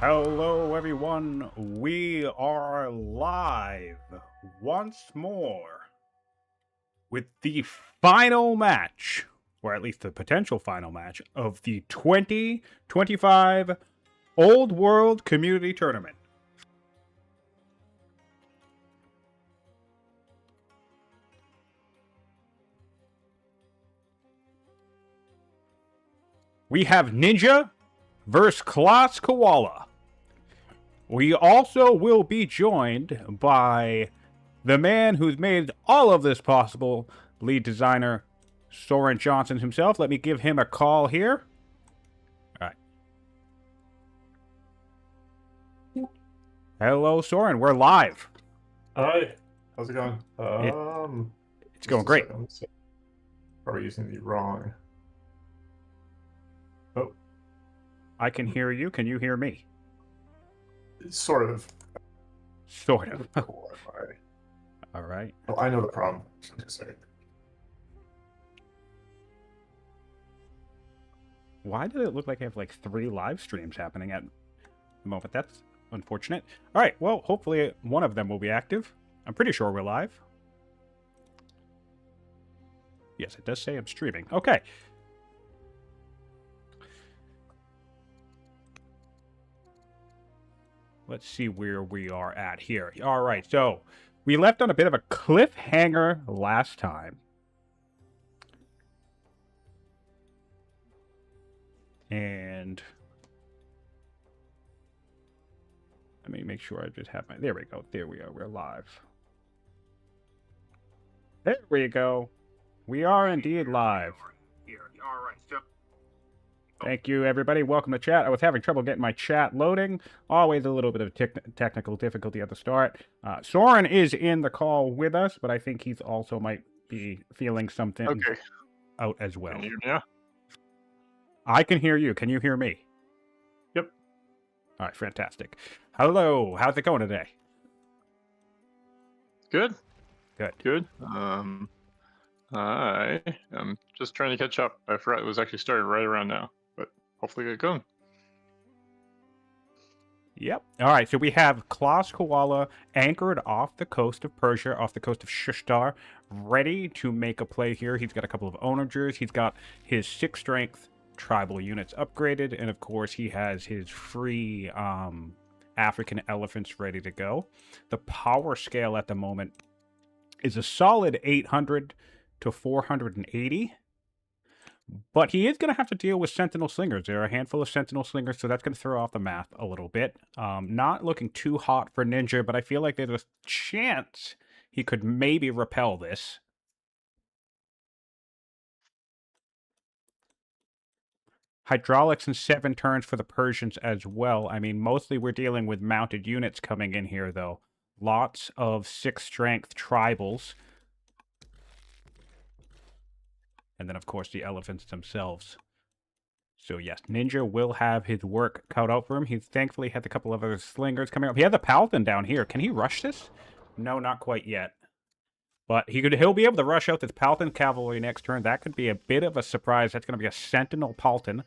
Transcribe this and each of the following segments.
Hello, everyone. We are live once more with the final match, or at least the potential final match, of the 2025 Old World Community Tournament. We have Ninjaa versus Claus Koala. We also will be joined by the man who's made all of this possible, lead designer Soren Johnson himself. Let me give him a call here. All right. Hello, Soren. We're live. Hi. How's it going? It's going great. Probably using the wrong. Oh. I can hear you. Can you hear me? Sort of. Sort of. Wi-Fi. All right. Oh, I know the problem. Why did it look like I have like 3 live streams happening at the moment? That's unfortunate. All right. Well, hopefully one of them will be active. I'm pretty sure we're live. Yes, it does say I'm streaming. Okay. Let's see where we are at here. All right, so we left on a bit of a cliffhanger last time. And let me make sure I just have my... There we go. There we are. We're live. There we go. We are indeed live. All right, so... Thank you, everybody. Welcome to chat. I was having trouble getting my chat loading. Always a little bit of technical difficulty at the start. Soren is in the call with us, but I think he's also might be feeling something out as well. Can you hear me? I can hear you. Can you hear me? Yep. All right, fantastic. Hello. How's it going today? Good. Good. Good. I am just trying to catch up. I forgot it was actually started right around now, but hopefully get going. Yep. All right, so we have Claus Koala anchored off the coast of Persia, off the coast of Shushtar, ready to make a play here. He's got a couple of onagers. He's got his 6 strength tribal units upgraded, and of course he has his free African elephants ready to go. The power scale at the moment is a solid 800 to 480. But he is going to have to deal with Sentinel Slingers. There are a handful of Sentinel Slingers, so that's going to throw off the math a little bit. Not looking too hot for Ninjaa, but I feel like there's a chance he could maybe repel this. Hydraulics in 7 turns for the Persians as well. I mean, mostly we're dealing with mounted units coming in here, though. Lots of 6 strength tribals. And then, of course, the elephants themselves. So, yes, Ninjaa will have his work cut out for him. He's thankfully had a couple of other slingers coming up. He had the Paladin down here. Can he rush this? No, not quite yet. But he'll be able to rush out this Paladin cavalry next turn. That could be a bit of a surprise. That's going to be a Sentinel Paladin.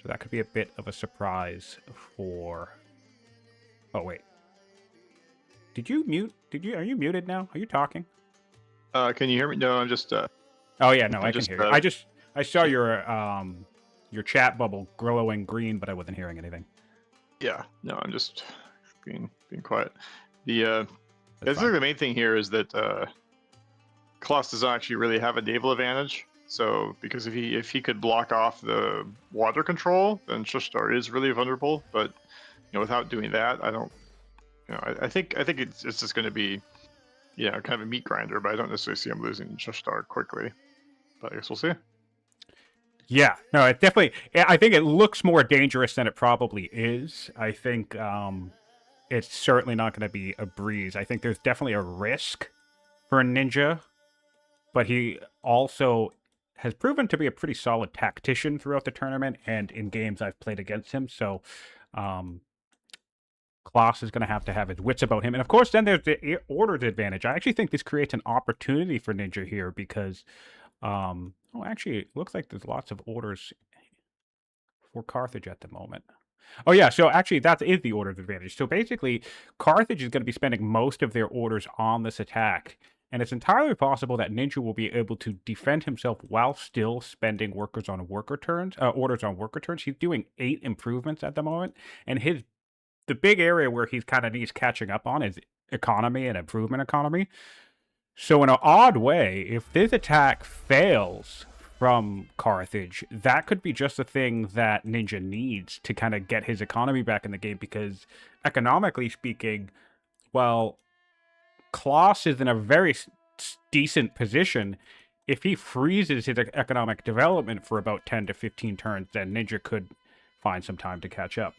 So that could be a bit of a surprise for... Oh, wait. Did you mute? Are you muted now? Are you talking? Can you hear me? No, I'm just... Oh yeah, no, I can hear you. I saw your chat bubble glowing green, but I wasn't hearing anything. Yeah, no, I'm just being quiet. I think the main thing here is that Klaus doesn't actually really have a naval advantage. So because if he could block off the water control, then Shushtar is really vulnerable. But without doing that, I don't. I think it's just going to be kind of a meat grinder. But I don't necessarily see him losing Shushtar quickly. But I guess we'll see. Yeah, no, it definitely... I think it looks more dangerous than it probably is. I think it's certainly not going to be a breeze. I think there's definitely a risk for Ninjaa, but he also has proven to be a pretty solid tactician throughout the tournament and in games I've played against him. So Klaus is going to have his wits about him. And of course, then there's the orders advantage. I actually think this creates an opportunity for Ninjaa here because... oh, actually, it looks like there's lots of orders for Carthage at the moment. Oh yeah, so actually that is the order's advantage. So basically, Carthage is going to be spending most of their orders on this attack, and it's entirely possible that Ninja will be able to defend himself while still spending workers on worker turns, orders on worker turns. He's doing 8 improvements at the moment, and the big area where he's kind of needs catching up on is economy and improvement economy. So in an odd way, if this attack fails from Carthage, that could be just the thing that Ninja needs to kind of get his economy back in the game, because economically speaking, well, Klaus is in a very decent position. If he freezes his economic development for about 10 to 15 turns, then Ninja could find some time to catch up.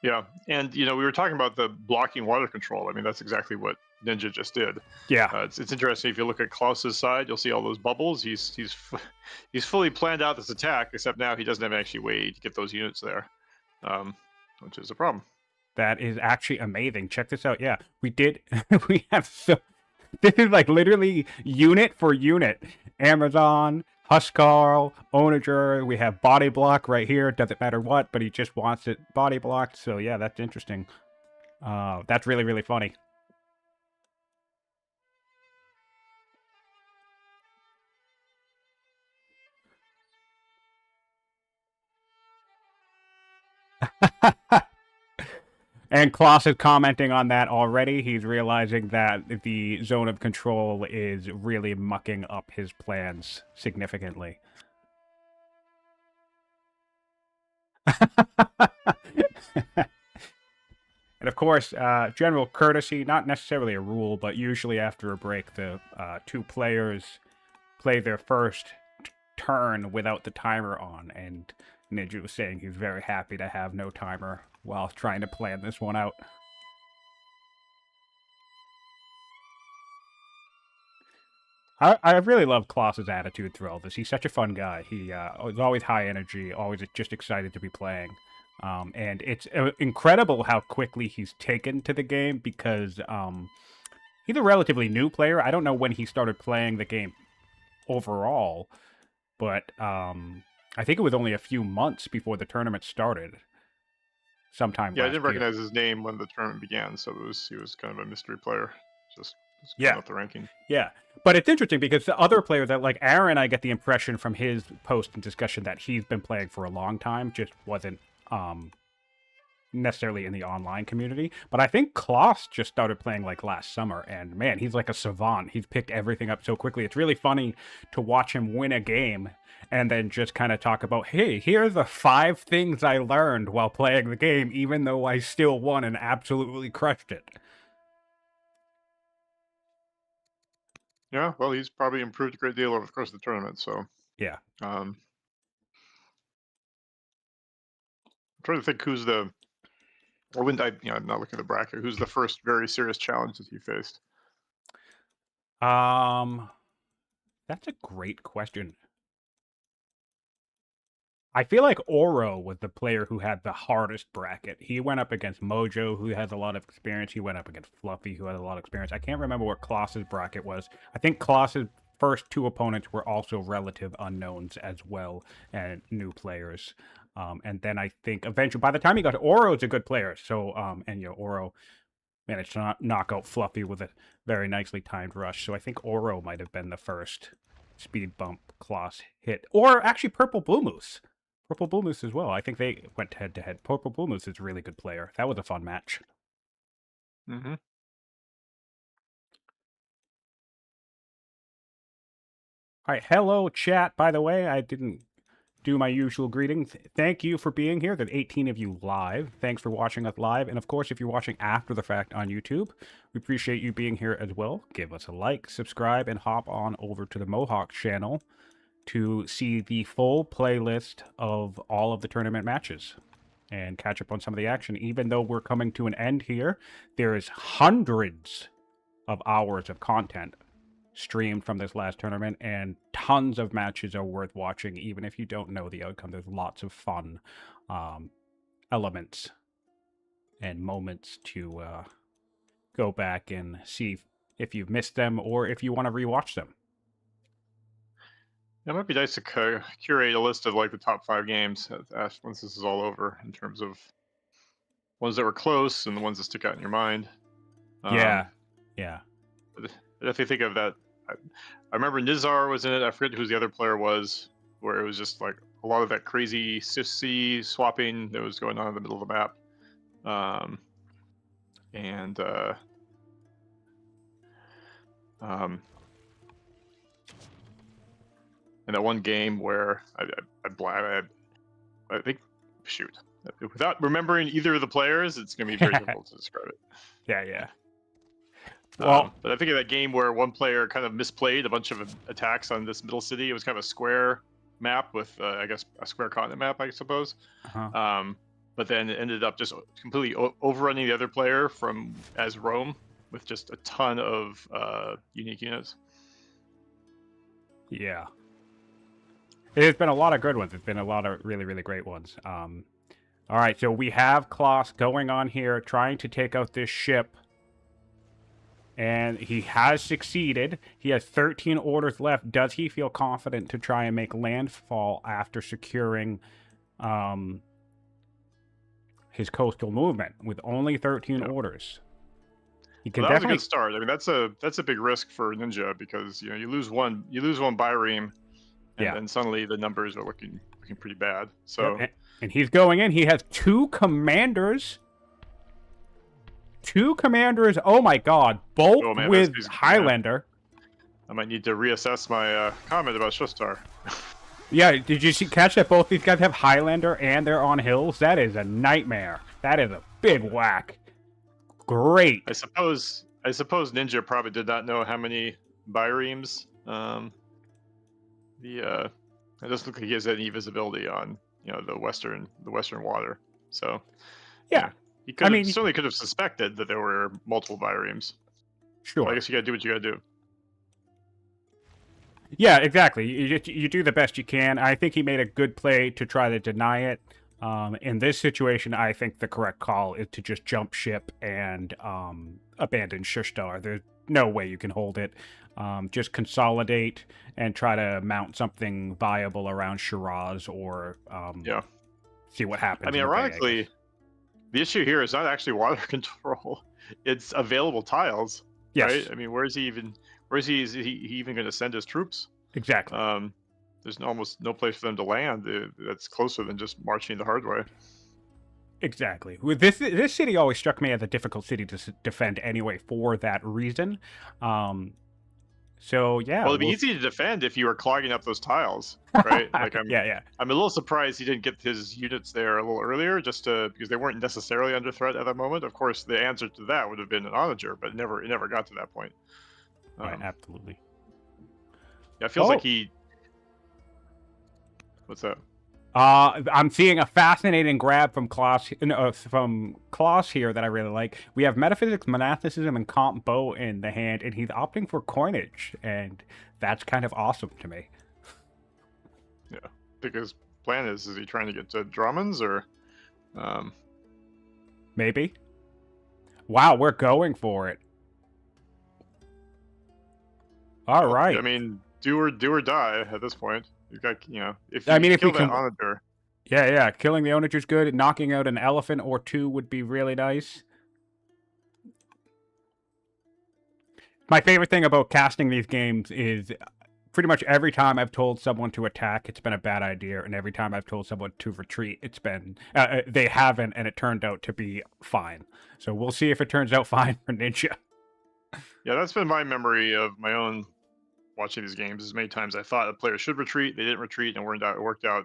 Yeah, and we were talking about the blocking water control. I mean, that's exactly what Ninja just did. Yeah, it's interesting. If you look at Klaus's side, you'll see all those bubbles. He's fully planned out this attack, except now he doesn't have actually way to get those units there, which is a problem. that is actually amazing. Check this out. Yeah, we did. We have so. This is like literally unit for unit. Amazon, Huskarl, Onager. We have body block right here. Doesn't matter what, but he just wants it body blocked. So yeah, that's interesting. That's really, really funny. And Klaus is commenting on that already. He's realizing that the zone of control is really mucking up his plans significantly. And of course, general courtesy, not necessarily a rule, but usually after a break, the 2 players play their first turn without the timer on. And Ninja was saying he's very happy to have no timer while trying to plan this one out. I really love Klaus's attitude through all this. He's such a fun guy. He is always high energy, always just excited to be playing. And it's incredible how quickly he's taken to the game, because he's a relatively new player. I don't know when he started playing the game overall, but I think it was only a few months before the tournament started. Sometime. Yeah, I didn't recognize his name when the tournament began, so he was kind of a mystery player. Just up the ranking. Yeah, but it's interesting because the other players that, like Aaron, I get the impression from his post and discussion that he's been playing for a long time, just wasn't necessarily in the online community. But I think Klaus just started playing like last summer, and man, he's like a savant. He's picked everything up so quickly. It's really funny to watch him win a game and then just kind of talk about, hey, here are the 5 things I learned while playing the game, even though I still won and absolutely crushed it. Yeah, well, he's probably improved a great deal over the course of the tournament, so... Yeah. I'm trying to think who's the... I wouldn't, I'm not looking at the bracket. Who's the first very serious challenge that he faced? That's a great question. I feel like Oro was the player who had the hardest bracket. He went up against Mojo, who has a lot of experience. He went up against Fluffy, who had a lot of experience. I can't remember what Klaus's bracket was. I think Klaus's first 2 opponents were also relative unknowns as well, and new players. And then I think eventually, by the time he got to Oro, is a good player. So, and Oro managed to knock out Fluffy with a very nicely timed rush. So I think Oro might have been the first speed bump Klaus hit. Or actually Purple Blue Moose. Purple Blue Moose as well. I think they went head-to-head. Purple Blue Moose is a really good player. That was a fun match. Mm-hmm. All right, hello, chat. By the way, I didn't do my usual greetings. Thank you for being here. There's 18 of you live. Thanks for watching us live. And of course, if you're watching after the fact on YouTube, we appreciate you being here as well. Give us a like, subscribe, and hop on over to the Mohawk channel to see the full playlist of all of the tournament matches and catch up on some of the action. Even though we're coming to an end here, there is hundreds of hours of content streamed from this last tournament, and tons of matches are worth watching, even if you don't know the outcome. There's lots of fun elements and moments to go back and see if you've missed them or if you want to rewatch them. It might be nice to curate a list of like the top 5 games once this is all over, in terms of ones that were close and the ones that stick out in your mind. Yeah. But if you think of that, I remember Nizar was in it. I forget who the other player was, where it was just like a lot of that crazy city swapping that was going on in the middle of the map. And that one game where I think, shoot, without remembering either of the players, it's gonna be very difficult to describe it. Yeah. Well, but I think of that game where one player kind of misplayed a bunch of attacks on this middle city. It was kind of a square map with, I guess, a square continent map, I suppose. But then it ended up just completely overrunning the other player as Rome with just a ton of unique units. Yeah. There's been a lot of good ones. There's been a lot of really, really great ones. All right, so we have Klaus going on here, trying to take out this ship. And he has succeeded. He has 13 orders left. Does he feel confident to try and make landfall after securing his coastal movement with only 13 orders? He can That was a good start. I mean, that's a big risk for Ninja, because you lose one bireme, and then suddenly the numbers are looking pretty bad. So and he's going in. He has 2 commanders. 2 commanders. Oh my God! Both with Highlander. I might need to reassess my comment about Shushtar. Yeah, did you catch that both these guys have Highlander and they're on hills? That is a nightmare. That is a big whack. Great. I suppose Ninja probably did not know how many biremes. It doesn't look like he has any visibility on the western water. So yeah. He certainly could have suspected that there were multiple biremes. Sure. Well, I guess you gotta do what you gotta do. Yeah, exactly. You do the best you can. I think he made a good play to try to deny it. In this situation, I think the correct call is to just jump ship and abandon Shushtar. There's no way you can hold it. Just consolidate and try to mount something viable around Shiraz, or see what happens. I mean, ironically, the issue here is not actually water control; it's available tiles. Yes. Right? I mean, is he even going to send his troops? Exactly. There's almost no place for them to land that's closer than just marching the hard way. Exactly. With this city always struck me as a difficult city to defend anyway, for that reason. So yeah. Well, it'd be easy to defend if you were clogging up those tiles, right? Like I'm a little surprised he didn't get his units there a little earlier, because they weren't necessarily under threat at that moment. Of course, the answer to that would have been an onager, but it never got to that point. Right, absolutely. Yeah, it feels like he. What's that? I'm seeing a fascinating grab from Klaus here that I really like. We have metaphysics, monasticism, and combo in the hand, and he's opting for coinage, and that's kind of awesome to me. Yeah, I think his plan is he trying to get to Drummond's, or maybe? Wow, we're going for it. All right. I mean, do or die at this point. You got, if we kill that onager. Yeah, killing the onager is good. Knocking out an elephant or 2 would be really nice. My favorite thing about casting these games is pretty much every time I've told someone to attack, it's been a bad idea, and every time I've told someone to retreat, it's been they haven't, and it turned out to be fine. So we'll see if it turns out fine for Ninja. Yeah, that's been my memory of my own watching these games. As many times I thought a player should retreat, they didn't retreat, and it worked out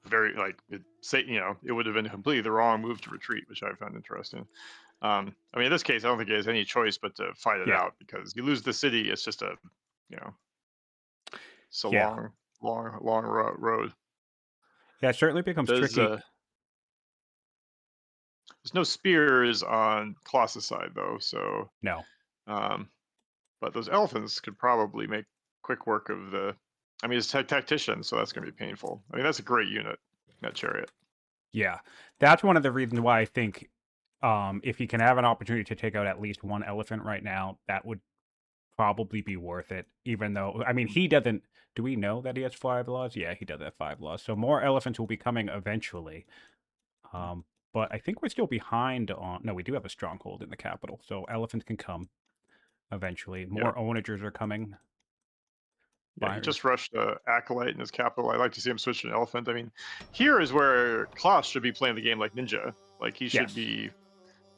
very it would have been completely the wrong move to retreat, which I found interesting. I mean, in this case, I don't think he has any choice but to fight it out, because you lose the city. It's just a long road. Yeah, it certainly becomes tricky. There's no spears on Klaus's side though, so no. But those elephants could probably make quick work of the. I mean, it's tactician, so that's going to be painful. I mean, that's a great unit, that chariot. Yeah, that's one of the reasons why I think if he can have an opportunity to take out at least one elephant right now, that would probably be worth it, even though, I mean, he doesn't, do we know that he has 5 laws? Yeah, he does have 5 laws. So more elephants will be coming eventually. But I think we're still behind on, no, we do have a stronghold in the capital, so elephants can come eventually. More onagers are coming. Yeah, he just rushed Acolyte in his capital. I'd like to see him switch to an elephant. I mean, here is where Klaus should be playing the game like Ninja. Like he should be,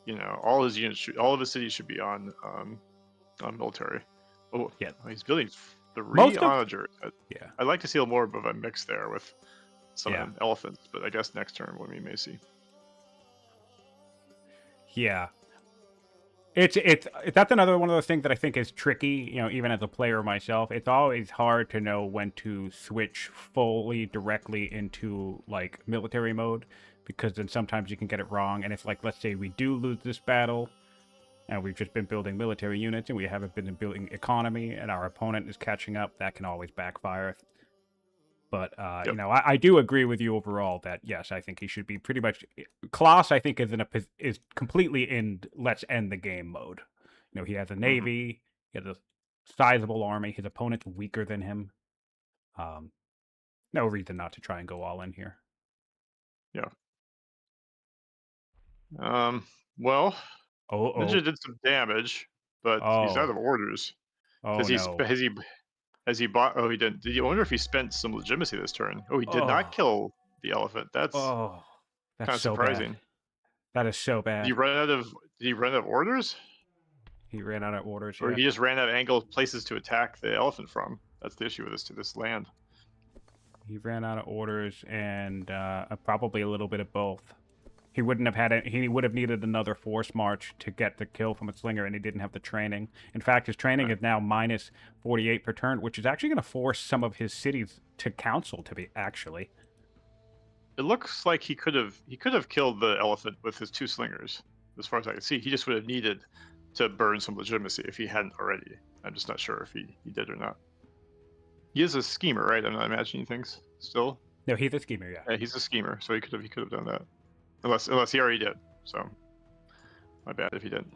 you know, all his units, all of his cities should be on military. Oh, yeah, he's building 3 onagers. Yeah, I'd like to see more of a mix there with some elephants, but I guess next turn we may see. Yeah. It's that's another one of those things that I think is tricky, you know, even as a player myself. It's always hard to know when to switch fully directly into like military mode, because then sometimes you can get it wrong. And if, like, let's say we do lose this battle and we've just been building military units and we haven't been building economy and our opponent is catching up, that can always backfire. But, you know, I do agree with you overall that, yes, I think he should be pretty much... Klaus, I think, is completely in let's end the game mode. You know, he has a navy, he has a sizable army, his opponent's weaker than him. No reason not to try and go all in here. Yeah. Well, Ninja did some damage, but he's out of orders. Oh, no. Has he bought? Oh, he didn't. I wonder if he spent some legitimacy this turn. Oh, he did not kill the elephant. That's kind of so surprising. Bad. That is so bad. Did he run out of orders? He ran out of orders. Or he just ran out of angle places to attack the elephant from. That's the issue with this land. He ran out of orders and probably a little bit of both. He wouldn't have had it. He would have needed another force march to get the kill from a slinger, and he didn't have the training. In fact, his training is now minus 48 per turn, which is actually going to force some of his cities to council to be actually. It looks like he could have killed the elephant with his 2 slingers, as far as I can see. He just would have needed to burn some legitimacy if he hadn't already. I'm just not sure if he did or not. He is a schemer, right? I'm not imagining things still. No, he's a schemer, yeah. Yeah, he's a schemer, so he could have done that. Unless he already did. So my bad if he didn't.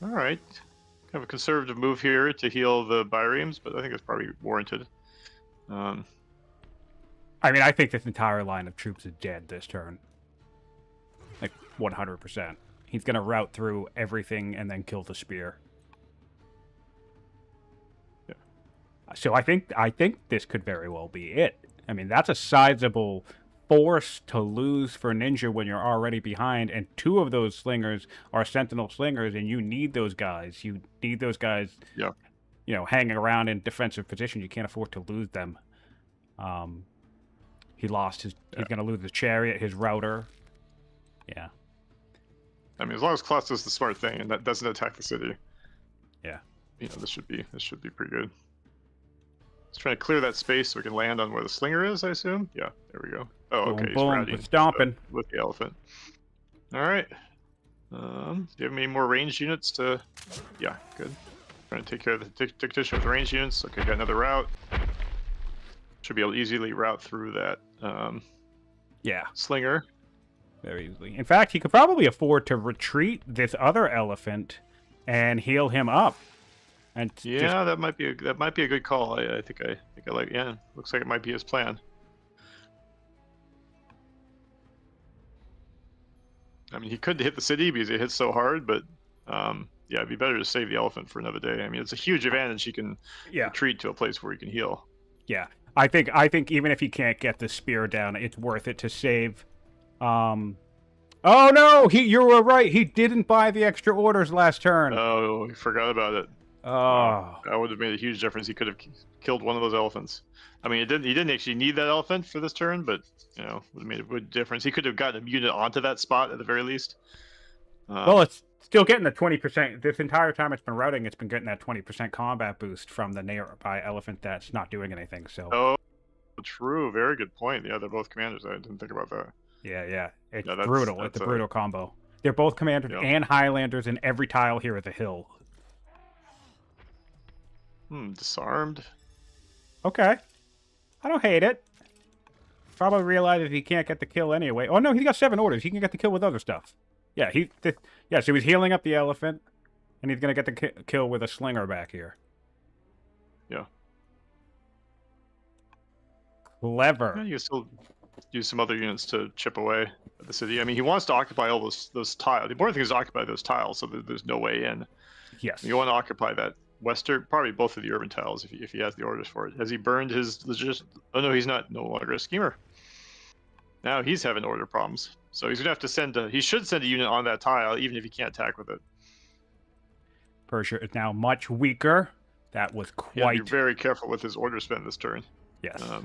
All right. Kind of a conservative move here to heal the biremes, but I think it's probably warranted. I mean, I think this entire line of troops is dead this turn. Like 100%. He's gonna route through everything and then kill the spear. Yeah. So I think this could very well be it. I mean, that's a sizable force to lose for Ninja when you're already behind, and 2 of those slingers are sentinel slingers, and you need those guys. You need those guys, you know, hanging around in defensive position. You can't afford to lose them. He lost his. He's going to lose his chariot, his router. Yeah. I mean, as long as Klaus does the smart thing and that doesn't attack the city. Yeah. You know, this should be pretty good. Let's try to clear that space so we can land on where the slinger is, I assume. Yeah, there we go. Oh, okay. He's routing stomping with the elephant. All right. Do you have any more ranged units to? Yeah, good. Trying to take care of the dictation with ranged units. Okay, got another route. Should be able to easily route through that. Slinger. Very easily. In fact, he could probably afford to retreat this other elephant and heal him up. And yeah, that might be a good call. I think I like. Yeah, looks like it might be his plan. I mean, he could hit the city because it hits so hard, but yeah, it'd be better to save the elephant for another day. I mean, it's a huge advantage. He can retreat to a place where he can heal. Yeah, I think even if he can't get the spear down, it's worth it to save. Oh no, you were right. He didn't buy the extra orders last turn. Oh, he forgot about it. Oh, that would have made a huge difference. He could have killed one of those elephants. I mean, he didn't actually need that elephant for this turn, but you know, would have made a good difference. He could have gotten a unit onto that spot at the very least. Well, it's still getting the 20%. This entire time it's been routing, it's been getting that 20% combat boost from the nearby elephant that's not doing anything. So. Oh, true. Very good point. Yeah, they're both commanders. I didn't think about that. Yeah. It's brutal. It's a brutal combo. They're both commanders and Highlanders, and every tile here is a hill. Disarmed. Okay. I don't hate it. Probably realizes he can't get the kill anyway. Oh no, he got 7 orders. He can get the kill with other stuff. Yeah, so he's healing up the elephant. And he's going to get the kill with a slinger back here. Yeah. Clever. Yeah, you can still use some other units to chip away at the city. I mean, he wants to occupy all those tiles. The important thing is to occupy those tiles, so that there's no way in. Yes. You want to occupy that western, probably both of the urban tiles, if he has the orders for it. Has he burned his legit? Oh no, he's not. No longer a schemer. Now he's having order problems. So he's gonna have to send. He should send a unit on that tile, even if he can't attack with it. Persia is now much weaker. That was Yeah, quite. be very careful with his order spend this turn. Yes. I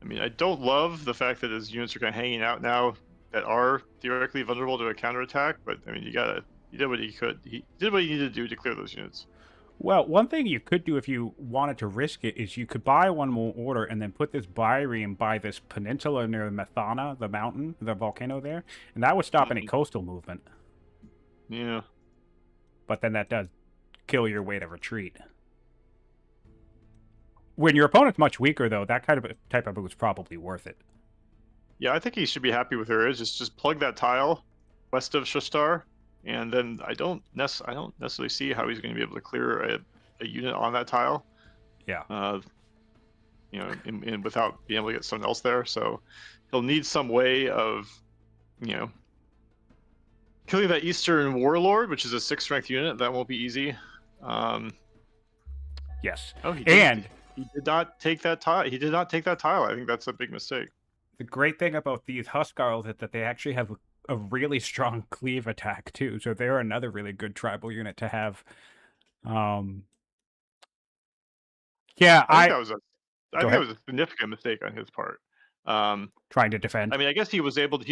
mean, I don't love the fact that his units are kind of hanging out now that are theoretically vulnerable to a counterattack, but I mean, he did what he could. He did what he needed to do to clear those units. Well, one thing you could do if you wanted to risk it is you could buy one more order and then put this bireme by this peninsula near Methana, the mountain, the volcano there, and that would stop any coastal movement. Yeah. But then that does kill your way to retreat. When your opponent's much weaker, though, that kind of type of move is probably worth it. Yeah, I think he should be happy with her. Just plug that tile west of Shushtar, and then I don't necessarily see how he's going to be able to clear a unit on that tile. Yeah. You know, without being able to get someone else there. So he'll need some way of, you know, killing that Eastern Warlord, which is a 6 strength unit. That won't be easy. Yes. Oh, he did not take that tile. He did not take that tile. I think that's a big mistake. The great thing about these Huskarls is that they actually have a really strong cleave attack too, so they're another really good tribal unit to have. Yeah, I think that was a significant mistake on his part. Trying to defend. I mean, I guess he would have been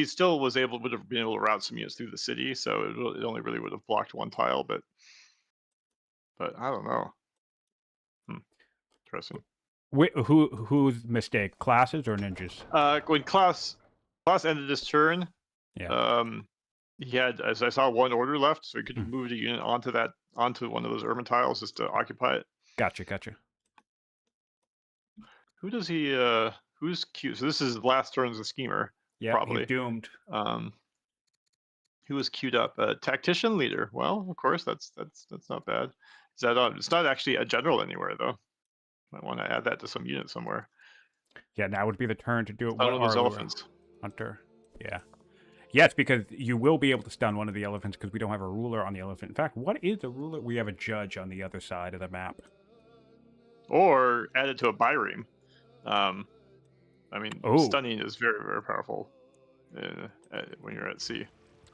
able to route some units through the city, so it only really would have blocked one tile, but I don't know. Interesting. Whose mistake? Classes or ninjas? When Klaus ended his turn, yeah. He had, as I saw, one order left, so he could move a unit onto one of those urban tiles just to occupy it. Gotcha. Who does he? Who's queued? So this is his last turn as a schemer. Yeah, probably he's doomed. Who was queued up? A tactician leader. Well, of course, that's not bad. Is that on? It's not actually a general anywhere though. Might want to add that to some unit somewhere. Yeah, now would be the turn to do it. One of those elephants. Hunter. Yeah. Yes, because you will be able to stun one of the elephants because we don't have a ruler on the elephant. In fact, what is a ruler? We have a judge on the other side of the map. Or add it to a bireme. I mean, stunning is very, very powerful when you're at sea.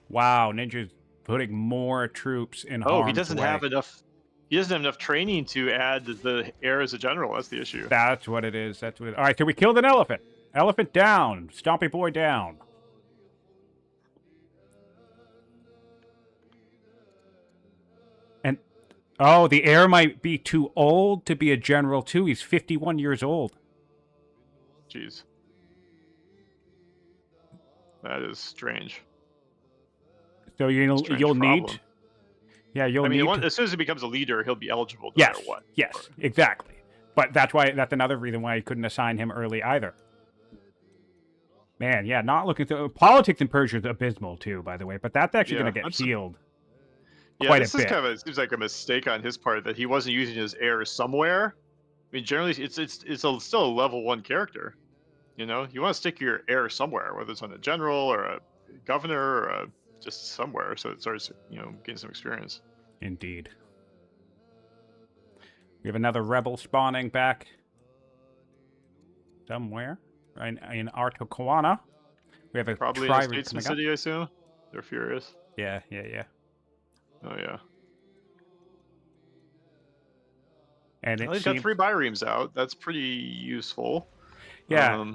Wow, Ninja's putting more troops in harm's way. He doesn't have enough. He doesn't have enough training to add the heir as a general. That's the issue. That's what it is. All right, so we killed an elephant. Elephant down. Stompy boy down. And, the heir might be too old to be a general, too. He's 51 years old. Jeez. That is strange. So you'll need... Yeah, as soon as he becomes a leader, he'll be eligible no matter what. Yes, exactly. But that's another reason why he couldn't assign him early either. Man, yeah, not looking through... Politics in Persia is abysmal, too, by the way. But that's actually going to get healed quite a bit. This is seems like a mistake on his part that he wasn't using his heir somewhere. I mean, generally, it's still a level 1 character. You know, you want to stick your heir somewhere, whether it's on a general or a governor or just somewhere, so it starts, getting some experience. Indeed. We have another rebel spawning back somewhere in Artokoana. We have a probably in a statesman city, I assume. They're furious. Yeah. Oh yeah. And he's got 3 biremes out. That's pretty useful. Yeah.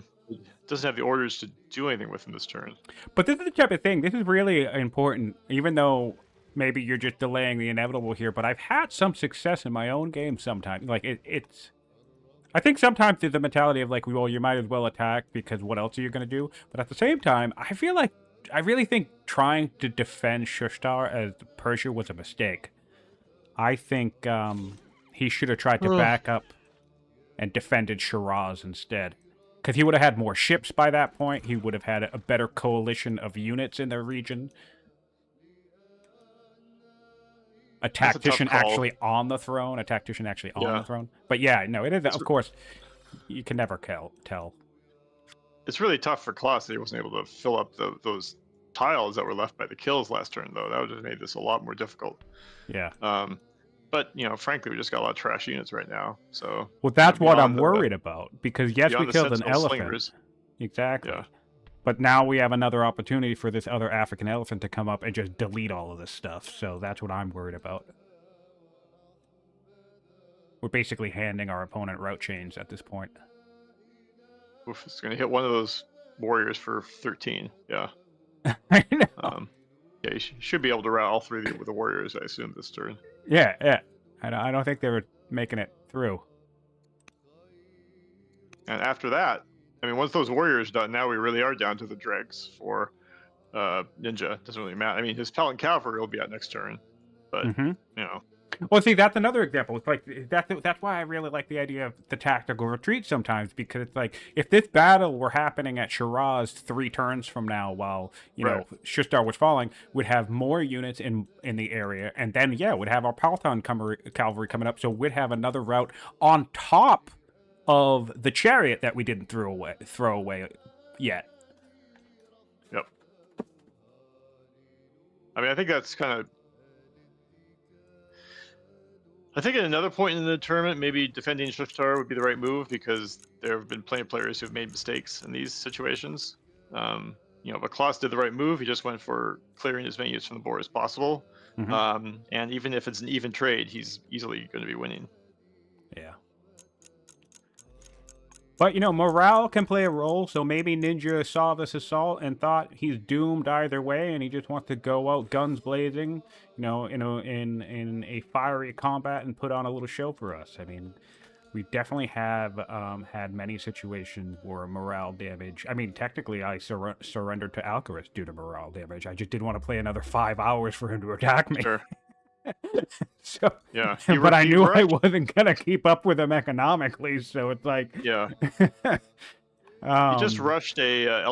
Doesn't have the orders to do anything with him this turn. But this is the type of thing. This is really important, even though maybe you're just delaying the inevitable here. But I've had some success in my own game sometimes. Like, it's... I think sometimes there's the mentality of, like, well, you might as well attack because what else are you going to do? But at the same time, I feel like... I really think trying to defend Shushtar as Persia was a mistake. I think he should have tried to back up and defended Shiraz instead. Because he would have had more ships by that point. He would have had a better coalition of units in the region. a That's a tough tactician call. actually on the throne. But yeah, no, it is. Of course, you can never tell. It's really tough for Klaus that he wasn't able to fill up those tiles that were left by the kills last turn, though. That would have made this a lot more difficult. Yeah. But frankly, we just got a lot of trash units right now. So well, that's what I'm worried about, because yes, we killed an elephant. Slingers. Exactly. Yeah. But now we have another opportunity for this other African elephant to come up and just delete all of this stuff. So that's what I'm worried about. We're basically handing our opponent route chains at this point. Oof, it's going to hit one of those warriors for 13. Yeah. I know. Yeah, you should be able to route all three of the warriors, I assume, this turn. Yeah. I don't think they were making it through. And after that, I mean, once those warriors done, now we really are down to the dregs for Ninjaa. Doesn't really matter. I mean, his Paladin Cavalry will be out next turn, but Well, see, that's another example. It's like that's why I really like the idea of the tactical retreat sometimes, because it's like if this battle were happening at Shiraz 3 turns from now, while you know Shushtar was falling, we'd have more units in the area, and then we'd have our Paladin Cavalry coming up, so we'd have another route on top of the chariot that we didn't throw away yet. Yep. I mean, I think that's kind of. I think at another point in the tournament, maybe defending Shushtar would be the right move, because there have been plenty of players who've made mistakes in these situations. But Klaus did the right move. He just went for clearing as many units from the board as possible. And even if it's an even trade, he's easily going to be winning. Yeah. But, morale can play a role, so maybe Ninjaa saw this assault and thought he's doomed either way, and he just wants to go out guns blazing, in a fiery combat and put on a little show for us. I mean, we definitely have had many situations where morale damage. I mean, technically, I surrendered to Alcaraz due to morale damage. I just didn't want to play another 5 hours for him to attack me. Sure. So yeah, but I knew I wasn't gonna keep up with him economically, so it's like he just rushed a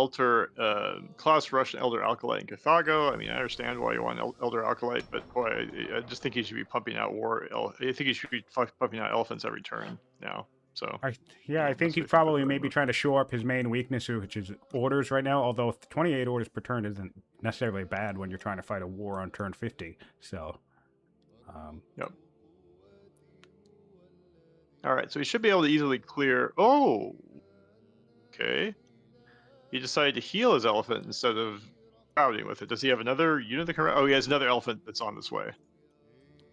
Klaus rushed an Elder Alkalite in Carthago. I mean, I understand why you want Elder Alkalite, but boy, I just think he should be pumping out I think he should be pumping out elephants every turn now. So I think he's probably maybe trying to shore up his main weakness, which is orders right now. Although 28 orders per turn isn't necessarily bad when you're trying to fight a war on turn 50. So. Yep. All right, so he should be able to easily clear. Oh, okay. He decided to heal his elephant instead of crowding with it. Does he have another unit that can? Oh, he has another elephant that's on this way.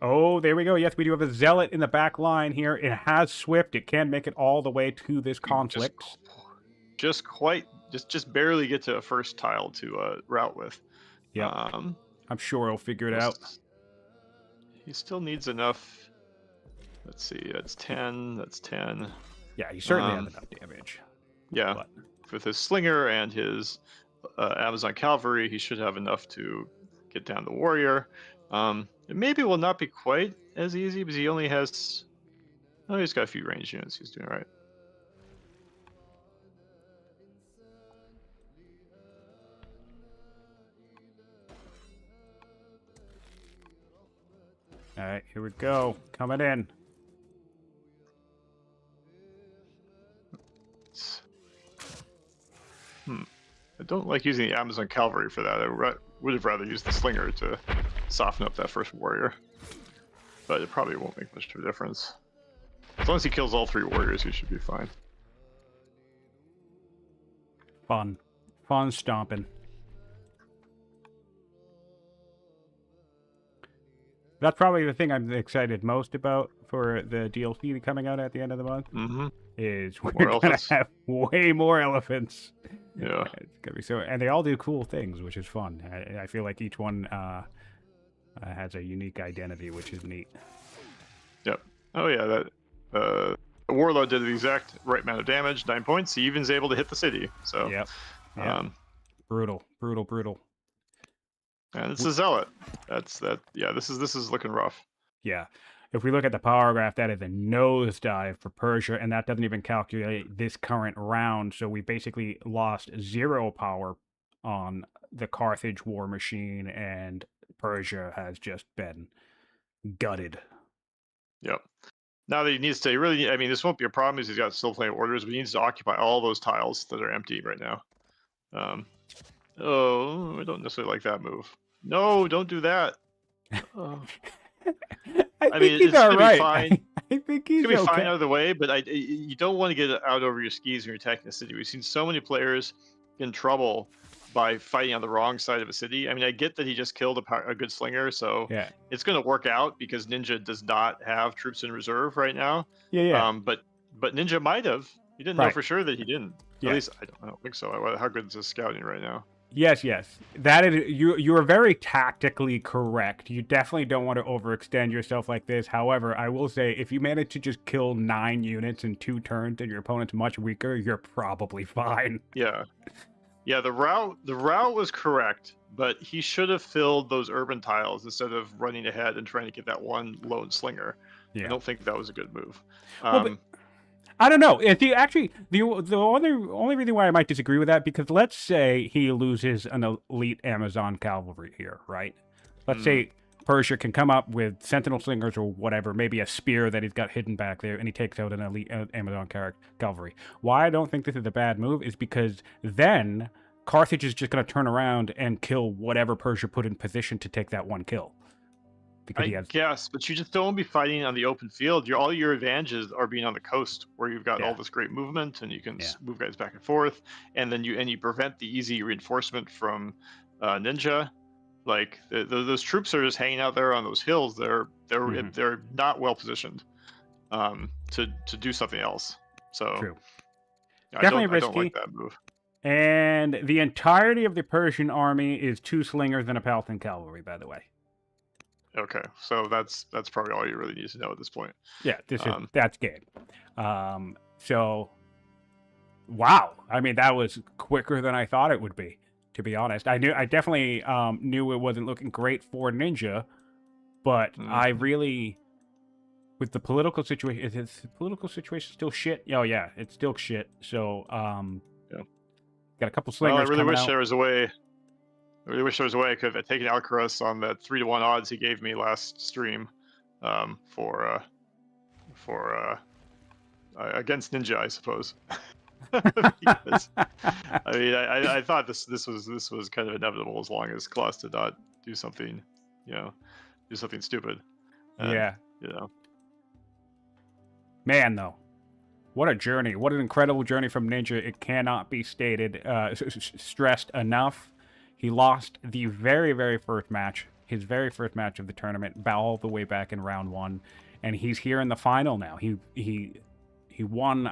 Oh, there we go. Yes, we do have a zealot in the back line here. It has swift. It can make it all the way to this conflict. Just barely get to a first tile to route with. Yeah. I'm sure he'll figure it out. He still needs enough. Let's see. That's 10. That's 10. Yeah, he certainly has enough damage. Yeah. But with his slinger and his Amazon cavalry, he should have enough to get down the warrior. It maybe will not be quite as easy because he only has. Oh, he's got a few range units. He's doing all right. All right, here we go. Coming in. I don't like using the Amazon cavalry for that. I would have rather used the slinger to soften up that first warrior. But it probably won't make much of a difference. As long as he kills all 3 warriors, he should be fine. Fun stomping. That's probably the thing I'm excited most about for the DLC coming out at the end of the month. Is we're gonna have way more elephants. Yeah, it's gonna be so, and they all do cool things, which is fun. I feel like each one has a unique identity, which is neat. Yep. Oh yeah, that the warlord did the exact right amount of damage, 9 points. He even's able to hit the city. So yep. Brutal. And it's a zealot. That's that. Yeah, this is looking rough. Yeah. If we look at the power graph, that is a nosedive for Persia, and that doesn't even calculate this current round. So we basically lost 0 power on the Carthage war machine, and Persia has just been gutted. Yep. Now that he needs to really, I mean, this won't be a problem, as he's got still plenty of orders, but he needs to occupy all those tiles that are empty right now. Oh, I don't necessarily like that move. No, don't do that. Oh. I I think mean, he's it's all gonna be right. fine. I think It's he's gonna be fine okay. out of the way, but you don't want to get out over your skis when you're attacking a city. We've seen so many players in trouble by fighting on the wrong side of a city. I mean, I get that he just killed a good slinger, so Yeah. it's going to work out because Ninja does not have troops in reserve right now. Yeah, yeah. But Ninja might have. You didn't know Right. for sure that he didn't. Yeah. At least I don't think so. How good is his scouting right now? Yes, yes. That is you are very tactically correct. You definitely don't want to overextend yourself like this. However, I will say if you manage to just kill 9 units in 2 turns and your opponent's much weaker, you're probably fine. Yeah. Yeah, the route was correct, but he should have filled those urban tiles instead of running ahead and trying to get that one lone slinger. Yeah. I don't think that was a good move. Well, but I don't know. If you actually, the only reason why I might disagree with that, because let's say he loses an elite Amazon cavalry here, right? Let's say Persia can come up with sentinel slingers or whatever, maybe a spear that he's got hidden back there, and he takes out an elite Amazon cavalry. Why I don't think this is a bad move is because then Carthage is just going to turn around and kill whatever Persia put in position to take that one kill. I guess, but you just don't be fighting on the open field. All your advantages are being on the coast, where you've got all this great movement and you can move guys back and forth, and then you prevent the easy reinforcement from Ninja. Like those troops are just hanging out there on those hills. They're not well positioned to do something else. So True. Definitely risky. I don't like that move. And the entirety of the Persian army is 2 slingers and a Palatine cavalry, by the way. Okay, so that's probably all you really need to know at this point. Yeah, that's game. So, wow. I mean, that was quicker than I thought it would be. To be honest, I definitely knew it wasn't looking great for Ninja, but I really, with the political situation, is the political situation still shit? Oh yeah, it's still shit. So, got a couple slingers. Well, I really wish out. there was a way. I really wish there was a way I could have taken Alcaraz on that 3-1 odds he gave me last stream for against Ninja, I suppose. Because, I mean, I thought this was kind of inevitable as long as Klaus did not do something, do something stupid. And, Man, though, what a journey! What an incredible journey from Ninja! It cannot be stated, stressed enough. He lost the very, very first match, his very first match of the tournament, all the way back in round 1, and he's here in the final now. He won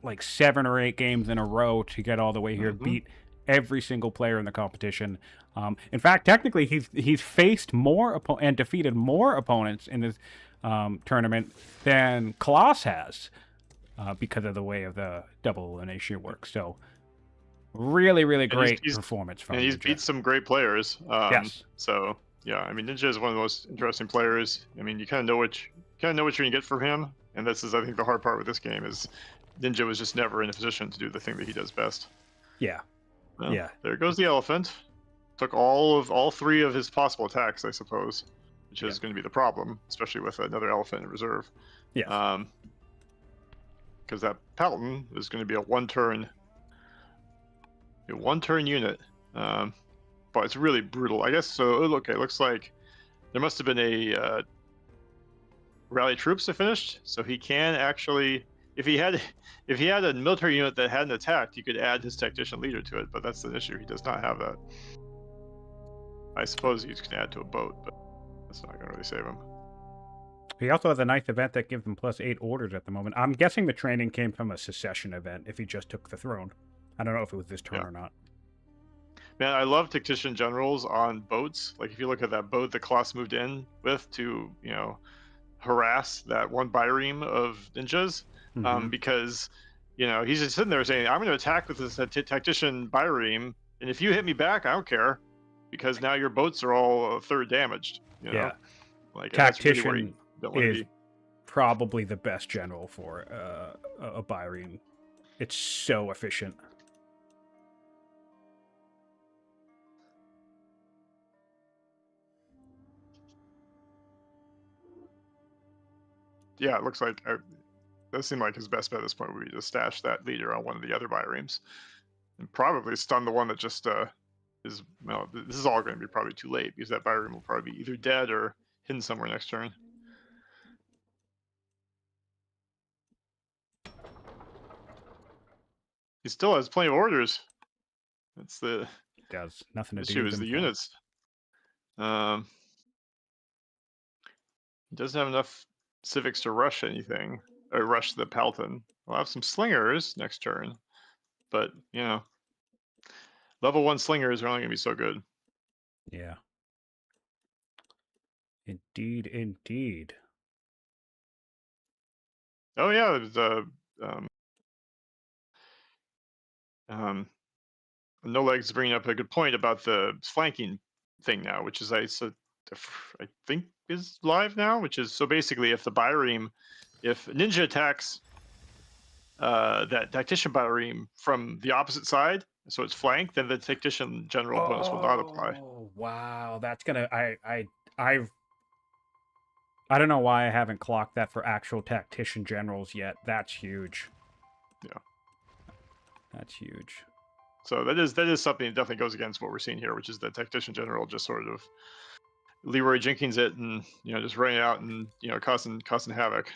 like 7 or 8 games in a row to get all the way here, beat every single player in the competition. In fact, technically, he's faced more and defeated more opponents in this tournament than Klaus has, because of the way of the double elimination works. So. Really, really great performance from him. And he's beat some great players. Yes. So yeah, I mean, Ninja is one of the most interesting players. I mean, you kind of know what you're gonna get from him, and this is, I think, the hard part with this game is Ninja was just never in a position to do the thing that he does best. Yeah. Well, there goes the elephant. Took all 3 of his possible attacks, I suppose, which is going to be the problem, especially with another elephant in reserve. Yeah. Because that Palatine is going to be a one-turn unit, but it's really brutal, I guess. So okay, it looks like there must have been a rally troops that finished, so he can actually, if he had a military unit that hadn't attacked, he could add his tactician leader to it, but that's the issue. He does not have that. I suppose he can add to a boat, but that's not going to really save him. He also has a nice event that gives him +8 orders at the moment. I'm guessing the training came from a secession event if he just took the throne. I don't know if it was this turn or not. Man, I love tactician generals on boats. Like, if you look at that boat that Klaus moved in with to, harass that one bireme of ninjas, because, he's just sitting there saying, I'm going to attack with this tactician bireme, and if you hit me back, I don't care, because now your boats are all 1/3 damaged. Yeah. Like, tactician really is probably the best general for a bireme. It's so efficient. yeah, it looks like that seemed like his best bet at this point would be to stash that leader on one of the other biremes, and probably stun the one that just is. Well, this is all going to be probably too late because that bireme will probably be either dead or hidden somewhere next turn. He still has plenty of orders. That's the Does nothing to do issue with is them the for. units. He doesn't have enough civics to rush anything or rush the Palton. We'll have some slingers next turn, but you know, level 1 slingers are only going to be so good. Yeah. Indeed, indeed. Oh yeah, there's No Legs bringing up a good point about the flanking thing now, which is I think is live now, which is so basically if Ninja attacks that tactician bireme from the opposite side, so it's flanked, then the tactician general bonus will not apply. Oh wow, that's gonna. I don't know why I haven't clocked that for actual tactician generals yet. That's huge. Yeah, that's huge. So that is something that definitely goes against what we're seeing here, which is the tactician general just sort of Leroy Jenkins it and just running out and causing havoc.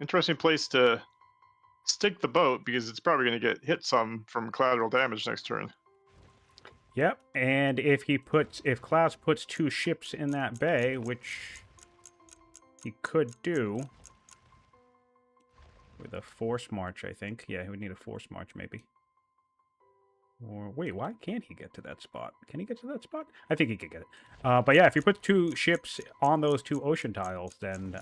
Interesting place to stick the boat because it's probably going to get hit some from collateral damage next turn. Yep, and if Klaus puts 2 ships in that bay, which he could do with a force march, I think. Yeah, he would need a force march maybe. Or wait, why can't he get to that spot? Can he get to that spot? I think he could get it. But yeah, if he puts 2 ships on those 2 ocean tiles, then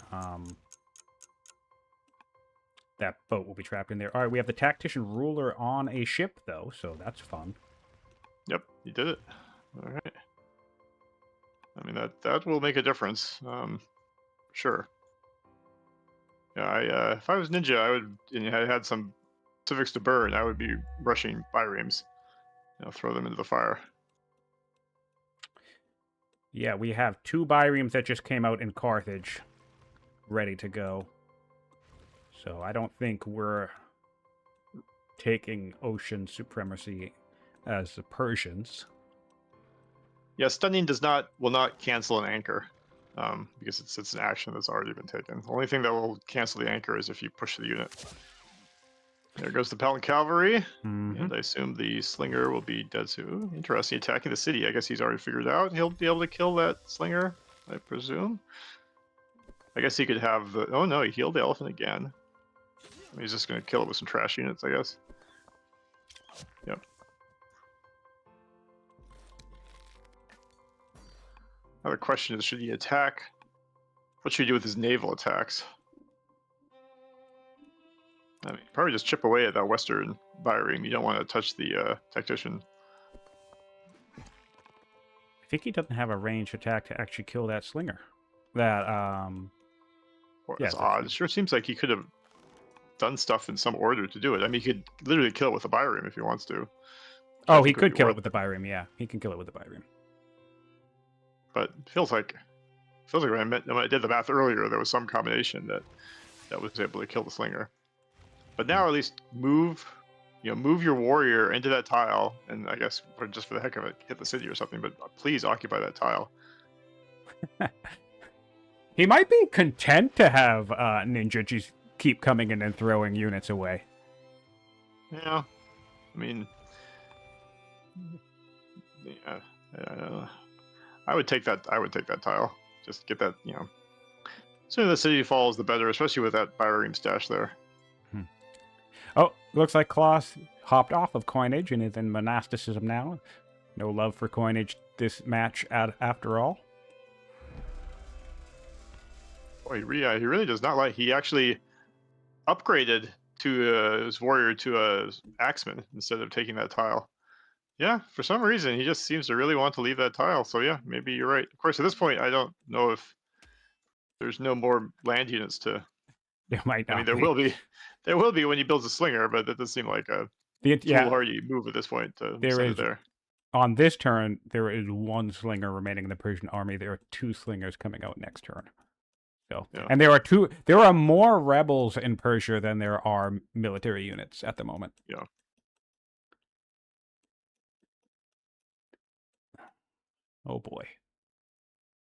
that boat will be trapped in there. All right, we have the tactician ruler on a ship though, so that's fun. Yep, he did it. All right. I mean that will make a difference. Sure. Yeah, if I was Ninja, I would, and I had some civics to burn, I would be rushing biremes. Throw them into the fire. Yeah, we have 2 biremes that just came out in Carthage, ready to go. So I don't think we're taking ocean supremacy as the Persians. Yeah, stunning will not cancel an anchor, because it's an action that's already been taken. The only thing that will cancel the anchor is if you push the unit. There goes the Pelton Cavalry, and I assume the Slinger will be dead soon. Interesting, attacking the city. I guess he's already figured out he'll be able to kill that Slinger, I presume. I guess he could have the... Oh no, he healed the elephant again. He's just going to kill it with some trash units, I guess. Yep. Now the question is, should he attack? What should he do with his naval attacks? I mean, probably just chip away at that western bireme. You don't want to touch the tactician. I think he doesn't have a ranged attack to actually kill that slinger. That, Well, that's odd. It sure seems like he could have done stuff in some order to do it. I mean, he could literally kill it with a bireme if he wants to. Oh, he could kill it with the bireme, yeah. He can kill it with the bireme. But it feels like when I did the math earlier, there was some combination that was able to kill the slinger. But now at least move your warrior into that tile, and I guess just for the heck of it, hit the city or something. But please occupy that tile. He might be content to have Ninja just keep coming in and throwing units away. Yeah, I mean, yeah, I would take that. I would take that tile. Just get that. Sooner the city falls, the better. Especially with that bireme stash there. Oh, looks like Klaus hopped off of coinage and is in monasticism now. No love for coinage this match after all. Boy, he really does not like. He actually upgraded to his warrior to a axeman instead of taking that tile. Yeah, for some reason he just seems to really want to leave that tile. So yeah, maybe you're right. Of course, at this point, I don't know if there's no more land units to. There might not. I mean, there will be. There will be when he builds a slinger, but that does seem like a foolhardy move at this point to send it there. on this turn, there is 1 slinger remaining in the Persian army. There are 2 slingers coming out next turn. So, Yeah. and there are more rebels in Persia than there are military units at the moment. Yeah. Oh boy.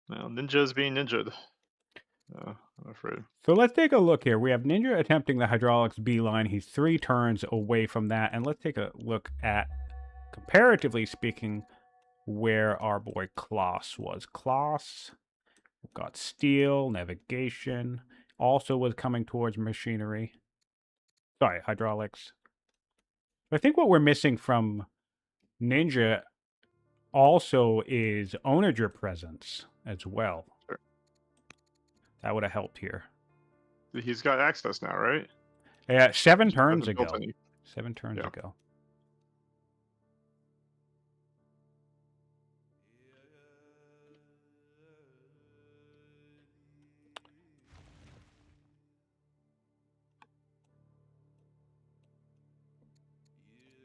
Well, Ninja's being ninja'd. I'm afraid. So let's take a look here. We have Ninja attempting the hydraulics beeline. He's 3 turns away from that. And let's take a look at, comparatively speaking, where our boy Klaus was. Klaus got steel, navigation, also was coming towards machinery. Sorry, hydraulics. I think what we're missing from Ninja also is onager presence as well. Sure. That would have helped here. He's got access now, right? Yeah, 7 Just turns hasn't built ago. any. 7 turns Yeah. ago.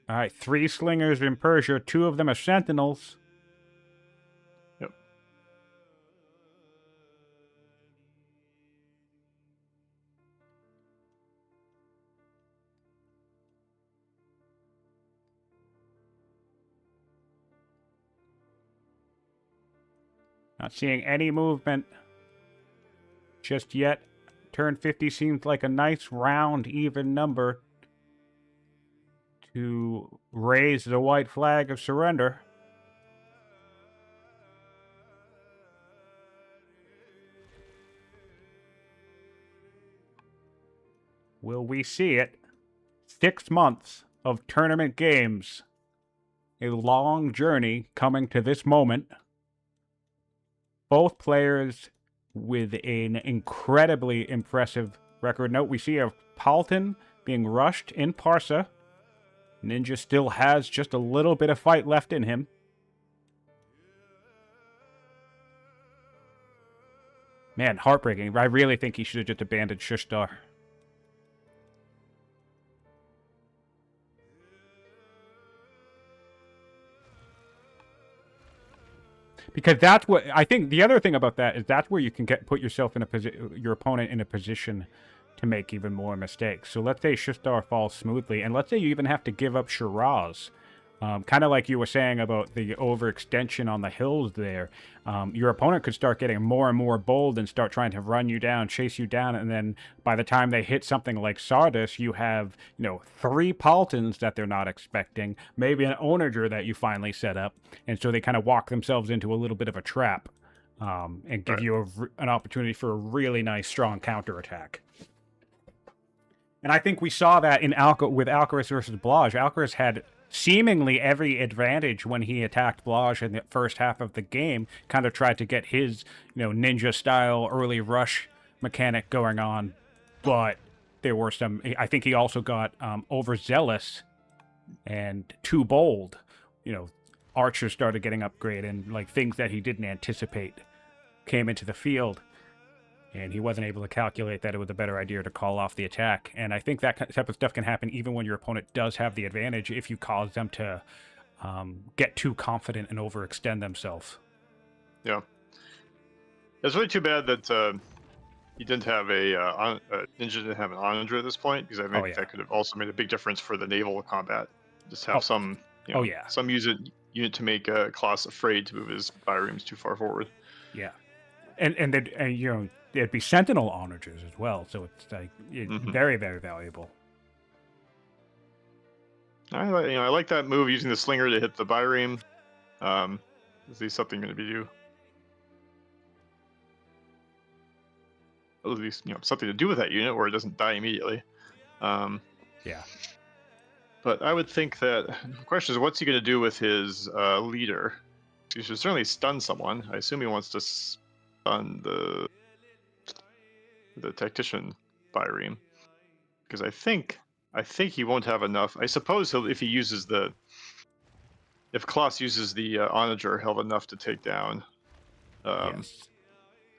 All right, 3 slingers in Persia. 2 of them are sentinels. Yep. Not seeing any movement just yet. Turn 50 seems like a nice round, even number to raise the white flag of surrender. Will we see it? 6 months of tournament games. A long journey coming to this moment. Both players with an incredibly impressive record. Note, we see a Paltan being rushed in Parsa. Ninja still has just a little bit of fight left in him. Man, heartbreaking. I really think he should have just abandoned Shushtar. Because that's what I think. The other thing about that is that's where you can put yourself in a position, your opponent in a position to make even more mistakes. So let's say Shushtar falls smoothly, and let's say you even have to give up Shiraz. Kind of like you were saying about the overextension on the hills there. Your opponent could start getting more and more bold and start trying to run you down, chase you down, and then by the time they hit something like Sardis, you have, 3 Paltans that they're not expecting, maybe an onager that you finally set up, and so they kind of walk themselves into a little bit of a trap and give you an opportunity for a really nice, strong counterattack. And I think we saw that in with Alcaraz versus Blaj. Alcaraz had seemingly every advantage when he attacked Blaj in the first half of the game, kind of tried to get his, ninja-style early rush mechanic going on, but there were some, I think he also got overzealous and too bold. Archers started getting upgraded, and things that he didn't anticipate came into the field, and he wasn't able to calculate that it was a better idea to call off the attack. And I think that type of stuff can happen even when your opponent does have the advantage if you cause them to get too confident and overextend themselves. Yeah. It's really too bad that he didn't have Ninja didn't have an onager at this point, because I think that could have also made a big difference for the naval combat. Just have some unit to make Klaus afraid to move his biremes too far forward. Yeah. And there'd be sentinel onagers as well, so it's very, very valuable. I like that move, using the slinger to hit the bireme. Is there something going to be do? At least something to do with that unit where it doesn't die immediately. Yeah. But I would think that the question is, what's he going to do with his leader? He should certainly stun someone. I assume he wants to stun the tactician bireme, because I think he won't have enough. I suppose if Klaus uses the onager, he'll have enough to take down Yes.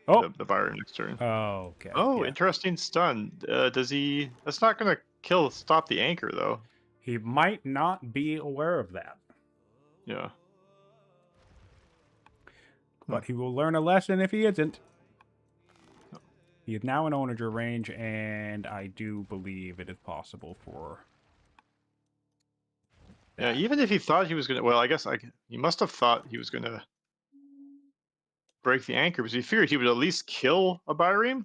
the bireme next turn. Oh, okay. Oh, yeah. Interesting stun. Does he? That's not going to stop the anchor though. He might not be aware of that. Yeah. But he will learn a lesson if he isn't. He is now in onager range, and I do believe it is possible for... Yeah, even if he thought he was going to... Well, I guess he must have thought he was going to break the anchor, because he figured he would at least kill a bireme.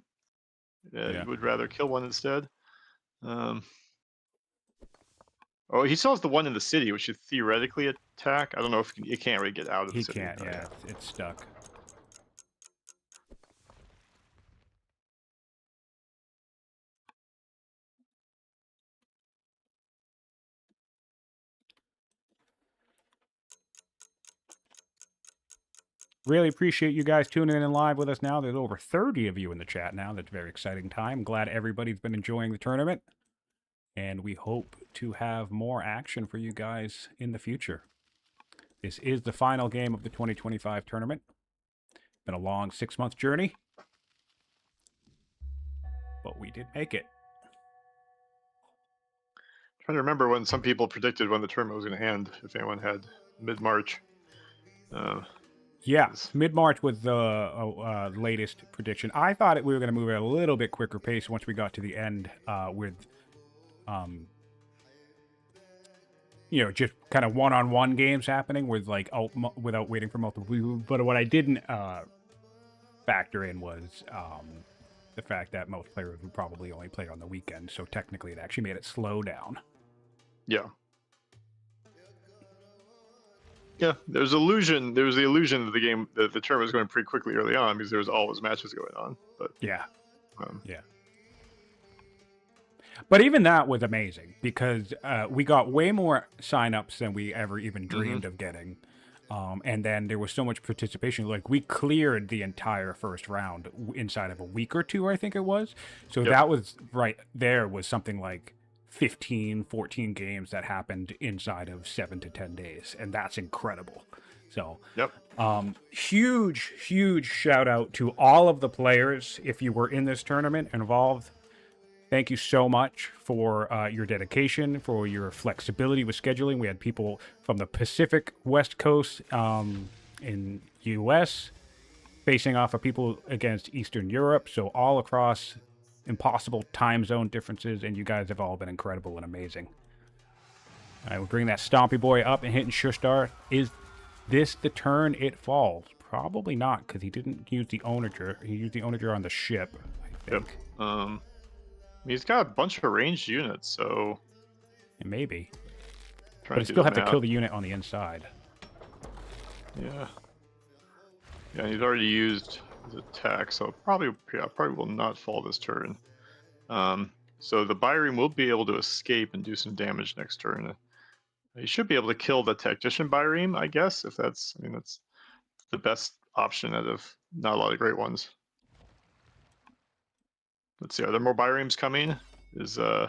Yeah. He would rather kill one instead. Oh, he still has the one in the city, which should theoretically attack. I don't know if it can't really get out of the city. He can't, yeah. It's stuck. Really appreciate you guys tuning in live with us now. There's over 30 of you in the chat now. That's a very exciting time. Glad everybody's been enjoying the tournament. And we hope to have more action for you guys in the future. This is the final game of the 2025 tournament. Been a long 6-month journey. But we did make it. I'm trying to remember when some people predicted when the tournament was going to end, if anyone had mid-March. Yeah, mid-March was the latest prediction. I thought we were going to move at a little bit quicker pace once we got to the end with, you know, just kind of one-on-one games happening with like without waiting for multiple people. But what I didn't factor in was the fact that most players would probably only play on the weekend. So technically, it actually made it slow down. Yeah. Yeah, there was the illusion that the game, that the tournament was going pretty quickly early on because there was always matches going on. But yeah, But even that was amazing because we got way more signups than we ever even dreamed of getting. And then there was so much participation. Like, we cleared the entire first round inside of a week or two, I think it was. So that was right there was something like 15, 14 games that happened inside of 7 to 10 days. And that's incredible. So huge, huge shout out to all of the players. If you were in this tournament involved, thank you so much for your dedication, for your flexibility with scheduling. We had people from the Pacific West Coast in U.S. facing off of people against Eastern Europe. So all across impossible time zone differences, and you guys have all been incredible and amazing. All right, we'll bring that Stompy Boy up and hitting Shushtar. Is this the turn it falls? Probably not, because he didn't use the onager. He used the onager on the ship, I think. He's got a bunch of ranged units, so... Maybe. But he still have to kill the unit on the inside. Yeah. Yeah, he's already used his attack, so probably will not fall this turn. So the bireme will be able to escape and do some damage next turn. He should be able to kill the tactician bireme, I guess, if that's... I mean, that's the best option out of not a lot of great ones. Let's see, are there more biremes coming? I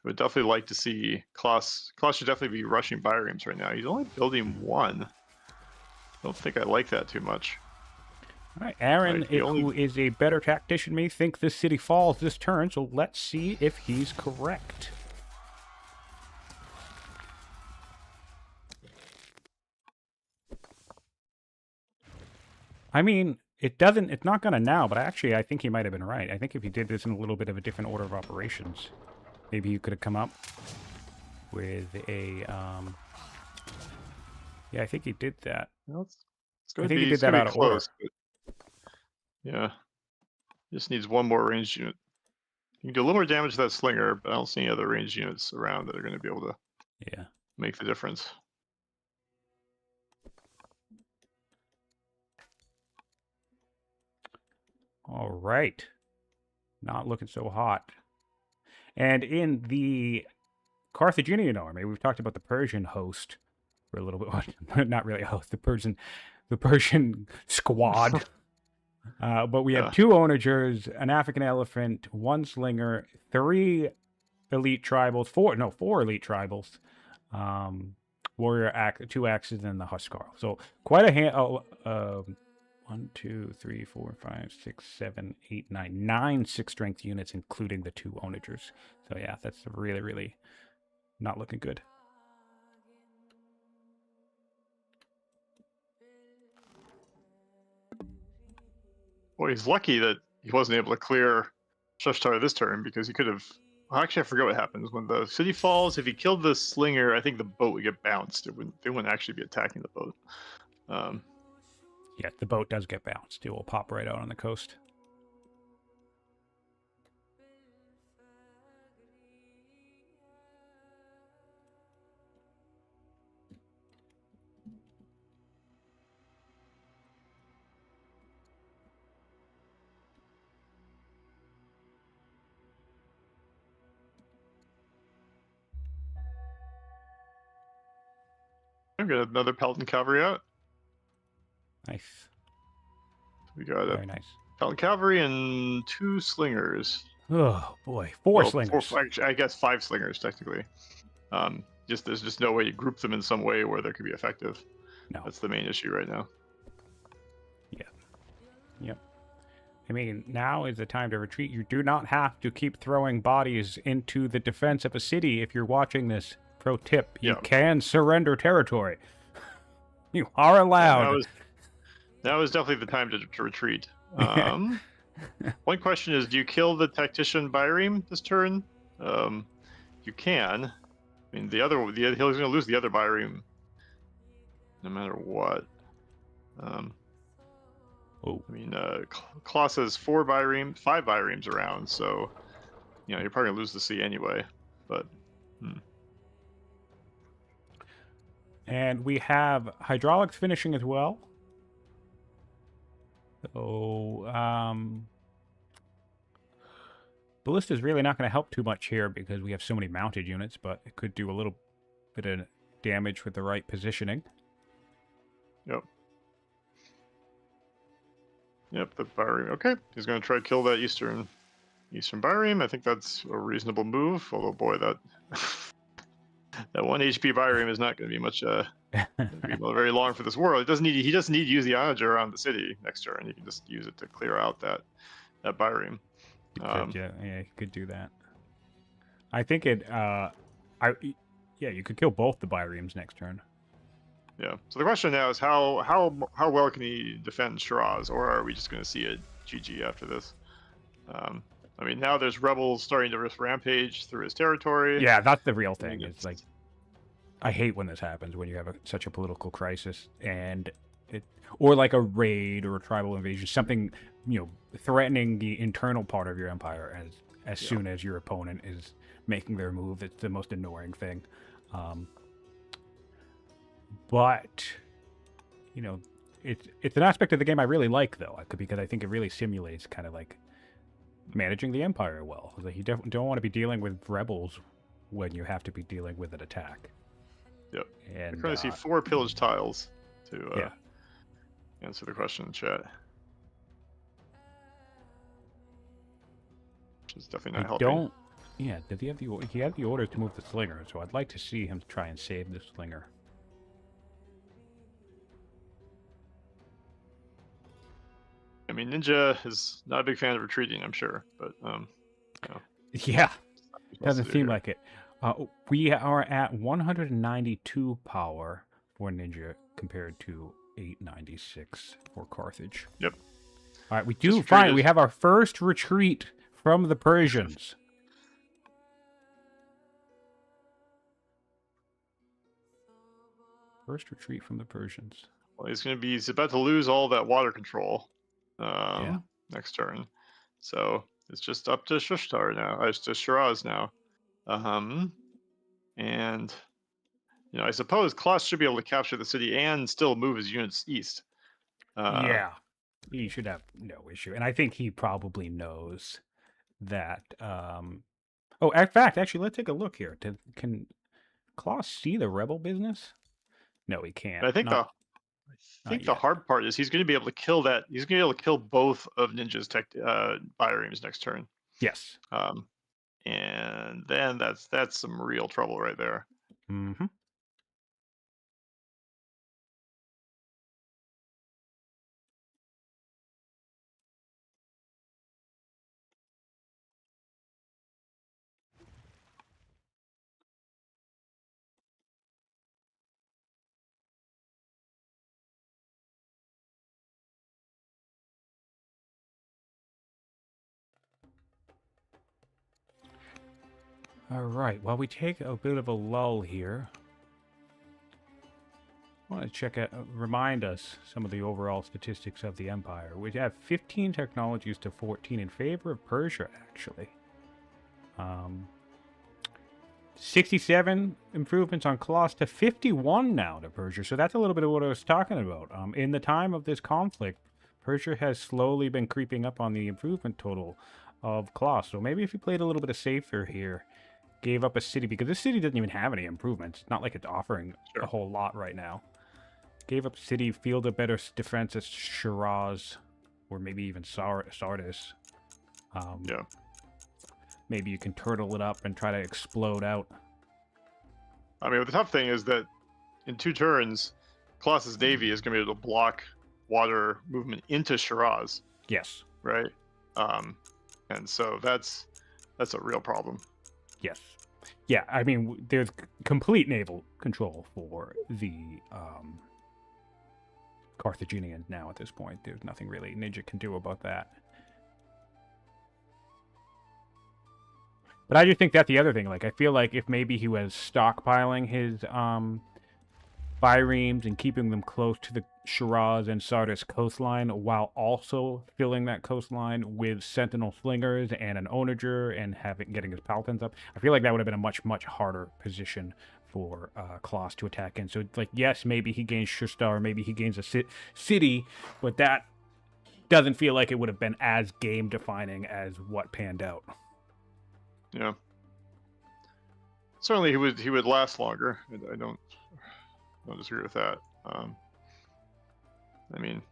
would definitely like to see Klaus. Klaus should definitely be rushing biremes right now. He's only building one. I don't think I like that too much. All right, Aaron, who is a better tactician, may think this city falls this turn, so let's see if he's correct. I mean, it's not going to now, but actually I think he might have been right. I think if he did this in a little bit of a different order of operations, maybe you could have come up with a, yeah, I think he did that. Well, I think he did that out of order. Yeah. Just needs one more ranged unit. You can do a little more damage to that slinger, but I don't see any other ranged units around that are going to be able to make the difference. All right. Not looking so hot. And in the Carthaginian army, we've talked about the Persian host for a little bit. Not really a host, the Persian squad. But we have 2 onagers, an African elephant, 1 slinger, 3 elite tribals, 4 elite tribals, warrior 2 axes, and the Huskar. So quite a hand. 1, 2, 3, 4, 5, 6, 7, 8, 9. 9 6-strength units, including the 2 onagers. So yeah, that's really, really not looking good. Well, he's lucky that he wasn't able to clear Shushtar this turn because he could have. Well, actually, I forget what happens when the city falls. If he killed the slinger, I think the boat would get bounced. They wouldn't actually be attacking the boat. Yeah, the boat does get bounced. It will pop right out on the coast. I've got another Pelton cavalry out. Nice. We got a Very nice. Pelton cavalry and 2 slingers. Oh, boy. Four slingers. Actually, I guess 5 slingers, technically. There's just no way you group them in some way where they could be effective. No. That's the main issue right now. Yeah. Yep. I mean, now is the time to retreat. You do not have to keep throwing bodies into the defense of a city if you're watching this. Pro tip, you can surrender territory. You are allowed. That was definitely the time to retreat. One question is, do you kill the tactician Byreme this turn? You can. I mean, he's going to lose the other Byreme no matter what. I mean, Klaus has 5 Byremes around, so you're probably gonna lose the sea anyway. But and we have hydraulics finishing as well. So ballista is really not going to help too much here because we have so many mounted units, but it could do a little bit of damage with the right positioning. Yep, the Byreme. Okay, he's going to try to kill that eastern Byreme. I think that's a reasonable move. Although, boy, that that 1 HP Byreme is not going to be much. Very long for this world. He doesn't need to use the onager around the city next turn. He can just use it to clear out that Byreme. Yeah, he could do that. I think it. You could kill both the Byremes next turn. Yeah. So the question now is how well can he defend Shiraz, or are we just going to see a GG after this? I mean, now there's rebels starting to rampage through his territory. Yeah, that's the real thing. It's like, I hate when this happens, when you have such a political crisis and or like a raid or a tribal invasion, something threatening the internal part of your empire as soon as your opponent is making their move. It's the most annoying thing. But it's an aspect of the game I really like, though, because I think it really simulates kind of like managing the empire well. Like, you don't want to be dealing with rebels when you have to be dealing with an attack. Yep. And I currently see 4 pillage tiles to answer the question in chat. Which is definitely not helping. Yeah, did he have he had the orders to move the slinger, so I'd like to see him try and save the slinger. I mean, Ninjaa is not a big fan of retreating, I'm sure, but yeah, doesn't seem like it. We are at 192 power for Ninjaa compared to 896 for Carthage. Yep. All right, we have our first retreat from the Persians. First retreat from the Persians. Well, he's about to lose all that water control next turn. So it's just up to Shushtar now. It's to Shiraz now. And I suppose Klaus should be able to capture the city and still move his units east. Yeah. He should have no issue. And I think he probably knows that oh, in fact, actually, let's take a look here. Can Klaus see the rebel business? No, he can't. I think the hard part is he's going to be able to kill that. He's going to be able to kill both of Ninjaa's Byremes next turn. Yes. And then that's some real trouble right there. Mm-hmm. All right. While we take a bit of a lull here, I want to check out, remind us some of the overall statistics of the Empire. We have 15 technologies to 14 in favor of Persia, actually. 67 improvements on Klaus to 51 now to Persia. So that's a little bit of what I was talking about. In the time of this conflict, Persia has slowly been creeping up on the improvement total of Klaus. So maybe if you played a little bit of safer here, gave up a city, because this city doesn't even have any improvements. It's not like it's offering a whole lot right now. Gave up city, field a better defense as Shiraz, or maybe even Sardis. Yeah. Maybe you can turtle it up and try to explode out. I mean, the tough thing is that in 2 turns, Klaus's navy is going to be able to block water movement into Shiraz, Yes. right? And so that's a real problem. Yes. Yeah, I mean, there's complete naval control for the Carthaginian now at this point. There's nothing really Ninja can do about that. But I just think that's the other thing. Like, I feel like if maybe he was stockpiling his biremes and keeping them close to the Shiraz and Sardis coastline, while also filling that coastline with sentinel slingers and an onager and getting his paladins up, I feel like that would have been a much, much harder position for Klaus to attack in. So, like, yes, maybe he gains Shushtar, maybe he gains a city, but that doesn't feel like it would have been as game-defining as what panned out. Yeah. Certainly, he would last longer. I don't disagree with that. I mean,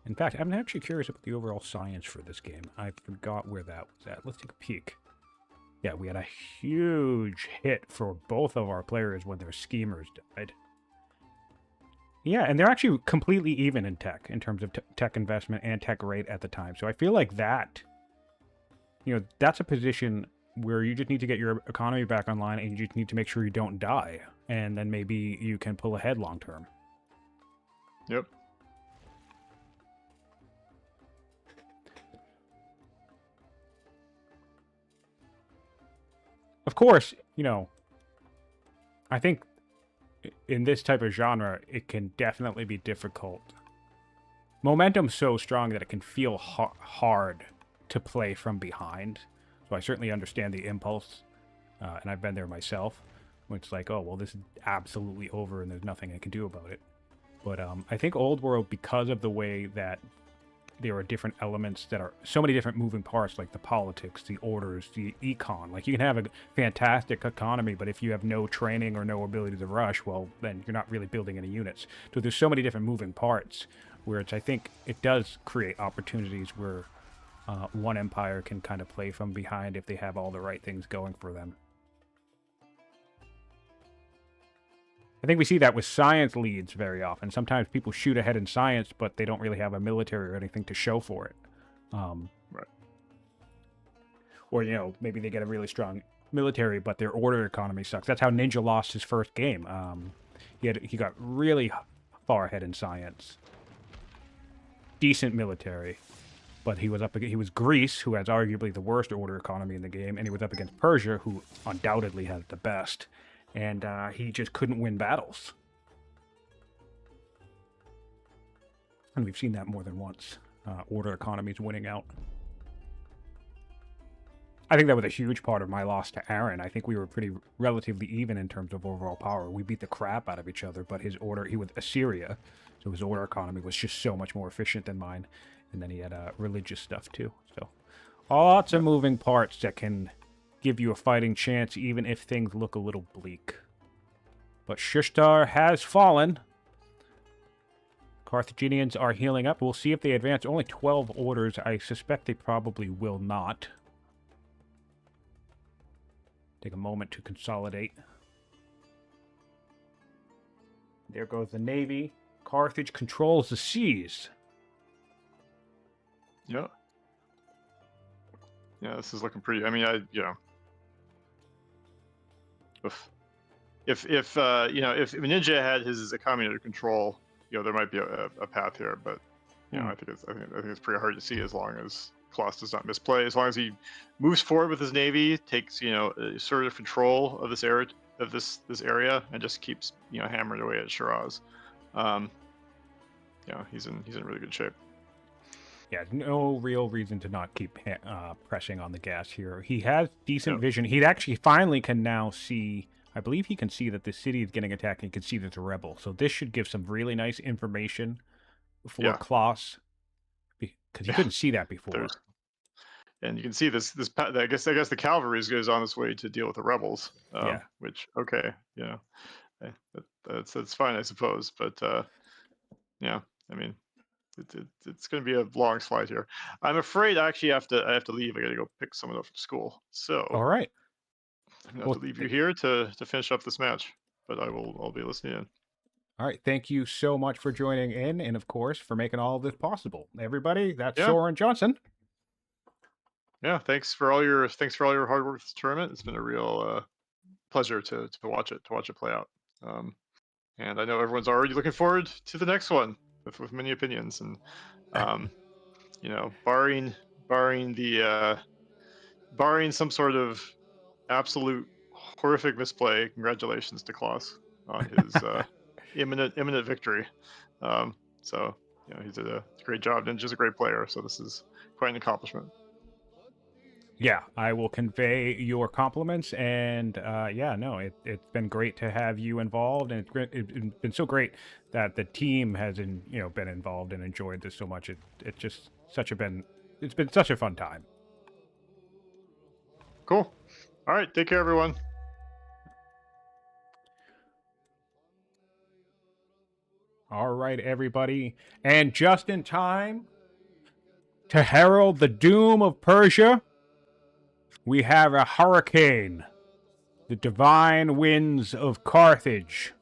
in fact, I'm actually curious about the overall science for this game. I forgot where that was at. Let's take a peek. Yeah, we had a huge hit for both of our players when their schemers died. Yeah, and they're actually completely even in tech, in terms of tech investment and tech rate at the time. So I feel like that, that's a position where you just need to get your economy back online, and you just need to make sure you don't die. And then maybe you can pull ahead long term. Yep. Of course, I think in this type of genre, it can definitely be difficult. Momentum's so strong that it can feel hard to play from behind. So I certainly understand the impulse, and I've been there myself, when it's like, oh, well, this is absolutely over and there's nothing I can do about it. But I think Old World, because of the way that there are different elements that are so many different moving parts, like the politics, the orders, the econ. Like, you can have a fantastic economy, but if you have no training or no ability to rush, well, then you're not really building any units. So there's so many different moving parts, where I think it does create opportunities where one empire can kind of play from behind if they have all the right things going for them. I think we see that with science leads very often. Sometimes people shoot ahead in science, but they don't really have a military or anything to show for it. Right. Or, maybe they get a really strong military, but their order economy sucks. That's how Ninja lost his first game. He got really far ahead in science. Decent military. But he was Greece, who has arguably the worst order economy in the game, and he was up against Persia, who undoubtedly has the best. And he just couldn't win battles. And we've seen that more than once. Order economies winning out. I think that was a huge part of my loss to Aaron. I think we were pretty relatively even in terms of overall power. We beat the crap out of each other, but he was Assyria, so his order economy was just so much more efficient than mine. And then he had religious stuff too. So lots of moving parts that can give you a fighting chance, even if things look a little bleak. But Shushtar has fallen. Carthaginians are healing up. We'll see if they advance. Only 12 orders. I suspect they probably will not. Take a moment to consolidate. There goes the navy. Carthage controls the seas. Yeah. Yeah, this is looking pretty. I mean, if Ninja had his economy under control, there might be a path here, but I think it's pretty hard to see as long as Klaus does not misplay. As long as he moves forward with his navy, takes sort of control of this area, and just keeps hammering away at Shiraz. He's in really good shape. Yeah, no real reason to not keep pressing on the gas here. He has decent Yep. vision. He actually finally can now see. I believe he can see that the city is getting attacked, and he can see there's a rebel. So this should give some really nice information for Yeah. Klaus, because he couldn't see that before. And you can see this. I guess the cavalry goes on its way to deal with the rebels. Yeah. Which that's fine, I suppose. But I mean, it's going to be a long slide here. I'm afraid I actually have to leave. I got to go pick someone up from school. So All right. I'm going to leave you here to finish up this match. But I'll be listening in. All right. Thank you so much for joining in, and of course for making all of this possible. Everybody, that's Soren Johnson. Yeah, thanks for all your hard work this tournament. It's been a real pleasure to watch it play out. And I know everyone's already looking forward to the next one with many opinions. And barring some sort of absolute horrific misplay, congratulations to Klaus on his imminent victory. He did a great job. Ninja's a great player, so this is quite an accomplishment. Yeah, I will convey your compliments, and it's been great to have you involved, and it's been so great that the team has been involved and enjoyed this so much. It's been such a fun time. Cool. All right, take care, everyone. All right, everybody, and just in time to herald the doom of Persia, we have a hurricane, the divine winds of Carthage.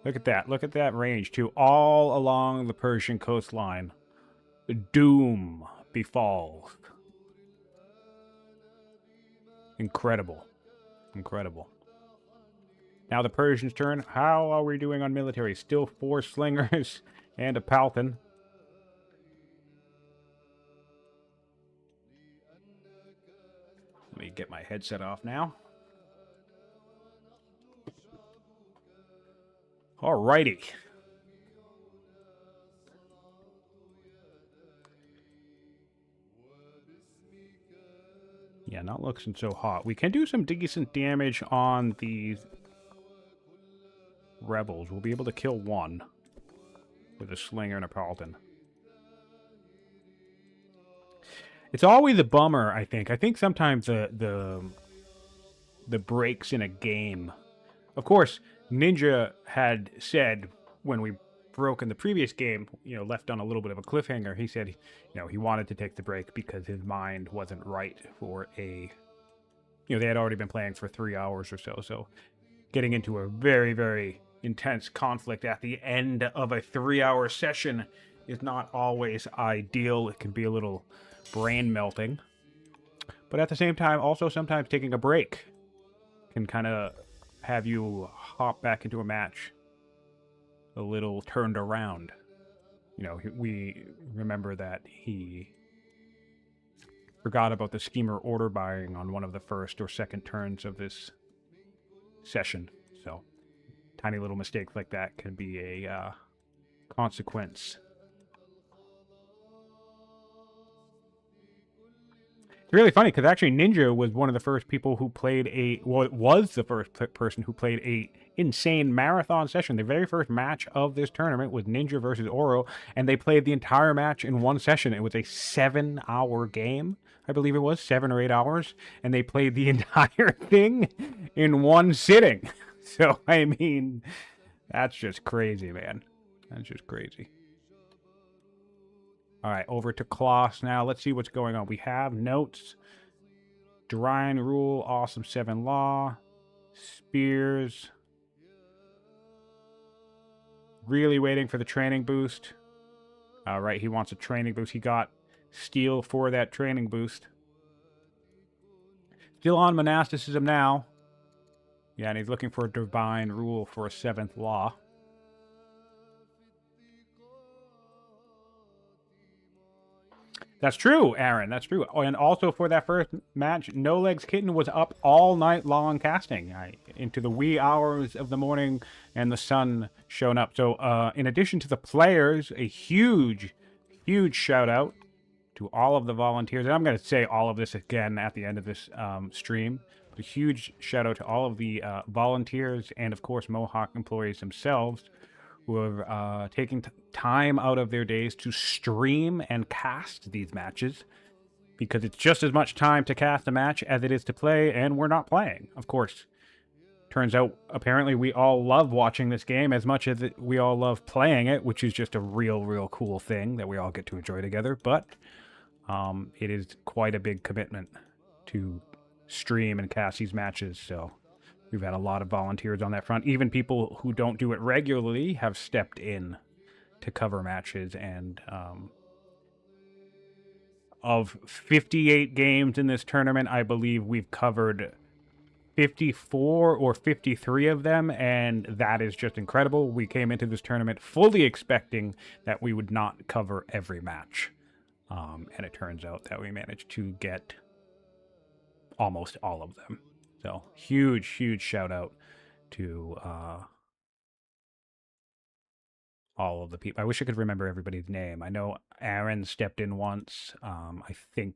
Look at that. Look at that range, too, all along the Persian coastline. The doom befalls. Incredible. Incredible. Now the Persians' turn. How are we doing on military? Still 4 slingers and a Palton. Let me get my headset off now. Alrighty. Yeah, not looking so hot. We can do some decent damage on these rebels. We'll be able to kill one with a slinger and a Palton. It's always a bummer, I think. I think sometimes the breaks in a game. Of course, Ninja had said when we broke in the previous game, left on a little bit of a cliffhanger, he said, he wanted to take the break because his mind wasn't right for they had already been playing for 3 hours or so. So getting into a very, very intense conflict at the end of a 3-hour session is not always ideal. It can be a little brain melting. But at the same time, also sometimes taking a break can kind of have you hop back into a match a little turned around. We remember that he forgot about the schemer order buying on one of the first or second turns of this session. So tiny little mistakes like that can be a consequence. It's really funny because actually Ninja was one of the first people who played was the first person who played a insane marathon session. The very first match of this tournament was Ninja versus Oro, and they played the entire match in one session. It was a 7-hour game, I believe it was 7 or 8 hours, and they played the entire thing in one sitting. So I mean, that's just crazy, man. That's just crazy. All right, over to Klaus now. Let's see what's going on. We have notes. Dorian Rule, Awesome 7 Law, Spears. Really waiting for the training boost. All right, he wants a training boost. He got Steel for that training boost. Still on monasticism now. Yeah, and he's looking for a Divine Rule for a 7th Law. That's true, Aaron. That's true. Oh, and also for that first match, No Legs Kitten was up all night long casting into the wee hours of the morning, and the sun shone up. So, in addition to the players, a huge shout out to all of the volunteers. And I'm going to say all of this again at the end of this stream. But a huge shout out to all of the volunteers and, of course, Mohawk employees themselves, who have taken time out of their days to stream and cast these matches, because it's just as much time to cast a match as it is to play, and we're not playing. Of course, turns out apparently we all love watching this game as much as we all love playing it, which is just a real cool thing that we all get to enjoy together. But it is quite a big commitment to stream and cast these matches, so we've had a lot of volunteers on that front. Even people who don't do it regularly have stepped in to cover matches. And of 58 games in this tournament, I believe we've covered 54 or 53 of them, and that is just incredible. We came into this tournament fully expecting that we would not cover every match. And it turns out that we managed to get almost all of them. So, huge shout out to all of the people. I wish I could remember everybody's name. I know Aaron stepped in once. I think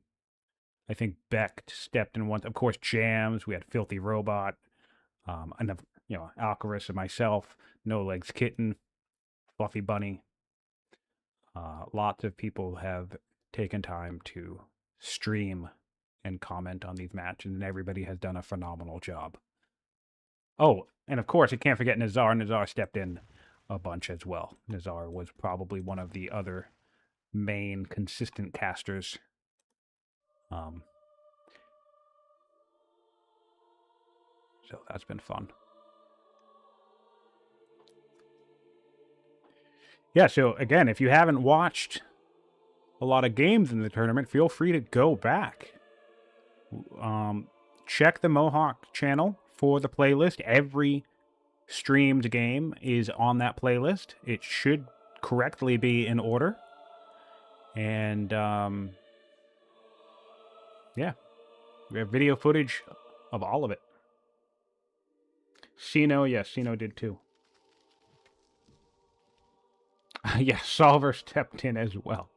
Beck stepped in once. Of course, Jams. We had Filthy Robot. And Alcarus and myself. No Legs Kitten. Fluffy Bunny. Lots of people have taken time to stream and comment on these matches, and everybody has done a phenomenal job. Oh, and of course, I can't forget Nazar. Nazar stepped in a bunch as well. Nazar was probably one of the other main consistent casters. So that's been fun. Yeah, so again, if you haven't watched a lot of games in the tournament, feel free to go back. Check the Mohawk channel for the playlist. Every streamed game is on that playlist. It should correctly be in order. And yeah, we have video footage of all of it. Sino, yes, Sino did too. Yeah, Solver stepped in as well.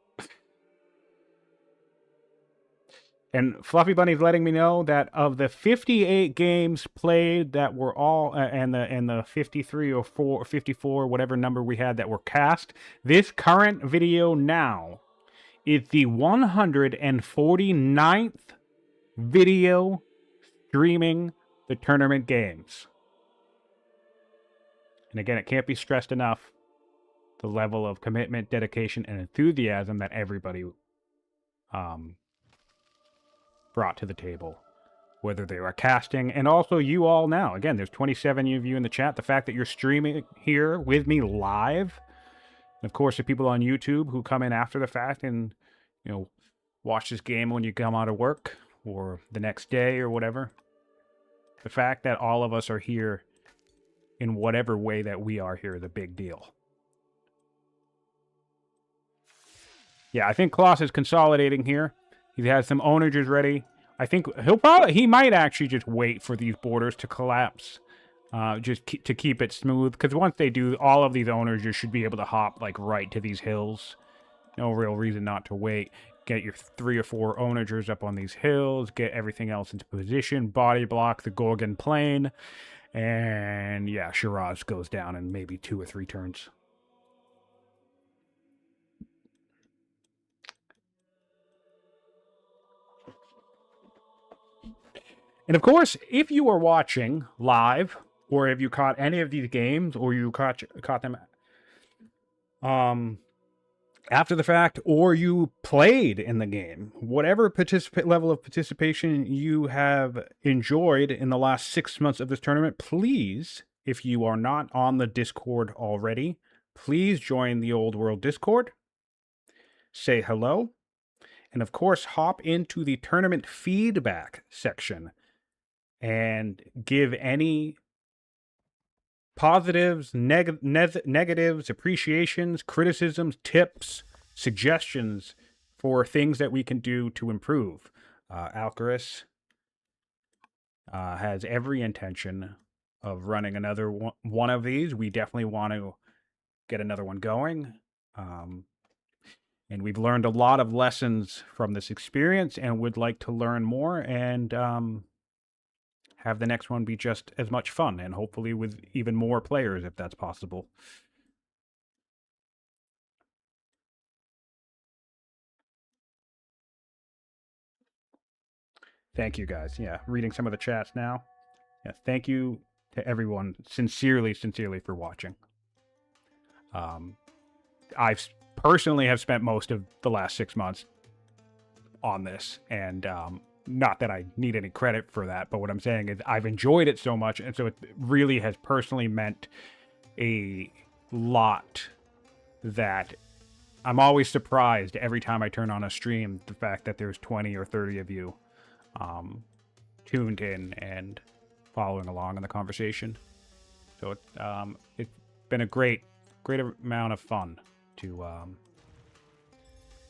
And Fluffy Bunny's letting me know that of the 58 games played that were all, and the 53 or 54, whatever number we had that were cast, this current video now is the 149th video streaming the tournament games. And again, it can't be stressed enough, the level of commitment, dedication, and enthusiasm that everybody brought to the table, whether they were casting, and also you all now. Again, there's 27 of you in the chat. The fact that you're streaming here with me live, and of course the people on YouTube who come in after the fact and watch this game when you come out of work or the next day or whatever. The fact that all of us are here in whatever way that we are here is a big deal. Yeah, I think Klaus is consolidating here. He has some onagers ready. I think he might actually just wait for these borders to collapse, to keep it smooth. Because once they do, all of these onagers should be able to hop right to these hills. No real reason not to wait. Get your 3 or 4 onagers up on these hills. Get everything else into position. Body block the Gorgon Plain, and yeah, Shiraz goes down in maybe 2 or 3 turns. And of course, if you are watching live, or if you caught any of these games, or you caught them after the fact, or you played in the game, whatever level of participation you have enjoyed in the last 6 months of this tournament, please, if you are not on the Discord already, please join the Old World Discord. Say hello. And of course, hop into the tournament feedback section and give any positives, negatives, appreciations, criticisms, tips, suggestions for things that we can do to improve. Alcaris has every intention of running another one of these. We definitely want to get another one going. And we've learned a lot of lessons from this experience and would like to learn more and have the next one be just as much fun and hopefully with even more players if that's possible. Thank you guys. Yeah, reading some of the chats now. Yeah, thank you to everyone sincerely for watching. I've personally have spent most of the last 6 months on this, and not that I need any credit for that, but what I'm saying is I've enjoyed it so much, and so it really has personally meant a lot that I'm always surprised every time I turn on a stream, the fact that there's 20 or 30 of you tuned in and following along in the conversation. So it's been a great amount of fun to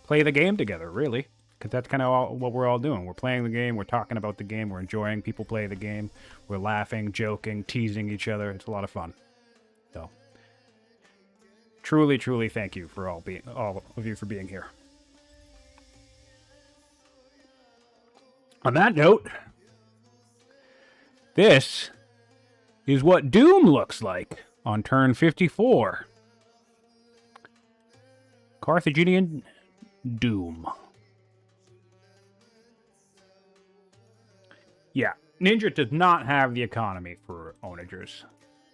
play the game together, really, because that's kind of what we're all doing. We're playing the game, we're talking about the game, we're enjoying people play the game, we're laughing, joking, teasing each other. It's a lot of fun. So truly thank you for all of you for being here. On that note, this is what Doom looks like on turn 54. Carthaginian Doom. Yeah, Ninja does not have the economy for onagers.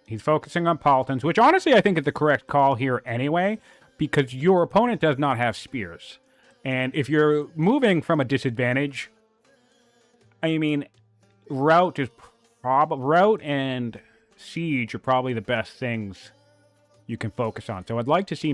He's focusing on Palatins, which honestly I think is the correct call here anyway, because your opponent does not have spears. And if you're moving from a disadvantage, I mean, route and siege are probably the best things you can focus on. So I'd like to see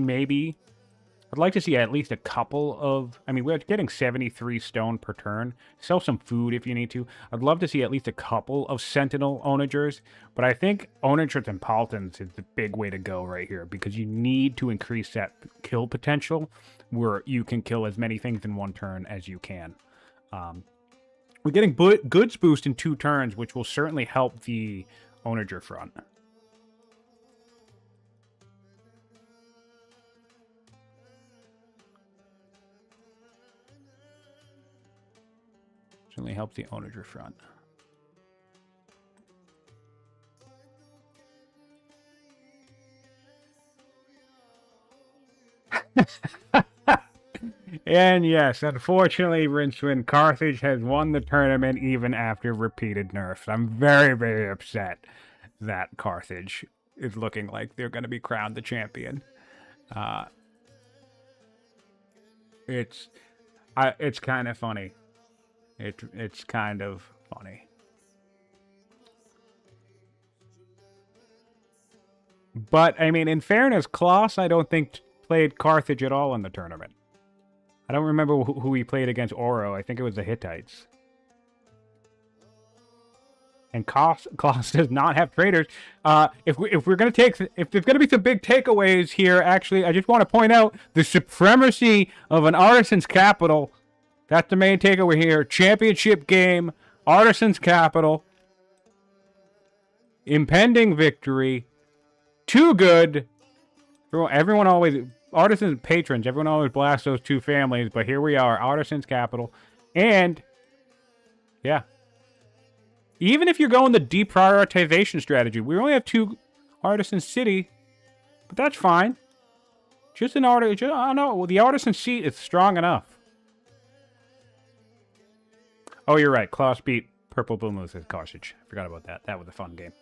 at least a couple of, I mean, we're getting 73 stone per turn. Sell some food if you need to. I'd love to see at least a couple of sentinel onagers, but I think onagers and palatins is the big way to go right here, because you need to increase that kill potential where you can kill as many things in one turn as you can. We're getting goods boost in 2 turns, which will certainly help the onager front. Certainly helps the onager front. And yes, unfortunately, Rincewind, Carthage has won the tournament even after repeated nerfs. I'm very upset that Carthage is looking like they're going to be crowned the champion. It's kind of funny. It's kind of funny. But, I mean, in fairness, Klass, I don't think played Carthage at all in the tournament. I don't remember who he played against Oro. I think it was the Hittites. And Klaus does not have traders. If there's gonna be some big takeaways here, actually, I just want to point out the supremacy of an artisan's capital. That's the main takeaway here. Championship game, artisan's capital, impending victory, too good. Everyone always, artisans and patrons, everyone always blasts those 2 families, but here we are, artisan's capital, and yeah. Even if you're going the deprioritization strategy, we only have 2 artisan city, but that's fine. Just an artisan, I don't know, the artisan seat is strong enough. Oh, you're right, Klaus beat Purple Boomless at Carthage. I forgot about that. That was a fun game.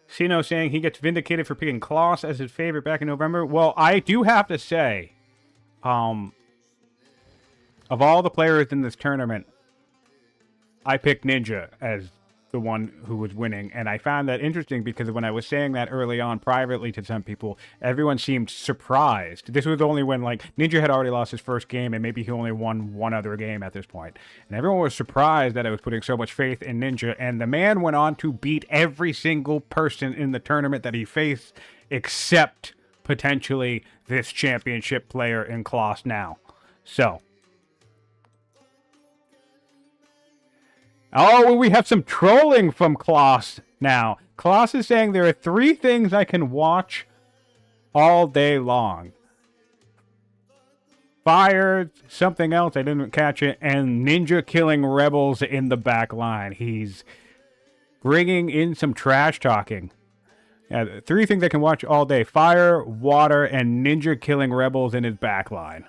Sino saying he gets vindicated for picking Klaus as his favorite back in November. Well, I do have to say, of all the players in this tournament, I picked Ninja as the one who was winning. And I found that interesting because when I was saying that early on privately to some people, everyone seemed surprised. This was only when, like, Ninja had already lost his first game and maybe he only won one other game at this point. And everyone was surprised that I was putting so much faith in Ninja. And the man went on to beat every single person in the tournament that he faced, except potentially this championship player in Klaus now. So... oh, we have some trolling from Klaus now. Klaus is saying there are 3 things I can watch all day long. Fire, something else, I didn't catch it, and Ninja killing rebels in the back line. He's bringing in some trash talking. Yeah, 3 things I can watch all day. Fire, water, and Ninja killing rebels in his back line.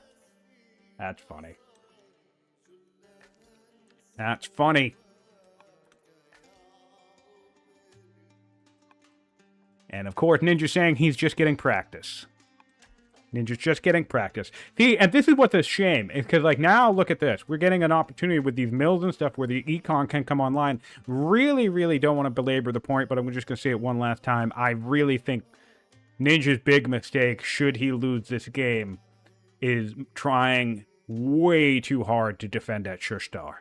That's funny. That's funny. And of course, Ninja's saying he's just getting practice. Ninja's just getting practice. See, and this is what's a shame. Because, like, now, look at this. We're getting an opportunity with these mills and stuff where the econ can come online. Really, really don't want to belabor the point, but I'm just going to say it one last time. I really think Ninja's big mistake, should he lose this game, is trying way too hard to defend at Shushtar.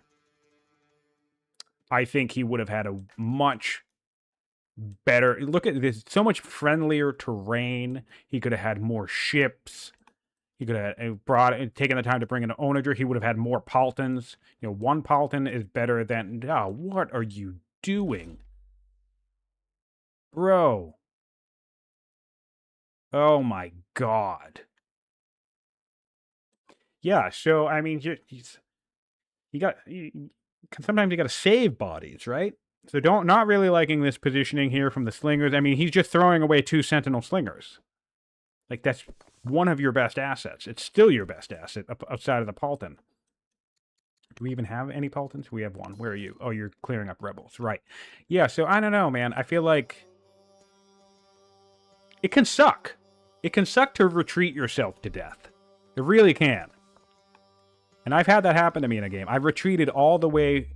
I think he would have had a much... better. Look at this, so much friendlier terrain. He could have had more ships. He could have taken the time to bring in an onager. He would have had more Paltons. You know, 1 Palton is better than... oh, what are you doing? Bro. Oh my god. Yeah, so, I mean, sometimes you gotta save bodies, right? So not really liking this positioning here from the slingers. I mean, he's just throwing away 2 sentinel slingers. Like, that's one of your best assets. It's still your best asset outside of the Palton. Do we even have any Paltons? We have 1. Where are you? Oh, you're clearing up rebels. Right. Yeah, so I don't know, man. I feel like it can suck. It can suck to retreat yourself to death. It really can. And I've had that happen to me in a game. I've retreated all the way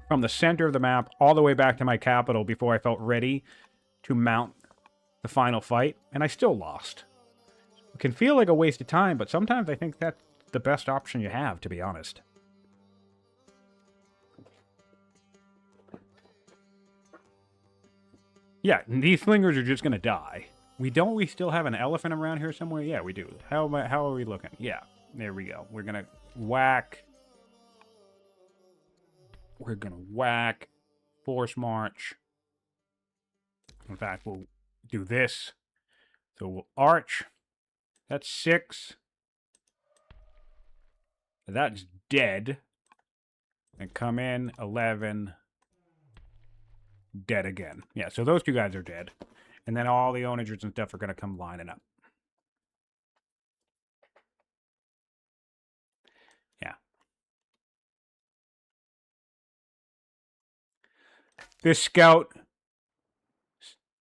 from the center of the map all the way back to my capital before I felt ready to mount the final fight, and I still lost. It can feel like a waste of time, but sometimes I think that's the best option you have, to be honest. Yeah, these slingers are just going to die. We still have an elephant around here somewhere? Yeah, we do. How are we looking? Yeah, there we go. We're going to whack... we're going to whack, force march. In fact, we'll do this. So we'll arch. That's 6. That's dead. And come in, 11. Dead again. Yeah, so those 2 guys are dead. And then all the onagers and stuff are going to come lining up. Yeah. This scout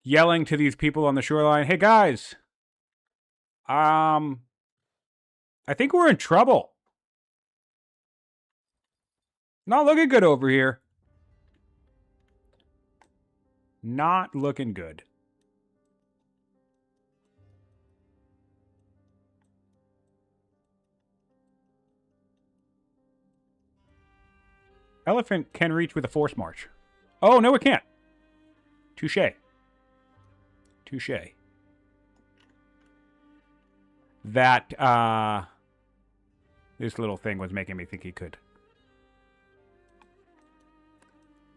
yelling to these people on the shoreline, "Hey guys, I think we're in trouble. Not looking good over here. Not looking good." Elephant can reach with a force march. Oh, no, it can't. Touché. Touché. That, this little thing was making me think he could.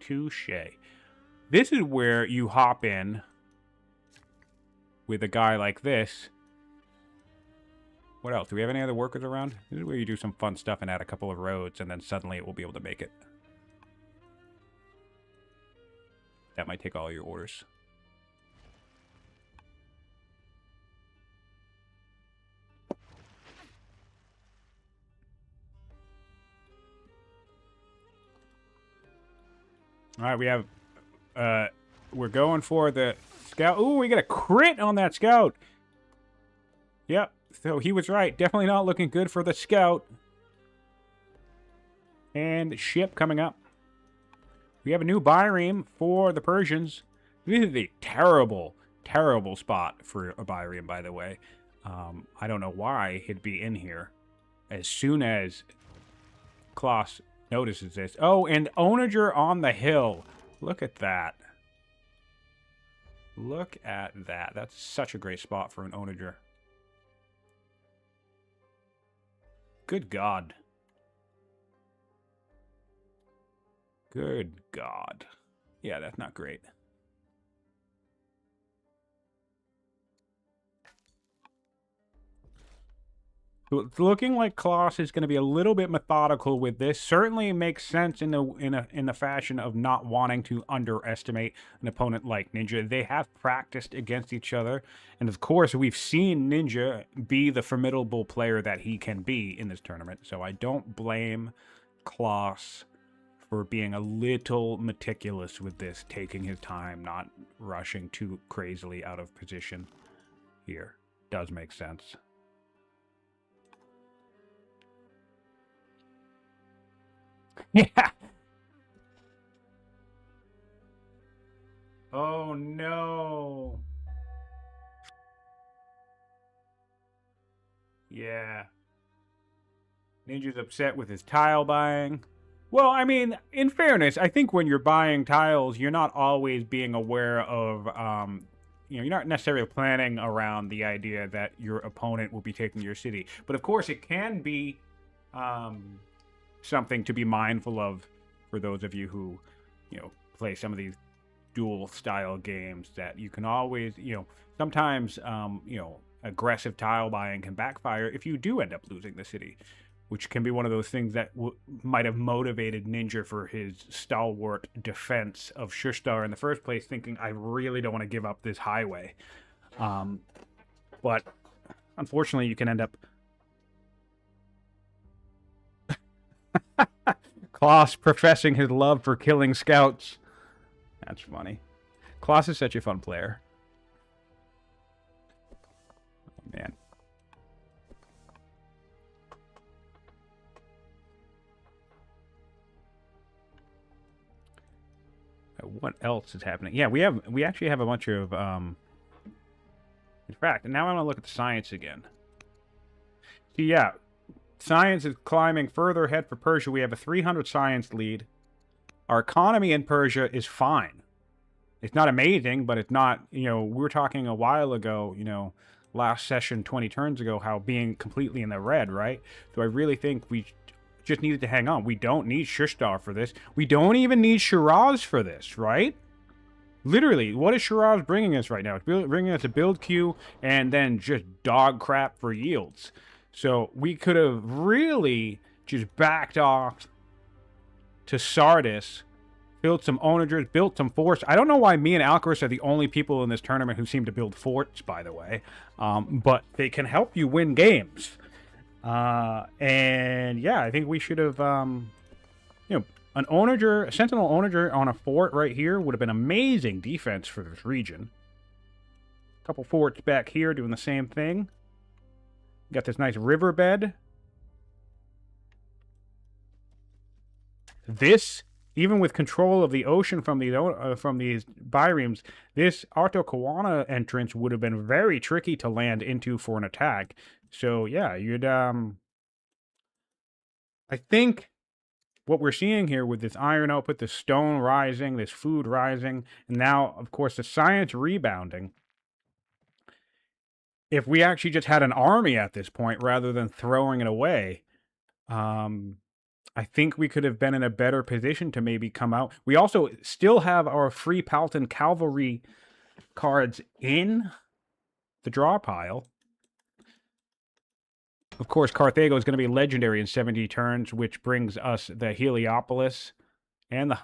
Touché. This is where you hop in with a guy like this. What else? Do we have any other workers around? This is where you do some fun stuff and add a couple of roads, and then suddenly it will be able to make it. That might take all your orders. All right, we have... we're going for the scout. Ooh, we got a crit on that scout. Yep, so he was right. Definitely not looking good for the scout. And ship coming up. We have a new bireme for the Persians. This is a terrible, terrible spot for a bireme, by the way. I don't know why he'd be in here. As soon as Klaus notices this. Oh, and onager on the hill. Look at that. Look at that. That's such a great spot for an onager. Good God. Good God. Yeah, that's not great. So it's looking like Klaus is going to be a little bit methodical with this. Certainly makes sense in the fashion of not wanting to underestimate an opponent like Ninjaa. They have practiced against each other, and of course we've seen Ninjaa be the formidable player that he can be in this tournament. So I don't blame Klaus for being a little meticulous with this, taking his time, not rushing too crazily out of position here. Does make sense. Yeah. Oh no. Yeah. Ninja's upset with his tile buying. Well, I mean, in fairness, I think when you're buying tiles, you're not always being aware of, you know, you're not necessarily planning around the idea that your opponent will be taking your city. But of course, it can be something to be mindful of for those of you who, you know, play some of these dual style games, that you can always, you know, sometimes, you know, aggressive tile buying can backfire if you do end up losing the city, which can be one of those things that might have motivated Ninjaa for his stalwart defense of Shushtar in the first place, thinking, I really don't want to give up this highway. But unfortunately, you can end up Klaus professing his love for killing scouts. That's funny. Klaus is such a fun player. Oh, man. What else is happening? Yeah, we actually have a bunch of in fact, now I want to look at the science again. See, yeah, science is climbing further ahead for Persia. We have a 300 science lead. Our economy in Persia is fine. It's not amazing, but it's not, you know, we were talking a while ago, you know, last session 20 turns ago, how being completely in the red, right? So I really think we just needed to hang on. We don't need Shushtar for this. We don't even need Shiraz for this, right? Literally, what is Shiraz bringing us right now? It's bringing us a build queue and then just dog crap for yields. So we could have really just backed off to Sardis, built some onagers, built some forts. I don't know why me and Alcaris are the only people in this tournament who seem to build forts, by the way. But they can help you win games. And yeah, I think we should have, you know, an onager, a sentinel onager on a fort right here would have been amazing defense for this region. A couple forts back here doing the same thing. Got this nice riverbed. This, even with control of the ocean from these biremes, this Carthaginian entrance would have been very tricky to land into for an attack. So yeah, you'd I think what we're seeing here with this iron output, this stone rising, this food rising, and now of course the science rebounding. If we actually just had an army at this point rather than throwing it away, I think we could have been in a better position to maybe come out. We also still have our free Paltan cavalry cards in the draw pile. Of course, Carthago is going to be legendary in 70 turns, which brings us the Heliopolis and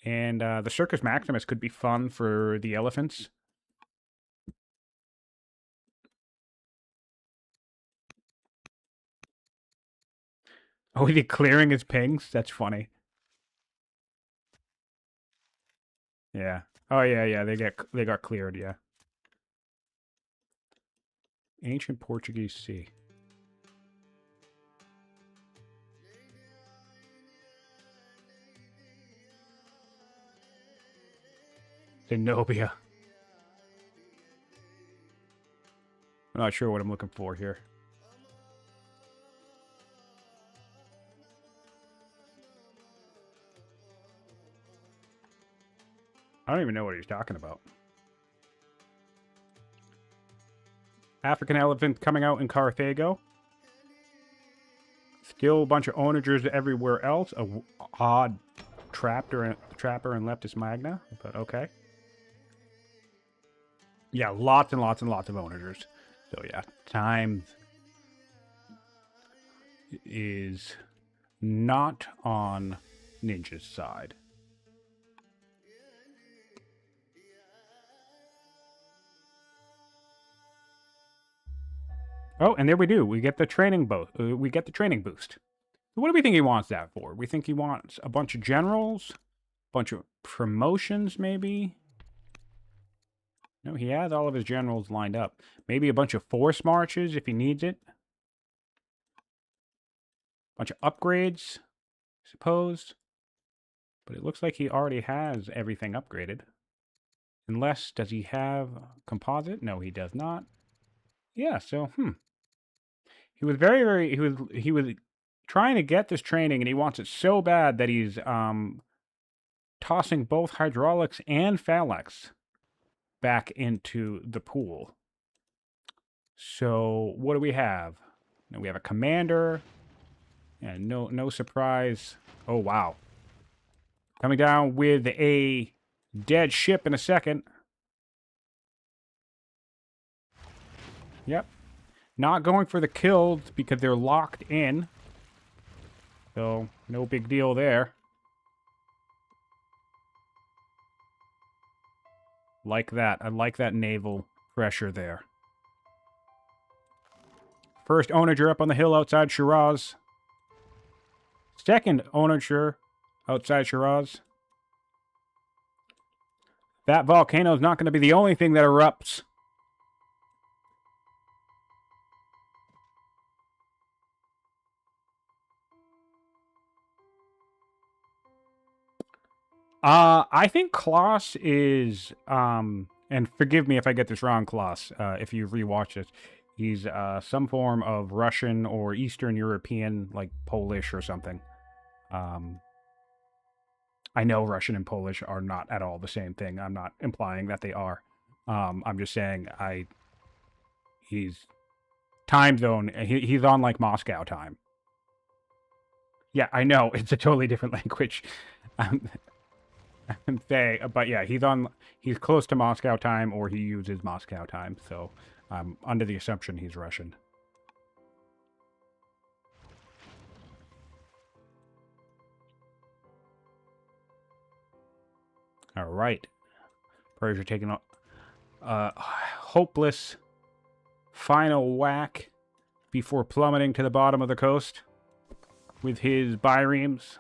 the Circus Maximus could be fun for the elephants. Oh, is he clearing his pings? That's funny. Yeah. Oh yeah. They got cleared. Yeah. Ancient Portuguese Sea. Zenobia. I'm not sure what I'm looking for here. I don't even know what he's talking about. African elephant coming out in Carthago. Still a bunch of onagers everywhere else. A odd trapper and Leptis Magna, but okay. Yeah, lots and lots and lots of onagers. So yeah, time is not on Ninja's side. Oh, and there we do. We get the training we get the training boost. What do we think he wants that for? We think he wants a bunch of generals, a bunch of promotions, maybe. No, he has all of his generals lined up. Maybe a bunch of force marches if he needs it. Bunch of upgrades, I suppose. But it looks like he already has everything upgraded. Unless, does he have composite? No, he does not. Yeah, so, He was he was trying to get this training, and he wants it so bad that he's tossing both hydraulics and phalanx back into the pool. So what do we have? Now we have a commander, and no surprise. Oh wow, coming down with a dead ship in a second. Yep. Not going for the kills because they're locked in. So, no big deal there. Like that. I like that naval pressure there. First onager up on the hill outside Shiraz. Second onager outside Shiraz. That volcano is not going to be the only thing that erupts. I think Klaus is, and forgive me if I get this wrong, Klaus, if you rewatch this, he's some form of Russian or Eastern European, like Polish or something. I know Russian and Polish are not at all the same thing. I'm not implying that they are. I'm just saying he's time zone. He's on like Moscow time. Yeah, I know it's a totally different language. But yeah, he's close to Moscow time, or he uses Moscow time, so I'm under the assumption he's Russian. All right. Persia taking a hopeless final whack before plummeting to the bottom of the coast with his biremes.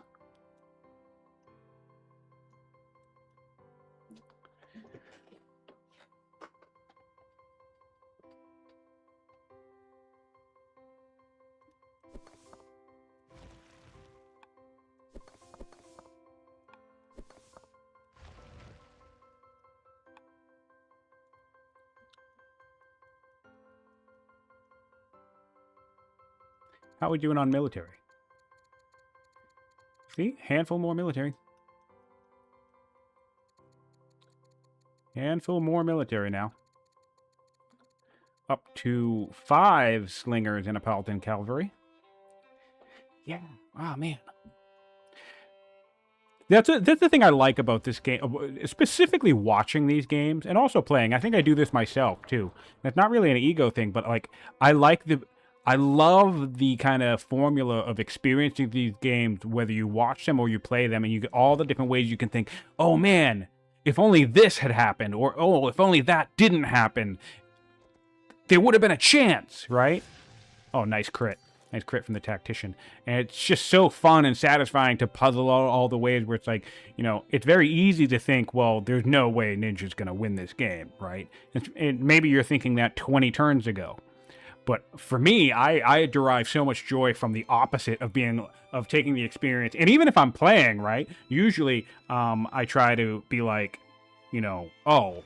How are we doing on military? See? Handful more military. Handful more military now. Up to 5 slingers in Neapolitan cavalry. Yeah. Oh, man. That's the thing I like about this game, specifically watching these games and also playing. I think I do this myself, too. And it's not really an ego thing, but, like, I love the kind of formula of experiencing these games, whether you watch them or you play them, and you get all the different ways you can think, oh man, if only this had happened, or oh, if only that didn't happen, there would have been a chance, right? Oh, nice crit. Nice crit from the tactician. And it's just so fun and satisfying to puzzle all the ways where it's like, you know, it's very easy to think, well, there's no way Ninja's going to win this game, right? And maybe you're thinking that 20 turns ago. But for me, I derive so much joy from the opposite of taking the experience. And even if I'm playing, right, usually I try to be like, oh,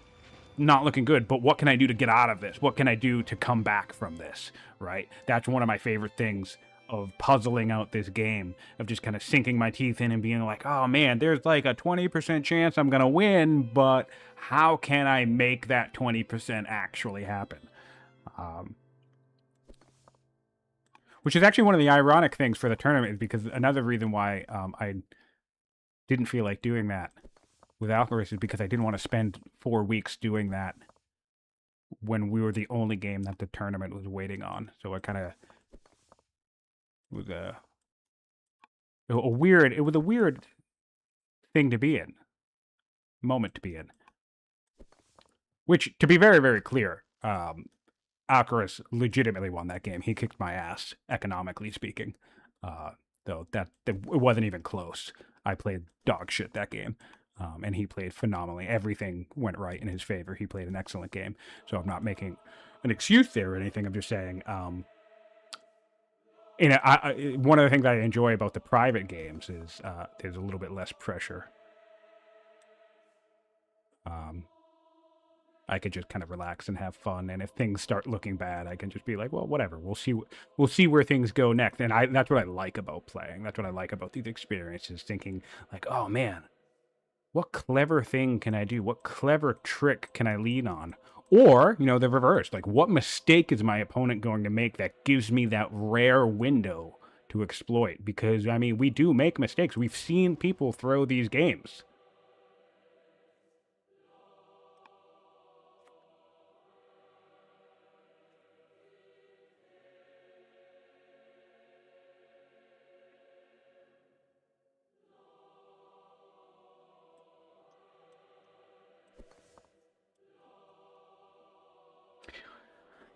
not looking good, but what can I do to get out of this? What can I do to come back from this, right? That's one of my favorite things of puzzling out this game, of just kind of sinking my teeth in and being like, oh man, there's like a 20% chance I'm going to win, but how can I make that 20% actually happen? Which is actually one of the ironic things for the tournament, is because another reason why I didn't feel like doing that with Alcaraz is because I didn't want to spend 4 weeks doing that when we were the only game that the tournament was waiting on. So it kind of was a weird thing to be in, moment to be in. Which, to be very, very clear, Alcaraz legitimately won that game. He kicked my ass, economically speaking. Though it wasn't even close. I played dog shit that game. And he played phenomenally. Everything went right in his favor. He played an excellent game. So I'm not making an excuse there or anything. I'm just saying, one of the things I enjoy about the private games is there's a little bit less pressure. I could just kind of relax and have fun. And if things start looking bad, I can just be like, well, whatever. We'll see where things go next. And that's what I like about playing. That's what I like about these experiences. Thinking like, oh man, what clever thing can I do? What clever trick can I lean on? Or, the reverse. Like, what mistake is my opponent going to make that gives me that rare window to exploit? Because, we do make mistakes. We've seen people throw these games.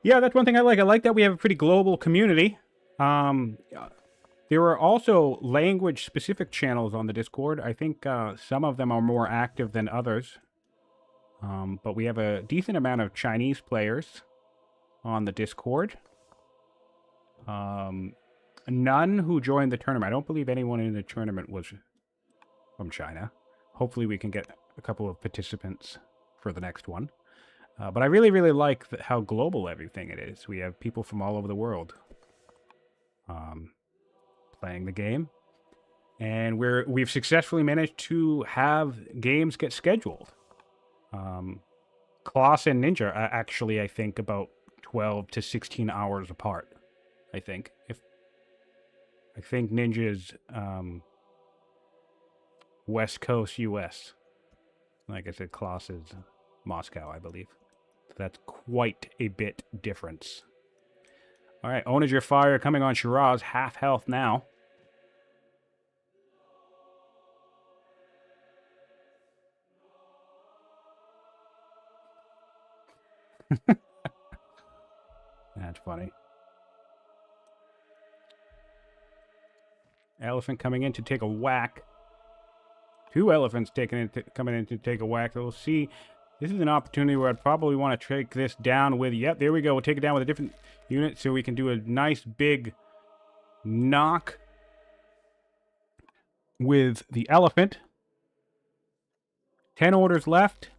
Yeah, that's one thing I like. I like that we have a pretty global community. There are also language-specific channels on the Discord. I think some of them are more active than others. But we have a decent amount of Chinese players on the Discord. None who joined the tournament. I don't believe anyone in the tournament was from China. Hopefully we can get a couple of participants for the next one. But I really, really like how global everything it is. We have people from all over the world playing the game. And we've successfully managed to have games get scheduled. Klass and Ninjaa are actually, I think, about 12 to 16 hours apart. I think Ninjaa's West Coast US. Like I said, Klass is Moscow, I believe. So that's quite a bit difference. All right, Onager Fire coming on Shiraz, half health now. That's funny. Elephant coming in to take a whack. Two elephants coming in to take a whack. So we'll see. This is an opportunity where I'd probably want to take this down with... Yep, there we go. We'll take it down with a different unit so we can do a nice big knock with the elephant. 10 orders left.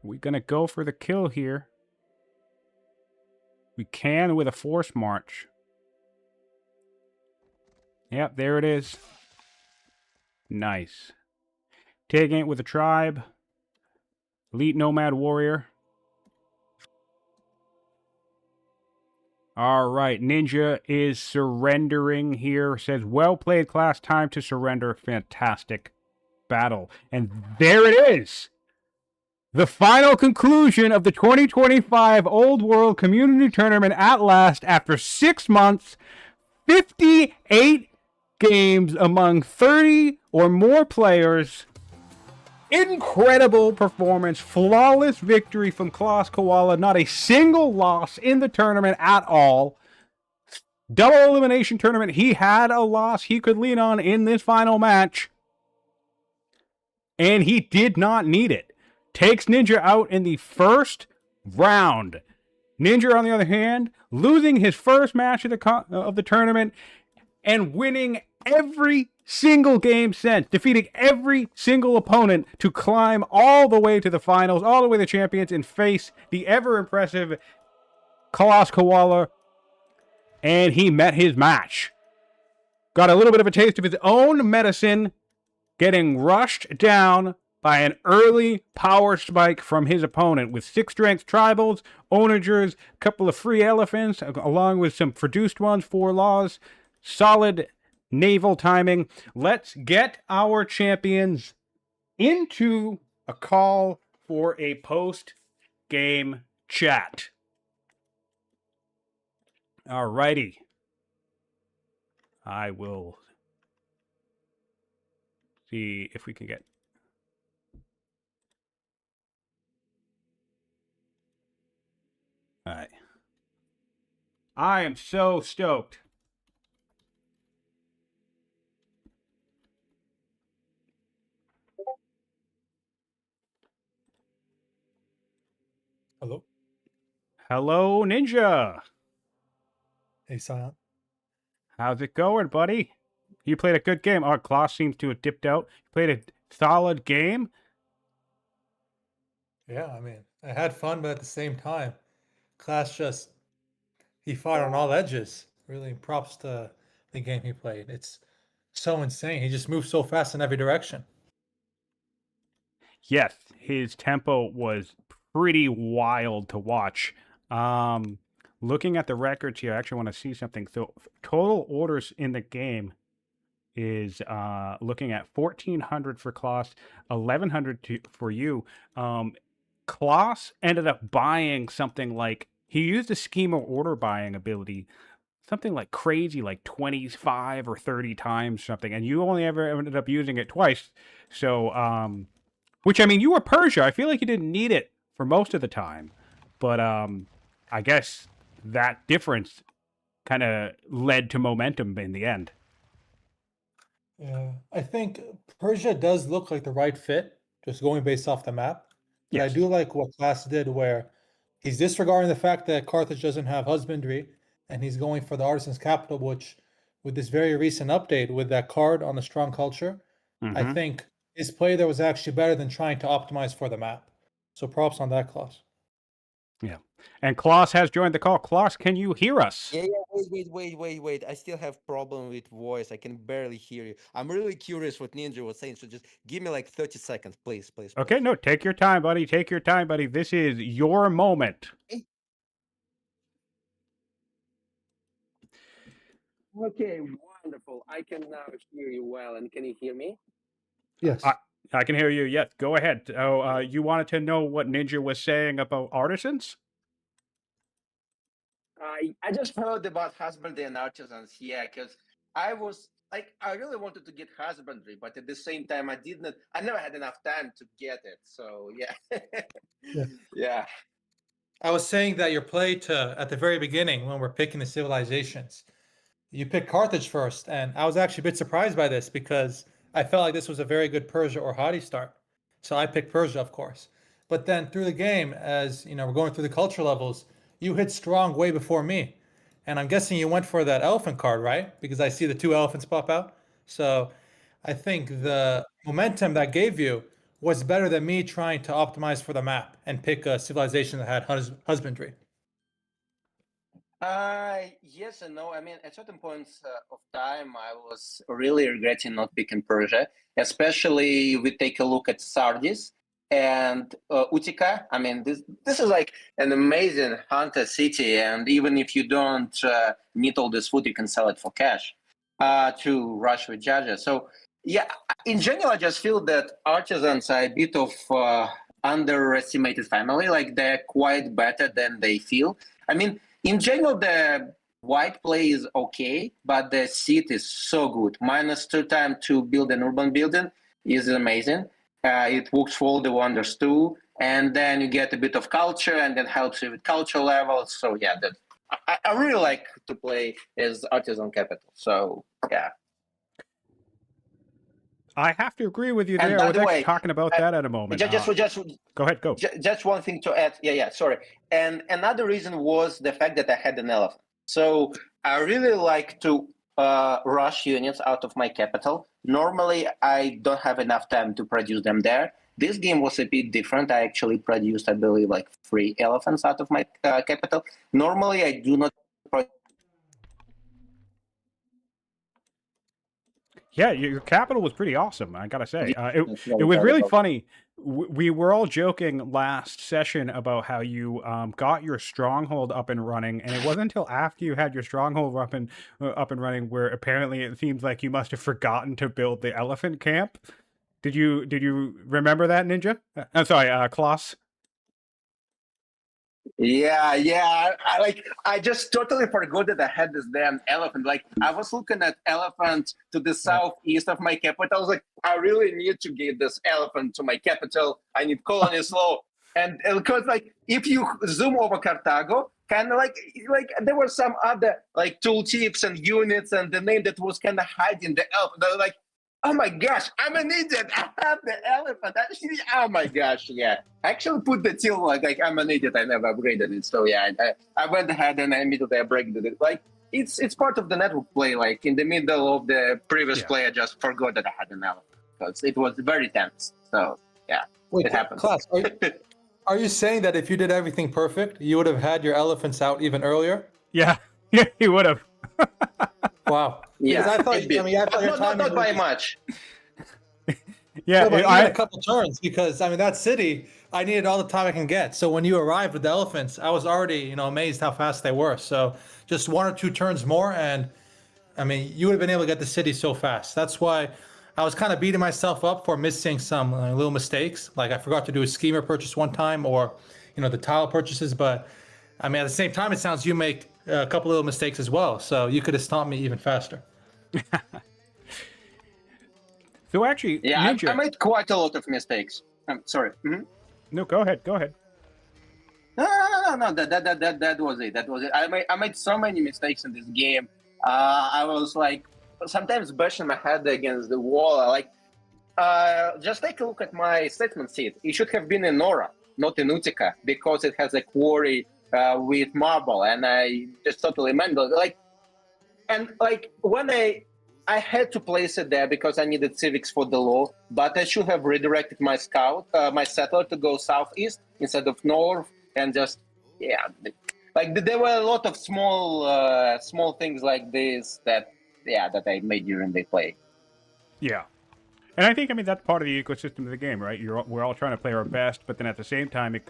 We're going to go for the kill here. We can with a force march. Yep, there it is. Nice. Taking it with a tribe. Elite Nomad Warrior. All right, Ninjaa is surrendering here. Says, well played, Klass. Time to surrender. Fantastic battle. And there it is. The final conclusion of the 2025 Old World Community Tournament at last, after 6 months, 58 games among 30 or more players. Incredible performance. Flawless victory from Claus Koala. Not a single loss in the tournament at all. Double elimination tournament. He had a loss he could lean on in this final match. And he did not need it. Takes Ninjaa out in the first round. Ninjaa, on the other hand, losing his first match of the tournament, and winning every single game since, defeating every single opponent to climb all the way to the finals, all the way to champions, and face the ever-impressive Claus Koala. And he met his match. Got a little bit of a taste of his own medicine, getting rushed down by an early power spike from his opponent with 6 strength tribals, onagers, a couple of free elephants, along with some produced ones, 4 laws, solid naval timing. Let's get our champions into a call for a post-game chat. Alrighty. I will see if we can get... All right. I am so stoked. Hello. Hello, Ninja. Hey, Sion. How's it going, buddy? You played a good game. Oh, Klaus seems to have dipped out. You played a solid game. Yeah, I mean, I had fun, but at the same time, Class he fought on all edges. Really props to the game he played. It's so insane. He just moves so fast in every direction. Yes, his tempo was pretty wild to watch. Looking at the records here, I actually want to see something. So total orders in the game is looking at 1,400 for Klaus, 1,100 for you. Klaus ended up buying something like, he used a schema order buying ability, something like crazy, like 25 or 30 times something, and you only ever ended up using it twice. So, which, I mean, you were Persia. I feel like you didn't need it for most of the time, but I guess that difference kind of led to momentum in the end. Yeah, I think Persia does look like the right fit, just going based off the map. But I Yes. do like what Class did, where he's disregarding the fact that Carthage doesn't have husbandry, and he's going for the artisan's capital, which, with this very recent update with that card on the strong culture, I Mhm. think his play there was actually better than trying to optimize for the map. So props on that, Class. Yeah. And Klaus has joined the call. Klaus, can you hear us? Yeah, wait. I still have problem with voice. I can barely hear you. I'm really curious what Ninja was saying, so just give me like 30 seconds, please. Okay, no, take your time, buddy. Take your time, buddy. This is your moment. Okay, wonderful. I can now hear you well. And can you hear me? Yes. I can hear you. Yes, go ahead. Oh, you wanted to know what Ninja was saying about artisans? I just heard about husbandry and artisans. Yeah, because I was like, I really wanted to get husbandry, but at the same time, I never had enough time to get it. So yeah. Yeah. I was saying that your play at the very beginning, when we're picking the civilizations, you picked Carthage first, and I was actually a bit surprised by this because I felt like this was a very good Persia or Hadi start. So I picked Persia, of course. But then through the game, as you know, we're going through the culture levels, you hit strong way before me. And I'm guessing you went for that elephant card, right? Because I see the 2 elephants pop out. So I think the momentum that gave you was better than me trying to optimize for the map and pick a civilization that had husbandry. Yes and no. I mean, at certain points of time, I was really regretting not picking Persia, especially if we take a look at Sardis and Utica. I mean, this is like an amazing hunter city, and even if you don't need all this food, you can sell it for cash to rush with Jaja. So yeah, in general, I just feel that artisans are a bit of underestimated family. Like they're quite better than they feel. I mean, in general, the white play is okay, but the seat is so good. -2 time to build an urban building is amazing. It works for all the wonders too. And then you get a bit of culture, and that helps you with culture levels. So yeah, I really like to play as artisan capital. So yeah. I have to agree with you And there. by I was the actually way, talking about that at a moment. Go ahead, go. Just one thing to add. Yeah, sorry. And another reason was the fact that I had an elephant. So I really like to rush units out of my capital. Normally, I don't have enough time to produce them there. This game was a bit different. I actually produced, I believe, like 3 elephants out of my capital. Normally, I do not. Yeah, your capital was pretty awesome, I gotta say. It was really funny. We were all joking last session about how you got your stronghold up and running, and it wasn't until after you had your stronghold up and running where apparently it seems like you must have forgotten to build the elephant camp. Did you remember that, Ninja? I'm sorry, Klaus. Yeah. I just totally forgot that I had this damn elephant. Like I was looking at elephant to the southeast of my capital. I was like, I really need to get this elephant to my capital. I need colonies law. And because like if you zoom over Carthago, kind of like there were some other like tooltips and units and the name that was kind of hiding the elephant. I was like, oh my gosh, I'm an idiot. I have the elephant. Actually, oh my gosh, yeah. I actually put the till like I'm an idiot. I never upgraded it. So yeah, I went ahead and I immediately upgraded it. Like it's part of the network play. Like in the middle of the previous play, I just forgot that I had an elephant because it was very tense. So yeah, it happened. Klaus, are you saying that if you did everything perfect, you would have had your elephants out even earlier? Yeah, you would have. Wow. Yeah, I thought your timing not by was- much. Yeah, No, but I- even a couple turns because that city I needed all the time I can get. So when you arrived with the elephants, I was already amazed how fast they were. So just 1 or 2 turns more, and you would have been able to get the city so fast. That's why I was kind of beating myself up for missing some little mistakes. Like I forgot to do a schemer purchase one time, or the tile purchases. But at the same time, it sounds you make a couple little mistakes as well. So you could have stopped me even faster. So actually, Yeah, Ninja. I made quite a lot of mistakes. I'm sorry. Mhm. No, go ahead. Go ahead. No. That was it. That was it. I made so many mistakes in this game. I was like sometimes bashing my head against the wall. Like, just take a look at my statement sheet. It should have been in Nora, not in Utica, because it has a quarry with marble, and I just totally mangled it. When I had to place it there because I needed civics for the law, but I should have redirected my my settler to go southeast instead of north, and just there were a lot of small things like this that I made during the play. Yeah. And I think, that's part of the ecosystem of the game, right? We're all trying to play our best, but then at the same time,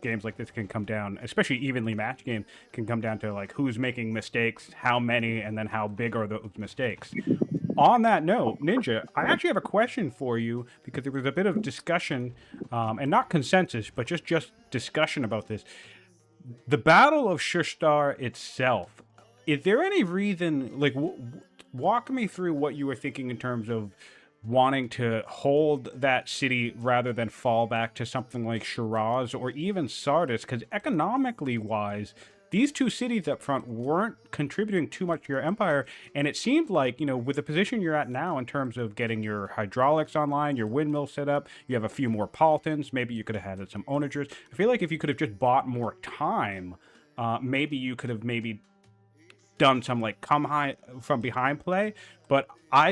games like this can come down, especially evenly matched games, can come down to like who's making mistakes, how many, and then how big are those mistakes. On that note, Ninja, I actually have a question for you because there was a bit of discussion, and not consensus, but just discussion about this. The Battle of Shushtar itself, is there any reason, like, walk me through what you were thinking in terms of wanting to hold that city rather than fall back to something like Shiraz or even Sardis, because economically wise, these two cities up front weren't contributing too much to your empire, and it seemed like, with the position you're at now in terms of getting your hydraulics online, your windmill set up, you have a few more politins, maybe you could have had some onagers. I feel like if you could have just bought more time, maybe you could have done some like come high from behind play, but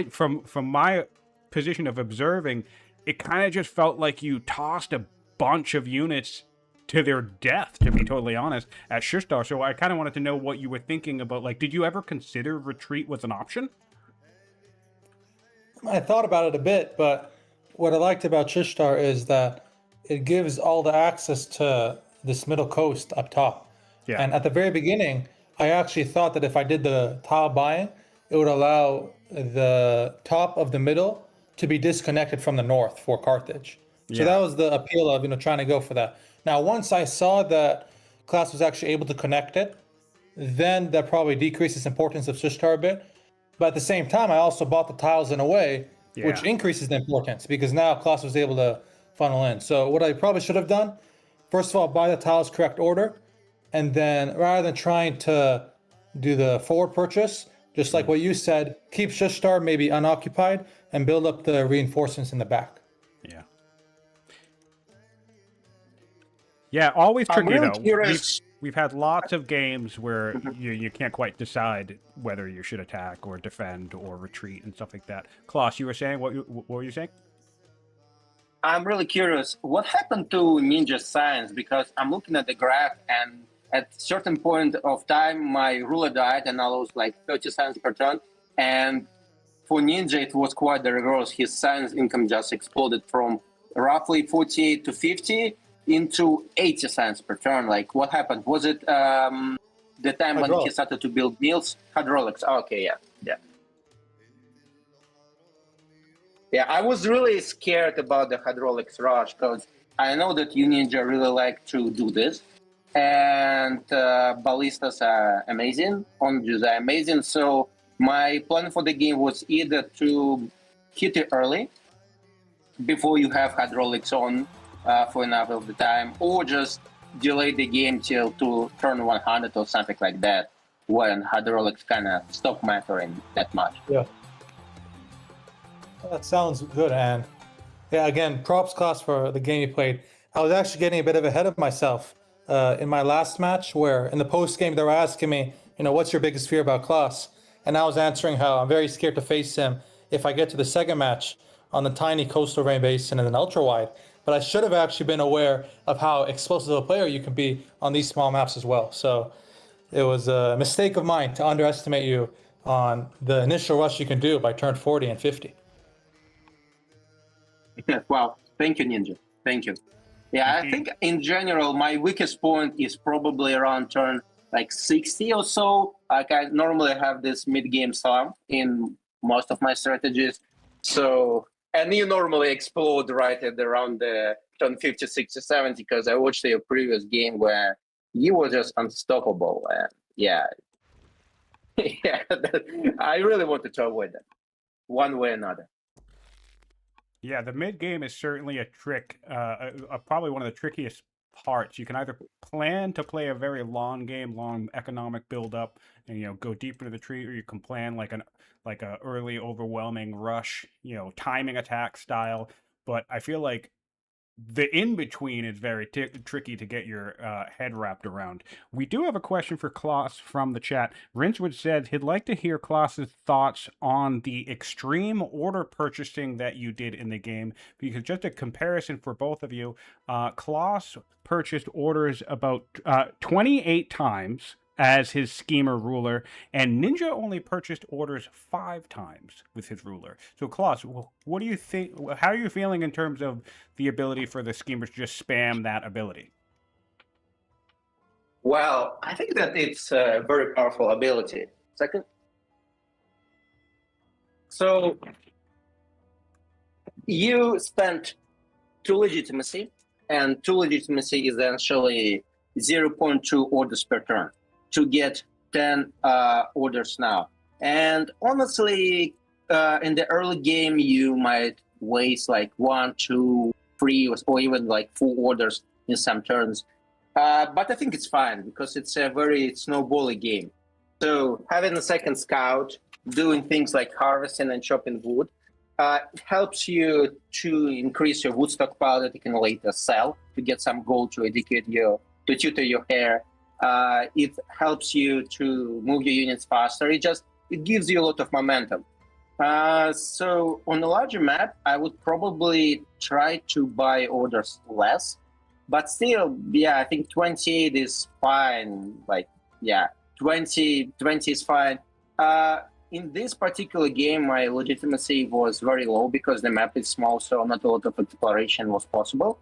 from my position of observing, it kind of just felt like you tossed a bunch of units to their death, to be totally honest, at Shushtar. So I kind of wanted to know what you were thinking about. Like, did you ever consider retreat was an option? I thought about it a bit, but what I liked about Shushtar is that it gives all the access to this middle coast up top. Yeah. And at the very beginning, I actually thought that if I did the tile buying, it would allow the top of the middle to be disconnected from the north for Carthage. So that was the appeal of trying to go for that. Now, once I saw that Klass was actually able to connect it, then that probably decreases importance of Shushtar a bit. But at the same time, I also bought the tiles in a way which increases the importance, because now Klass was able to funnel in. So what I probably should have done, first of all, buy the tiles correct order, and then rather than trying to do the forward purchase, just like what you said, keep Shushtar maybe unoccupied and build up the reinforcements in the back. Yeah, always tricky I'm really though. curious. We've had lots of games where you can't quite decide whether you should attack or defend or retreat and stuff like that. Klaus, you were saying what were you saying? I'm really curious, what happened to Ninja Science? Because I'm looking at the graph, and at certain point of time, my ruler died, and I lost like 30 cents per turn. And for Ninja, it was quite the reverse. His science income just exploded from roughly 48 to 50 into 80 cents per turn. Like, what happened? Was it the time when he started to build mills? Hydraulics. Okay, yeah. Yeah, I was really scared about the hydraulics rush because I know that you Ninja really like to do this, and ballistas are amazing, oranges are amazing. So my plan for the game was either to hit it early before you have hydraulics on for enough of the time, or just delay the game till to turn 100 or something like that, when hydraulics kind of stop mattering that much. Yeah. That sounds good, and yeah, again, props Klaus for the game you played. I was actually getting a bit of ahead of myself in my last match, where in the post game they were asking me, what's your biggest fear about Klaus? And I was answering how I'm very scared to face him if I get to the second match on the tiny coastal rain basin and an ultra wide. But I should have actually been aware of how explosive a player you can be on these small maps as well. So it was a mistake of mine to underestimate you on the initial rush you can do by turn 40 and 50. Wow, thank you, Ninja. Thank you. Yeah, I think in general, my weakest point is probably around turn like 60 or so. Like I normally have this mid-game slump in most of my strategies. So, and you normally explode right at around the turn 50, 60, 70, because I watched your previous game where you were just unstoppable. And yeah, yeah, I really wanted to avoid that one way or another. Yeah, the mid game is certainly a trick, probably one of the trickiest parts. You can either plan to play a very long game, long economic build up, and go deep into the tree, or you can plan like a early overwhelming rush, timing attack style. But I feel like the in between is very tricky to get your head wrapped around. We do have a question for Klaus from the chat. Rincewood said he'd like to hear Klaus's thoughts on the extreme order purchasing that you did in the game, because just a comparison for both of you, Klaus purchased orders about 28 times as his schemer ruler, and Ninja only purchased orders 5 times with his ruler. So Klaus, what do you think? How are you feeling in terms of the ability for the schemers to just spam that ability? Well, I think that it's a very powerful ability. Second. So you spent 2 legitimacy, and 2 legitimacy is essentially 0.2 orders per turn to get 10 orders now. And honestly, in the early game, you might waste like 1, 2, 3, or even like 4 orders in some turns. But I think it's fine because it's a very snowbally game. So having a second scout, doing things like harvesting and chopping wood, helps you to increase your wood stockpile that you can later sell to get some gold to tutor your hair. It helps you to move your units faster. It gives you a lot of momentum. So on a larger map, I would probably try to buy orders less, but still, yeah, I think 28 is fine. 20 is fine. In this particular game, my legitimacy was very low because the map is small, so not a lot of exploration was possible.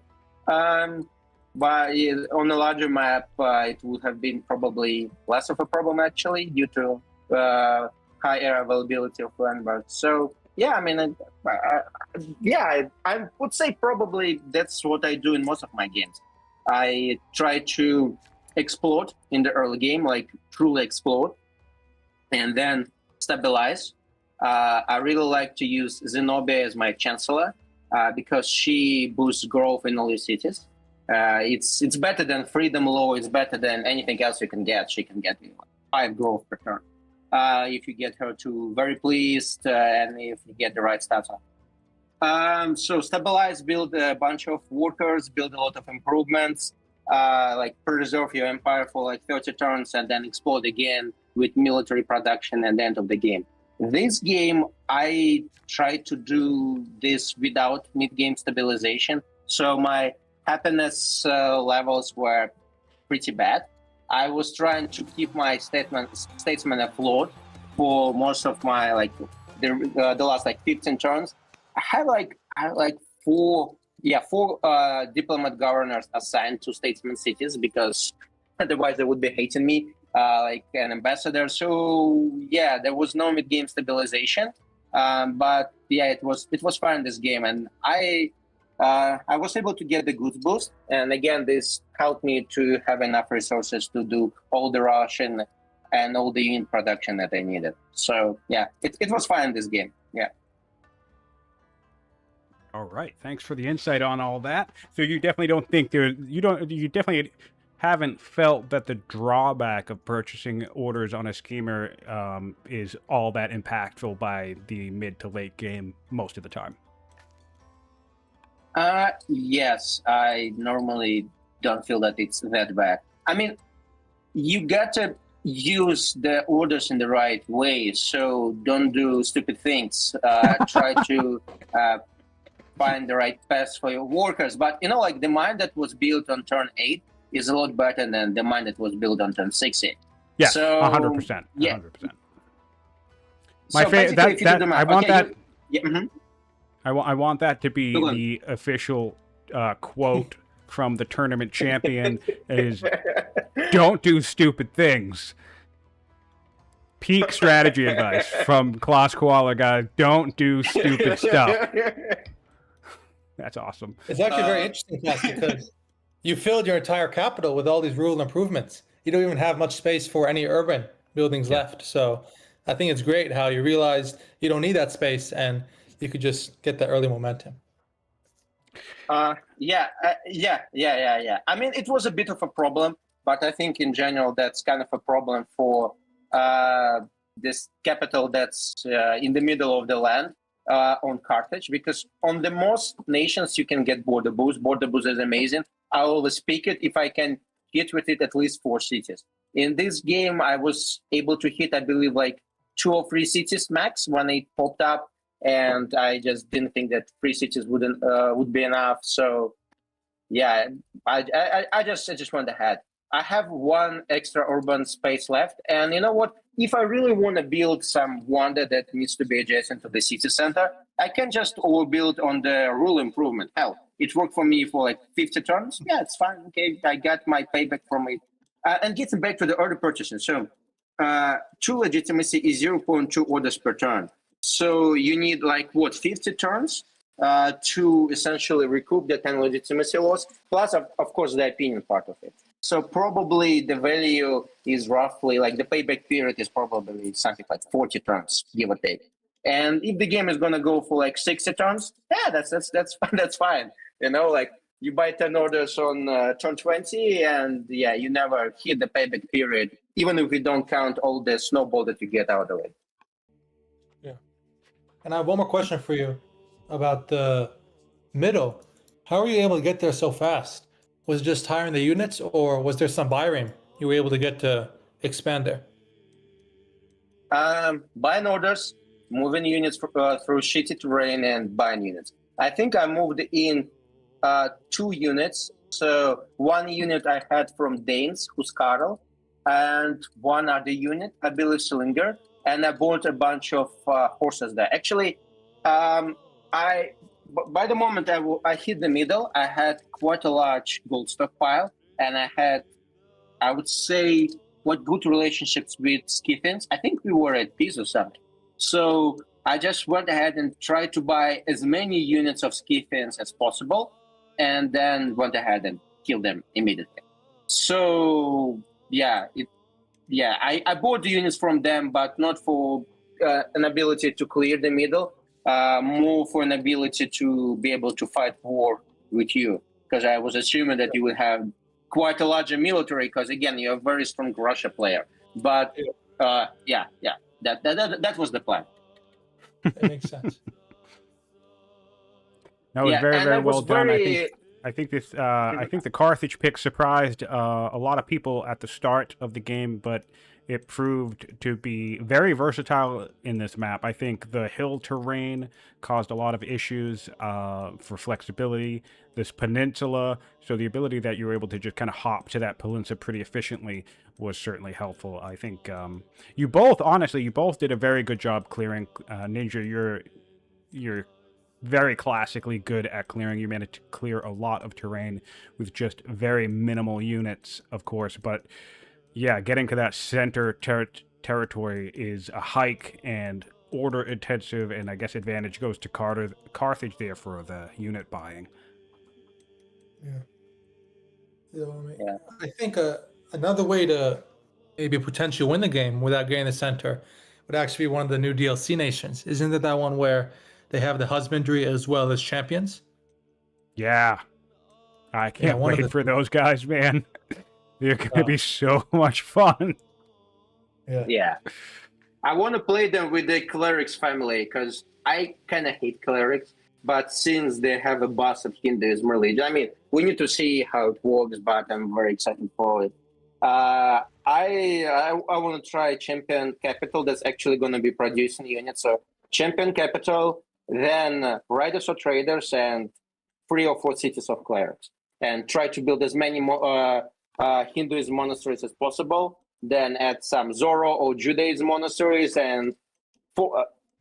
But on a larger map, it would have been probably less of a problem, actually, due to high air availability of landmarks. So, yeah, I mean, I would say probably that's what I do in most of my games. I try to explode in the early game, like truly explode, and then stabilize. I really like to use Zenobia as my chancellor because she boosts growth in all your cities. It's better than Freedom Law. It's better than anything else you can get. She can get 5 growth per turn if you get her to very pleased and if you get the right stats on. So stabilize, build a bunch of workers, build a lot of improvements. like preserve your empire for like 30 turns and then explode again with military production at the end of the game. This game, I tried to do this without mid-game stabilization, so my happiness levels were pretty bad. I was trying to keep my statesman afloat for most of my like the last like 15 turns. I had like four diplomat governors assigned to statesman cities because otherwise they would be hating me like an ambassador. So yeah, there was no mid-game stabilization, but yeah, it was fun this game, and I was able to get the goods boost, and again, this helped me to have enough resources to do all the Russian and all the unit production that I needed. So yeah, it was fun this game. Yeah. All right, thanks for the insight on all that. So you definitely don't think you definitely haven't felt that the drawback of purchasing orders on a schemer is all that impactful by the mid to late game most of the time. Yes, I normally don't feel that it's that bad. I mean, you gotta use the orders in the right way, so don't do stupid things. Try to find the right path for your workers. But you know, like the mine that was built on turn 8 is a lot better than the mine that was built on turn 60. Yes, so 100%. Yeah. 100%. My favorite. I want that. Yeah. Mm-hmm. I want that to be Go on. the official quote from the tournament champion is don't do stupid things. Peak strategy advice from Claus Koala, guys. Don't do stupid stuff. That's awesome. It's actually very interesting, Klass, because you filled your entire capital with all these rural improvements. You don't even have much space for any urban buildings left. So I think it's great how you realized you don't need that space and you could just get that early momentum. Yeah. I mean, it was a bit of a problem, but I think in general that's kind of a problem for this capital that's in the middle of the land on Carthage, because on the most nations you can get border boost. Border boost is amazing. I always pick it if I can hit with it at least 4 cities. In this game, I was able to hit, I believe, like 2 or 3 cities max when it popped up. And I just didn't think that 3 cities would be enough. So, yeah, I just went ahead. I have 1 extra urban space left, and you know what? If I really want to build some wonder that needs to be adjacent to the city center, I can just overbuild on the rule improvement. Hell, it worked for me for like 50 turns. Yeah, it's fine. Okay, I got my payback from it. And getting back to the order purchasing, so true legitimacy is 0.2 orders per turn. So you need like 50 turns to essentially recoup the 10 legitimacy loss, plus of course the opinion part of it. So probably the value is roughly like the payback period is probably something like 40 turns, give or take. And if the game is gonna go for like 60 turns, yeah, that's fine. You know, like you buy 10 orders on turn 20, and yeah, you never hit the payback period, even if you don't count all the snowball that you get out of it. And I have one more question for you about the middle. How were you able to get there so fast? Was it just hiring the units, or was there some buy rate you were able to get to expand there? Buying orders, moving units through shitty terrain, and buying units. I think I moved in 2 units. So 1 unit I had from Danes, Shushtar, and 1 other unit, I believe Cylinder. And I bought a bunch of horses there. Actually, by the moment I hit the middle, I had quite a large gold stockpile, and I had, I would say, good relationships with Scythians. I think we were at peace or something. So I just went ahead and tried to buy as many units of Scythians as possible, and then went ahead and killed them immediately. So I bought the units from them, but not for an ability to clear the middle, more for an ability to be able to fight war with you. Because I was assuming that you would have quite a larger military, because again, you're a very strong Russia player. But that was the plan. That makes sense. That was very, very well done. I think the Carthage pick surprised a lot of people at the start of the game, but it proved to be very versatile in this map. I think the hill terrain caused a lot of issues for flexibility. This peninsula, so the ability that you were able to just kind of hop to that peninsula pretty efficiently was certainly helpful. I think you both did a very good job clearing. Ninja, you're very classically good at clearing. You managed to clear a lot of terrain with just very minimal units, of course, but yeah, getting to that center territory is a hike and order intensive, and I guess advantage goes to Carthage there for the unit buying. Yeah. I think another way to maybe potentially win the game without getting the center would actually be one of the new DLC nations. Isn't it that one where they have the husbandry as well as champions? Yeah. I can't one of wait for those guys, man. They're going to be so much fun. Yeah. I want to play them with the clerics family because I kind of hate clerics, but since they have a boss of Hinduism religion, I mean, we need to see how it works, but I'm very excited for it. I want to try Champion Capital that's actually going to be producing units. So Champion Capital, then Riders or Traders, and 3 or 4 cities of clerics, and try to build as many Hinduism monasteries as possible. Then add some Zoro or Judaism monasteries, and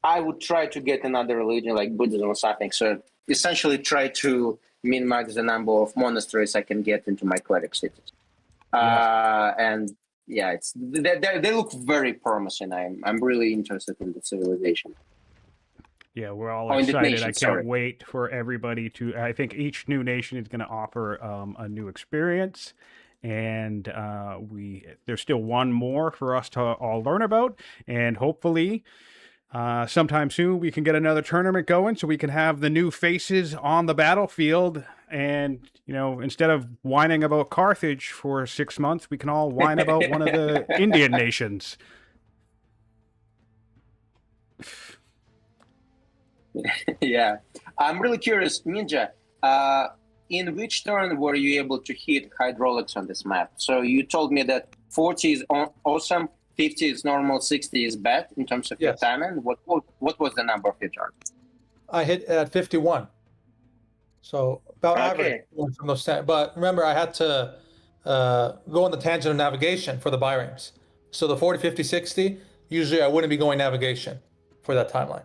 I would try to get another religion like Buddhism or something. So essentially try to min-max the number of monasteries I can get into my cleric cities. And yeah, they look very promising. I'm really interested in the civilization. Yeah, we're all excited. I can't wait for everybody to. I think each new nation is going to offer a new experience, and there's still one more for us to all learn about, and hopefully sometime soon we can get another tournament going so we can have the new faces on the battlefield. And instead of whining about Carthage for 6 months, we can all whine about one of the Indian nations. Yeah, I'm really curious, Ninja. In which turn were you able to hit hydraulics on this map? So you told me that 40 is awesome, 50 is normal, 60 is bad in terms of your timing. What was the number of your turn? I hit at 51. So about average from those. But remember, I had to go on the tangent of navigation for the birames. So the 40, 50, 60, usually I wouldn't be going navigation for that timeline.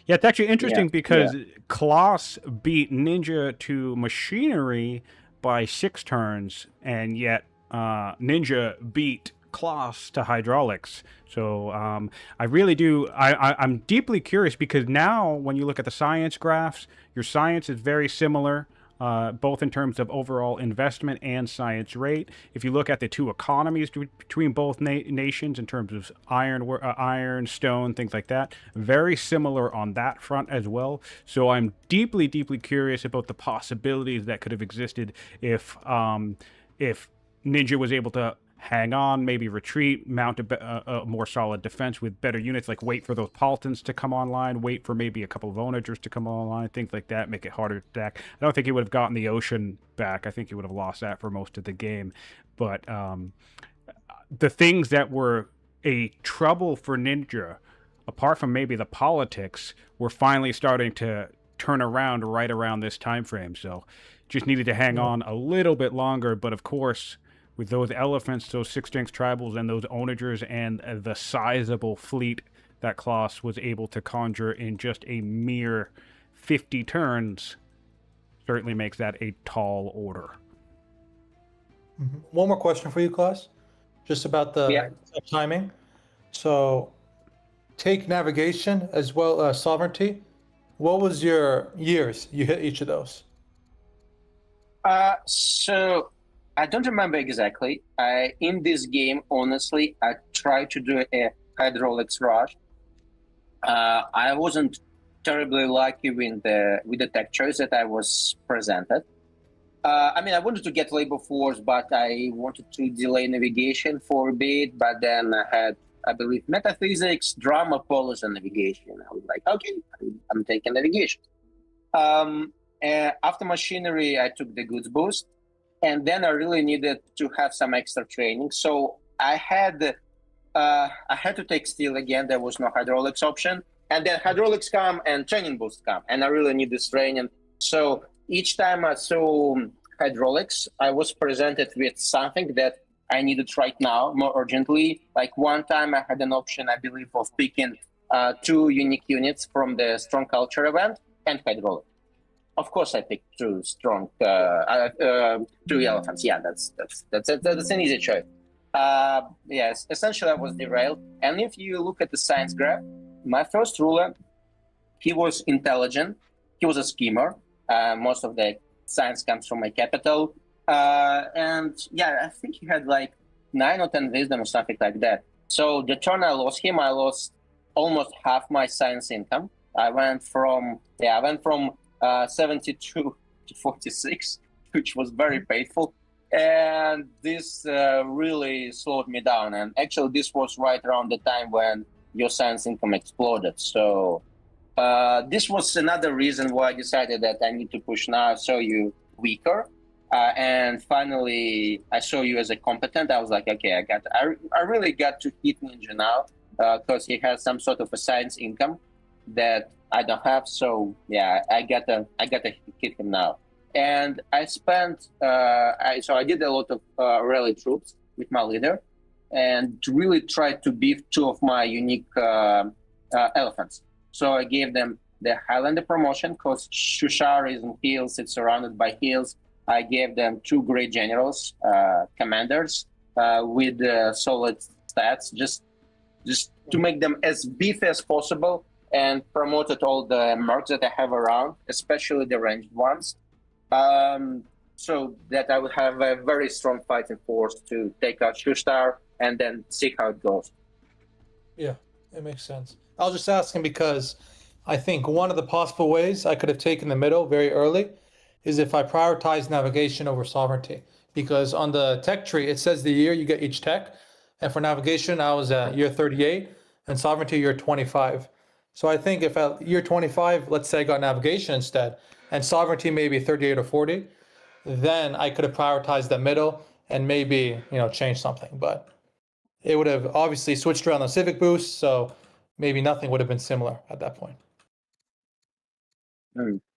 Yeah, it's actually interesting because Klaus beat Ninja to machinery by 6 turns, and yet Ninja beat Klaus to hydraulics. So I really do. I'm deeply curious because now when you look at the science graphs, your science is very similar. Both in terms of overall investment and science rate. If you look at the two economies between both nations in terms of iron, stone, things like that, very similar on that front as well. So I'm deeply, deeply curious about the possibilities that could have existed if Ninja was able to hang on, maybe retreat, mount a more solid defense with better units, like wait for those Paultons to come online, wait for maybe a couple of onagers to come online, things like that, make it harder to attack. I don't think he would have gotten the ocean back. I think he would have lost that for most of the game. But the things that were a trouble for Ninja, apart from maybe the politics, were finally starting to turn around right around this time frame. So just needed to hang on a little bit longer. But of course, with those elephants, those 6-strength tribals, and those onagers, and the sizable fleet that Klaus was able to conjure in just a mere 50 turns, certainly makes that a tall order. One more question for you, Klaus, just about the timing. So take navigation as well as sovereignty. What was your years you hit each of those? So I don't remember exactly. In this game, honestly, I tried to do a hydraulics rush. I wasn't terribly lucky with the tech choice that I was presented. I mean, I wanted to get labor force, but I wanted to delay navigation for a bit. But then I had, I believe, metaphysics, drama, policy, and navigation. I was like, okay, I'm taking navigation. After machinery, I took the goods boost, and then I really needed to have some extra training. So I had to take steel again. There was no hydraulics option, and then hydraulics come and training boost come, and I really need this training. So each time I saw hydraulics, I was presented with something that I needed right now more urgently. Like one time I had an option, I believe, of picking 2 unique units from the Strong Culture event and hydraulic. Of course, I picked 2 strong, 2 elephants. Yeah, that's an easy choice. Yes, essentially I was derailed. And if you look at the science graph, my first ruler, he was intelligent. He was a schemer. Most of the science comes from my capital. And yeah, I think he had like 9 or 10 wisdom or something like that. So the turn I lost him, I lost almost half my science income. I went from 72 to 46, which was very painful. And this really slowed me down. And actually, this was right around the time when your science income exploded. So this was another reason why I decided that I need to push now. I saw you weaker. And finally, I saw you as a competent. I was like, okay, I really got to hit Ninja now because he has some sort of a science income that I don't have. So yeah, I gotta hit him now. And I spent, I did a lot of rally troops with my leader, and really tried to beef 2 of my unique elephants. So I gave them the Highlander promotion because Shushtar is in hills; it's surrounded by hills. I gave them 2 great generals, commanders with solid stats, just to make them as beefy as possible, and promoted all the mercs that I have around, especially the ranged ones, so that I would have a very strong fighting force to take out Shushtar and then see how it goes. Yeah, it makes sense. I was just asking because I think one of the possible ways I could have taken the middle very early is if I prioritize navigation over sovereignty. Because on the tech tree, it says the year you get each tech. And for navigation, I was at year 38 and sovereignty year 25. So I think if at year 25, let's say I got navigation instead, and sovereignty maybe 38 or 40, then I could have prioritized the middle and maybe, change something. But it would have obviously switched around the civic boost, so maybe nothing would have been similar at that point.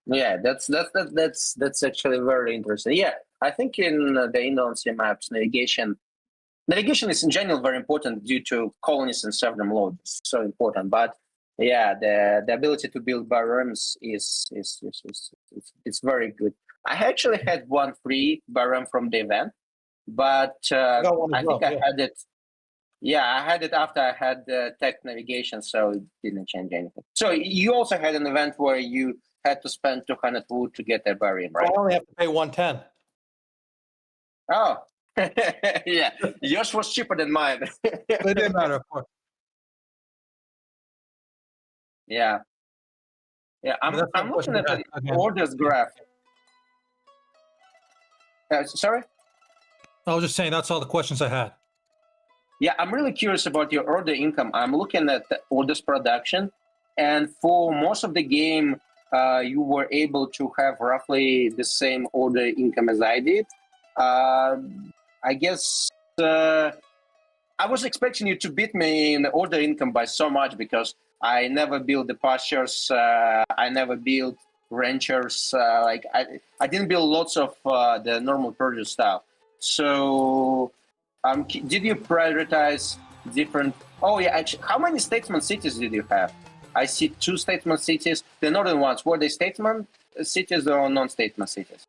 Yeah, that's actually very interesting. Yeah, I think in the Indonesia maps, navigation is in general very important due to colonies and serfdom load. It's so important. But yeah, the ability to build barems is very good. I actually had 1 free barem from the event, but I think I had it. Yeah, I had it after I had the tech navigation, so it didn't change anything. So you also had an event where you had to spend 200 wood to get a barem, right? I only have to pay 110. Oh, yeah. Yours was cheaper than mine. It didn't matter, of course. Yeah. Yeah, I'm looking at the orders graph. Sorry? I was just saying that's all the questions I had. Yeah, I'm really curious about your order income. I'm looking at the orders production, and for most of the game, you were able to have roughly the same order income as I did. I guess I was expecting you to beat me in the order income by so much because I never built the pastures. I never built ranchers. I didn't build lots of the normal Persian stuff. So did you prioritize different? Oh yeah, actually, how many statesman cities did you have? I see 2 statesman cities. The northern ones, were they statesman cities or non-statesman cities?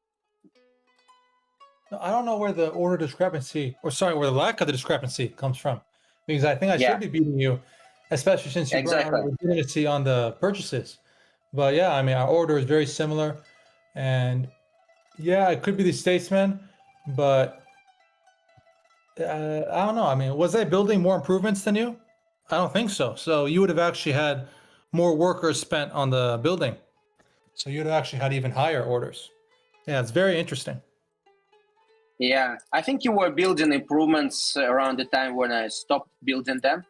I don't know where the order discrepancy, where the lack of the discrepancy comes from, because I think I should be beating you, especially since you brought out legitimacy on the purchases. But yeah, I mean, our order is very similar, and yeah, it could be the statesman, but I don't know. I mean, was I building more improvements than you? I don't think so. So you would have actually had more workers spent on the building. So you'd have actually had even higher orders. Yeah, it's very interesting. Yeah, I think you were building improvements around the time when I stopped building them.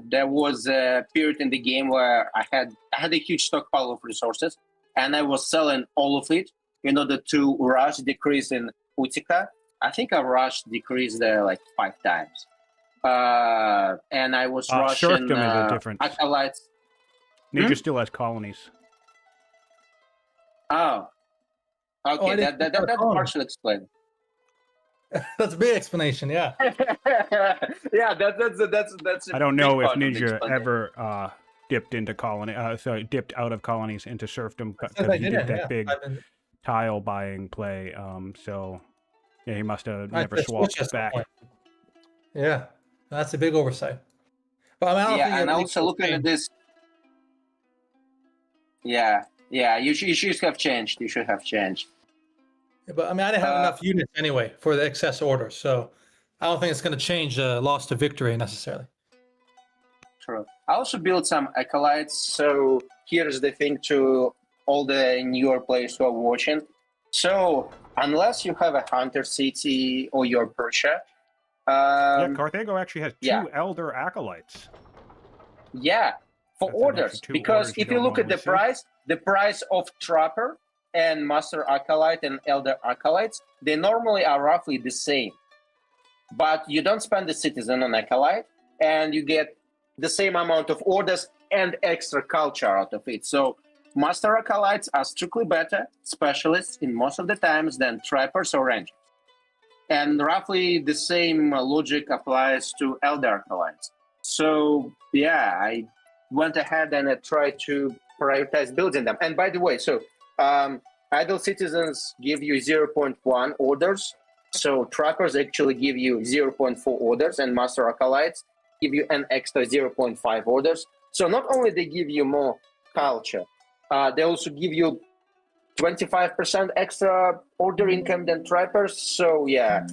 There was a period in the game where I had a huge stockpile of resources. and I was selling all of it in order to rush decrease in Utica. I think I rushed decrease there like 5 times. And I was rushing serfdom is a difference. acolytes. Ninja still has colonies. Oh, I okay, didn't that think about partially explained. That's a big explanation. Yeah. Yeah, that's. I don't big know if part of the Ninja explanation. ever dipped into colony. Sorry, dipped out of colonies into serfdom Since because I he did didn't, that yeah. big I've been- tile buying play. So yeah, he must have I never switched swapped at some back. point. Yeah, that's a big oversight. But I mean, I don't think Yeah, you and have also equal looking at change. this. Yeah, you should have changed. You should have changed. But I mean, I didn't have Uh, enough units anyway for the excess orders, so I don't think it's going to change the loss to victory necessarily. True. I also built some acolytes. So here's the thing to all the newer players who are watching. So unless you have a hunter city or you're Persia, Yeah, Carthago actually has 2 yeah. elder acolytes. yeah, for That's an orders. extra 2 Because orders you if you don't look at the normally see. the price of trapper and master acolyte and elder acolytes, they normally are roughly the same. But you don't spend the citizen on acolyte, and you get the same amount of orders and extra culture out of it. So master acolytes are strictly better specialists in most of the times than trappers or rangers. And roughly the same logic applies to elder acolytes. So yeah, I went ahead and I tried to prioritize building them. And by the way, so idle citizens give you 0.1 orders. So trappers actually give you 0.4 orders, and master acolytes give you an extra 0.5 orders. So not only they give you more culture, they also give you 25% extra order income than trappers. So yeah,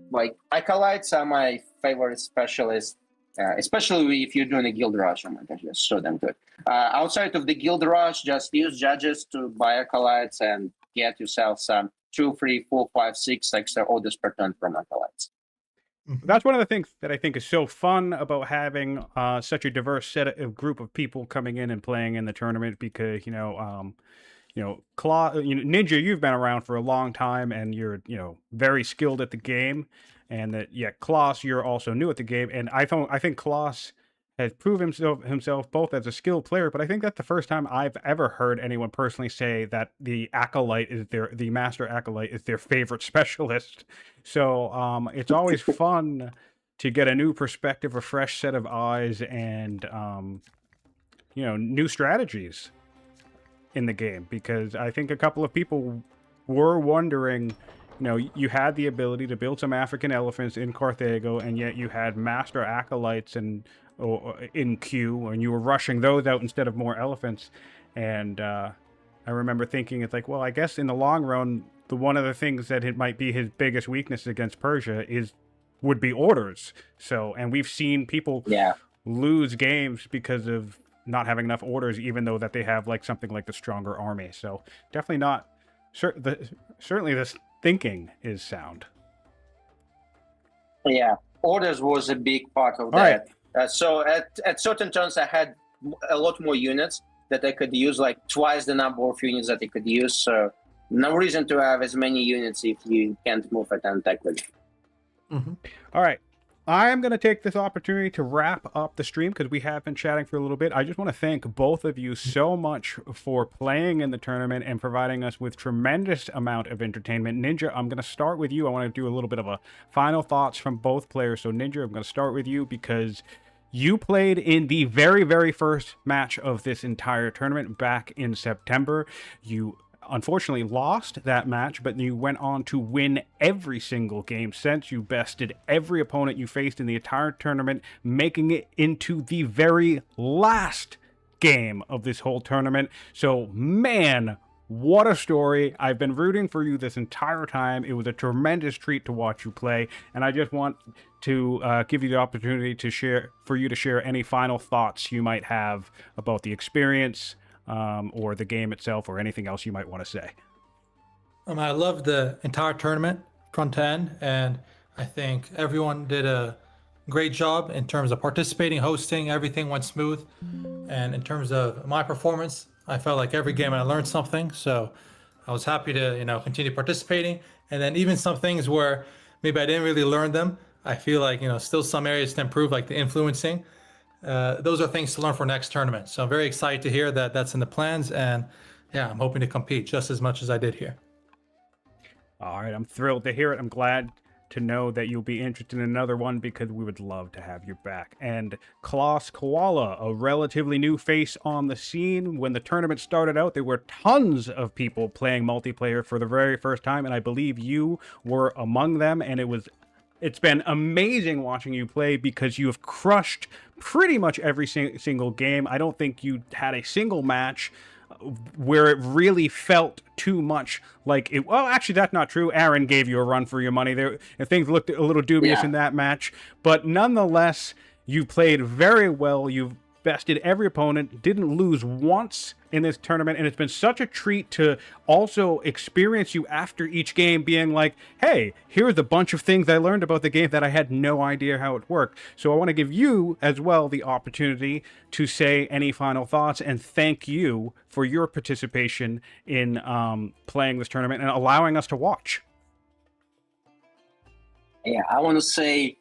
like acolytes are my favorite specialist, especially if you're doing a guild rush. Oh my god, you're so damn good. Outside of the guild rush, just use judges to buy acolytes and get yourself some 2, 3, 4, 5, 6 extra orders per turn from acolytes. That's one of the things that I think is so fun about having such a diverse set of group of people coming in and playing in the tournament, because Claw, Ninja, you've been around for a long time and you're very skilled at the game, and that Klaus, you're also new at the game, and I think Klaus has proved himself both as a skilled player, but I think that's the first time I've ever heard anyone personally say that the master acolyte is their favorite specialist. So it's always fun to get a new perspective, a fresh set of eyes, and new strategies in the game, because I think a couple of people were wondering, you had the ability to build some African elephants in Carthago, and yet you had master acolytes in queue, and you were rushing those out instead of more elephants. And I remember thinking, it's like, well, I guess in the long run, one of the things that it might be his biggest weakness against Persia would be orders. So, and we've seen people lose games because of not having enough orders, even though that they have something like the stronger army. So definitely not. Certainly, this thinking is sound. Yeah, orders was a big part of All that. So at certain turns, I had a lot more units that I could use, like twice the number of units that I could use. So no reason to have as many units if you can't move it and attack with it. Mm-hmm. All right. I'm going to take this opportunity to wrap up the stream because we have been chatting for a little bit. I just want to thank both of you so much for playing in the tournament and providing us with tremendous amount of entertainment. Ninja, I'm going to start with you. I want to do a little bit of a final thoughts from both players. So Ninja, I'm going to start with you because you played in the very, very first match of this entire tournament back in September. You unfortunately lost that match, but you went on to win every single game since. You bested every opponent you faced in the entire tournament, making it into the very last game of this whole tournament. So, man, what a story. I've been rooting for you this entire time. It was a tremendous treat to watch you play, and I just want to give you the opportunity to share any final thoughts you might have about the experience, or the game itself, or anything else you might want to say. I loved the entire tournament front to end, and I think everyone did a great job in terms of participating, hosting. Everything went smooth, and in terms of my performance, I felt like every game I learned something, so I was happy to continue participating. And then even some things where maybe I didn't really learn them, I feel like still some areas to improve, like the influencing. Those are things to learn for next tournament. So I'm very excited to hear that that's in the plans, and yeah, I'm hoping to compete just as much as I did here. All right, I'm thrilled to hear it. I'm glad to know that you'll be interested in another one because we would love to have you back. And Claus Koala, a relatively new face on the scene. When the tournament started out, there were tons of people playing multiplayer for the very first time, and I believe you were among them, and it's been amazing watching you play because you have crushed pretty much every single game. I don't think you had a single match where it really felt too much like it. Well, actually, that's not true. Aaron gave you a run for your money there. Things looked a little dubious in that match, but nonetheless, you played very well. You've bested every opponent, didn't lose once in this tournament, and it's been such a treat to also experience you after each game being like, hey, here's a bunch of things I learned about the game that I had no idea how it worked. So I want to give you as well the opportunity to say any final thoughts and thank you for your participation in playing this tournament and allowing us to watch. Yeah, I want to say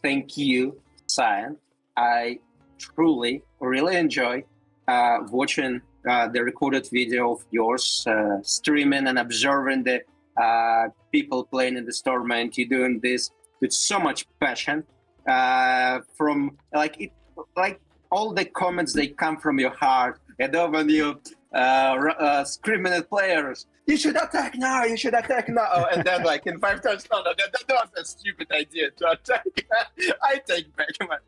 thank you, Cyan. I truly really enjoy watching the recorded video of yours, streaming and observing the people playing in this tournament. You're doing this with so much passion. From like all the comments, they come from your heart. And then when you screaming at players, you should attack now, you should attack now. And then like in 5 times, no, that was a stupid idea to attack. I take back my,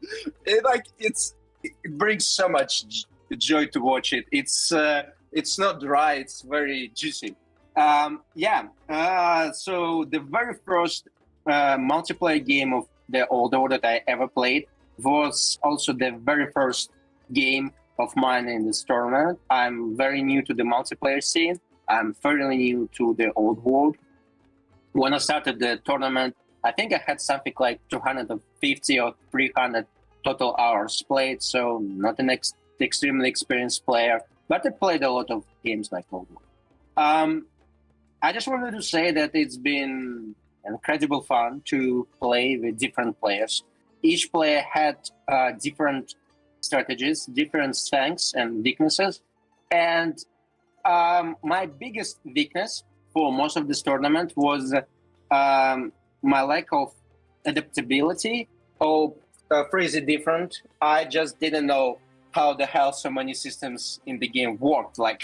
it brings so much joy to watch it. It's not dry, it's very juicy. So the very first multiplayer game of the Old Order that I ever played was also the very first game of mine in this tournament. I'm very new to the multiplayer scene. I'm fairly new to the old world. When I started the tournament, I think I had something like 250 or 300 total hours played, so not an extremely experienced player, but I played a lot of games like old world. I just wanted to say that it's been incredible fun to play with different players. Each player had different strategies, different strengths and weaknesses. And my biggest weakness for most of this tournament was my lack of adaptability, or phrase it different. I just didn't know how the hell so many systems in the game worked. Like,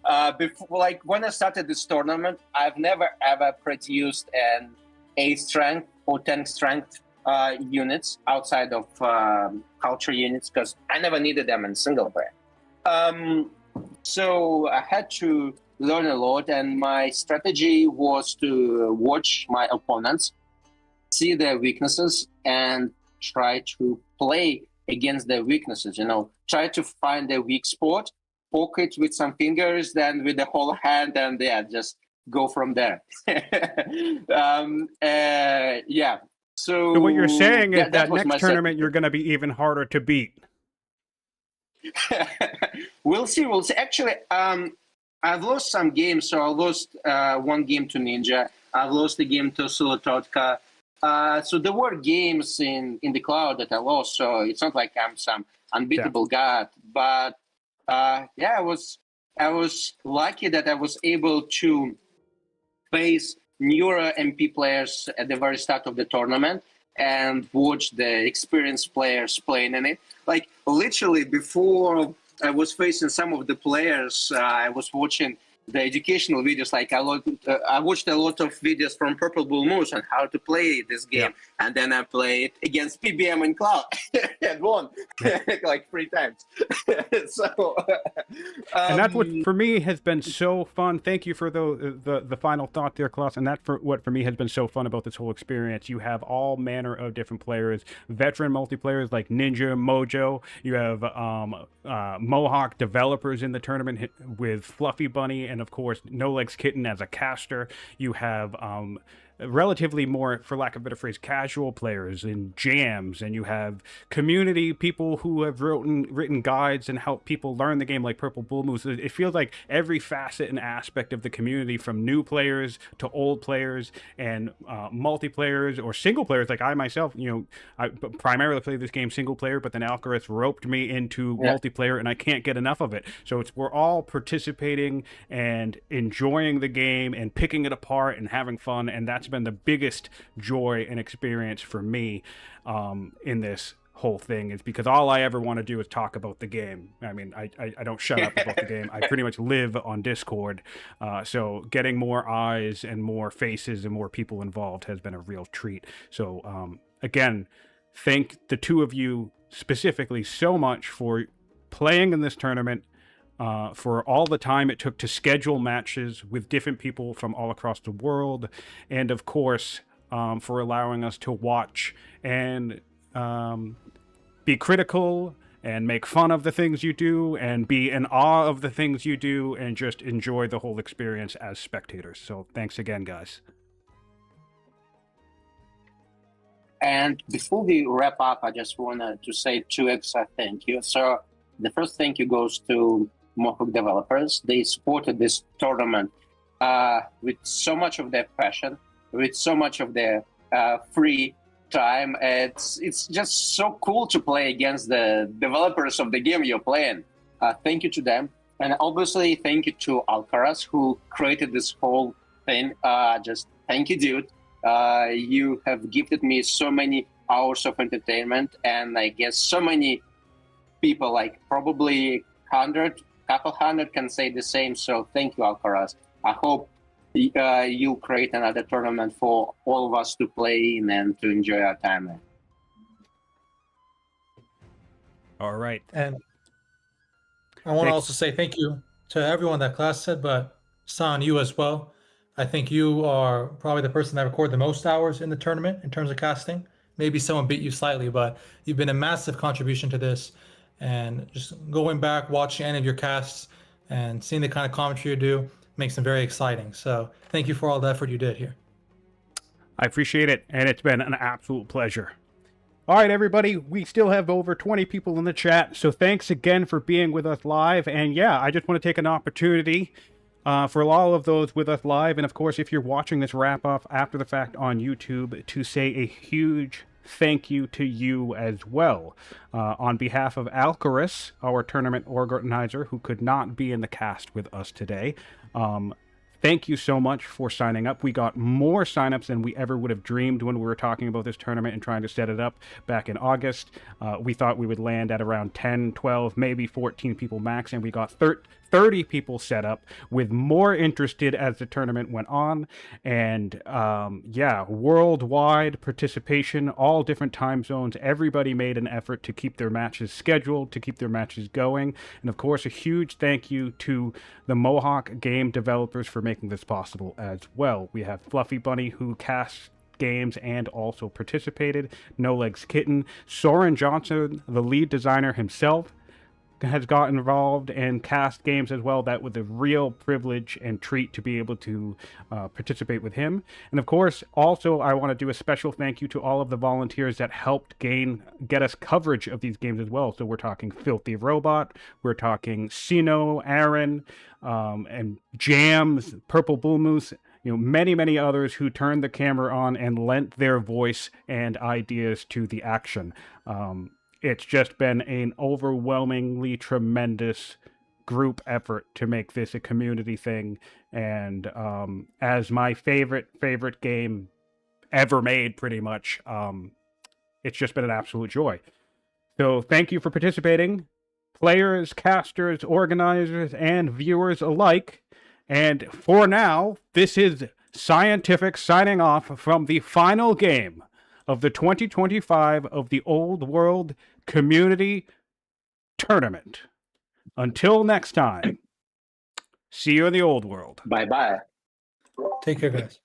when I started this tournament, I've never ever produced an 8 strength or 10 strength units outside of culture units because I never needed them in single player. So I had to learn a lot, and my strategy was to watch my opponents, see their weaknesses, and try to play against their weaknesses. Try to find their weak spot, poke it with some fingers, then with the whole hand, and just go from there. So what you're saying is that next tournament you're going to be even harder to beat. We'll see. Actually, I've lost some games. So I lost one game to Ninjaa. I've lost a game to Solototka. So there were games in the cloud that I lost. So it's not like I'm some unbeatable god. But I was lucky that I was able to face newer MP players at the very start of the tournament and watch the experienced players playing in it. Like literally before I was facing some of the players, I was watching the educational videos. Like I watched a lot of videos from Purple Bull Moose on how to play this game, and then I played against PBM and Cloud and won like 3 times. So, and that's what for me has been so fun. Thank you for the final thought there, Klaus. And that's what for me has been so fun about this whole experience. You have all manner of different players, veteran multiplayers like Ninjaa, Mojo. You have Mohawk developers in the tournament with Fluffy Bunny, and of course No Legs Kitten as a caster. You have relatively more, for lack of a better phrase, casual players in jams, and you have community people who have written guides and help people learn the game, like Purple Bull Moose. It feels like every facet and aspect of the community, from new players to old players and multiplayers or single players. Like I myself, I primarily play this game single player, but then Alcaraz roped me into multiplayer, and I can't get enough of it. So we're all participating and enjoying the game and picking it apart and having fun, and that's been the biggest joy and experience for me in this whole thing, is because all I ever want to do is talk about the game. I mean, I don't shut up about the game. I pretty much live on Discord. So getting more eyes and more faces and more people involved has been a real treat. So again, thank the two of you specifically so much for playing in this tournament, for all the time it took to schedule matches with different people from all across the world, and of course, for allowing us to watch and be critical and make fun of the things you do and be in awe of the things you do and just enjoy the whole experience as spectators. So thanks again, guys. And before we wrap up, I just wanted to say 2 extra thank you. So the first thank you goes to Mohawk developers. They supported this tournament with so much of their passion, with so much of their free time. It's just so cool to play against the developers of the game you're playing. Thank you to them. And obviously, thank you to Alcaraz, who created this whole thing. Just thank you, dude. You have gifted me so many hours of entertainment, and I guess so many people, like probably couple hundred, can say the same. So thank you, Alcaraz. I hope you'll create another tournament for all of us to play in and to enjoy our time in. All right. And I want to also say thank you to everyone that Klass said, but San, you as well. I think you are probably the person that recorded the most hours in the tournament in terms of casting. Maybe someone beat you slightly, but you've been a massive contribution to this. And just going back, watching any of your casts and seeing the kind of commentary you do makes them very exciting. So thank you for all the effort you did here. I appreciate it, and it's been an absolute pleasure. All right, everybody, we still have over 20 people in the chat, so thanks again for being with us live. And yeah, I just want to take an opportunity for all of those with us live, and of course, if you're watching this wrap-up after the fact on YouTube, to say a huge thank you to you as well. On behalf of Alcaraz, our tournament organizer, who could not be in the cast with us today, thank you so much for signing up. We got more signups than we ever would have dreamed when we were talking about this tournament and trying to set it up back in August. We thought we would land at around 10, 12, maybe 14 people max, and we got 30 people set up, with more interested as the tournament went on. And yeah, worldwide participation, all different time zones. Everybody made an effort to keep their matches scheduled, to keep their matches going. And of course, a huge thank you to the Mohawk game developers for making this possible as well. We have Fluffy Bunny, who casts games and also participated, No Legs Kitten, Soren Johnson, the lead designer himself, has got involved and cast games as well. That was a real privilege and treat to be able to participate with him. And of course, also, I want to do a special thank you to all of the volunteers that helped get us coverage of these games as well. So we're talking Filthy Robot, we're talking Sino, Aaron, and Jams, Purple Bull Moose, many, many others who turned the camera on and lent their voice and ideas to the action. It's just been an overwhelmingly tremendous group effort to make this a community thing. And as my favorite game ever made, pretty much, it's just been an absolute joy. So thank you for participating, players, casters, organizers, and viewers alike. And for now, this is Scientific signing off from the final game of the 2025 of the Old World Community Tournament. Until next time, see you in the Old World. Bye-bye. Take care, guys.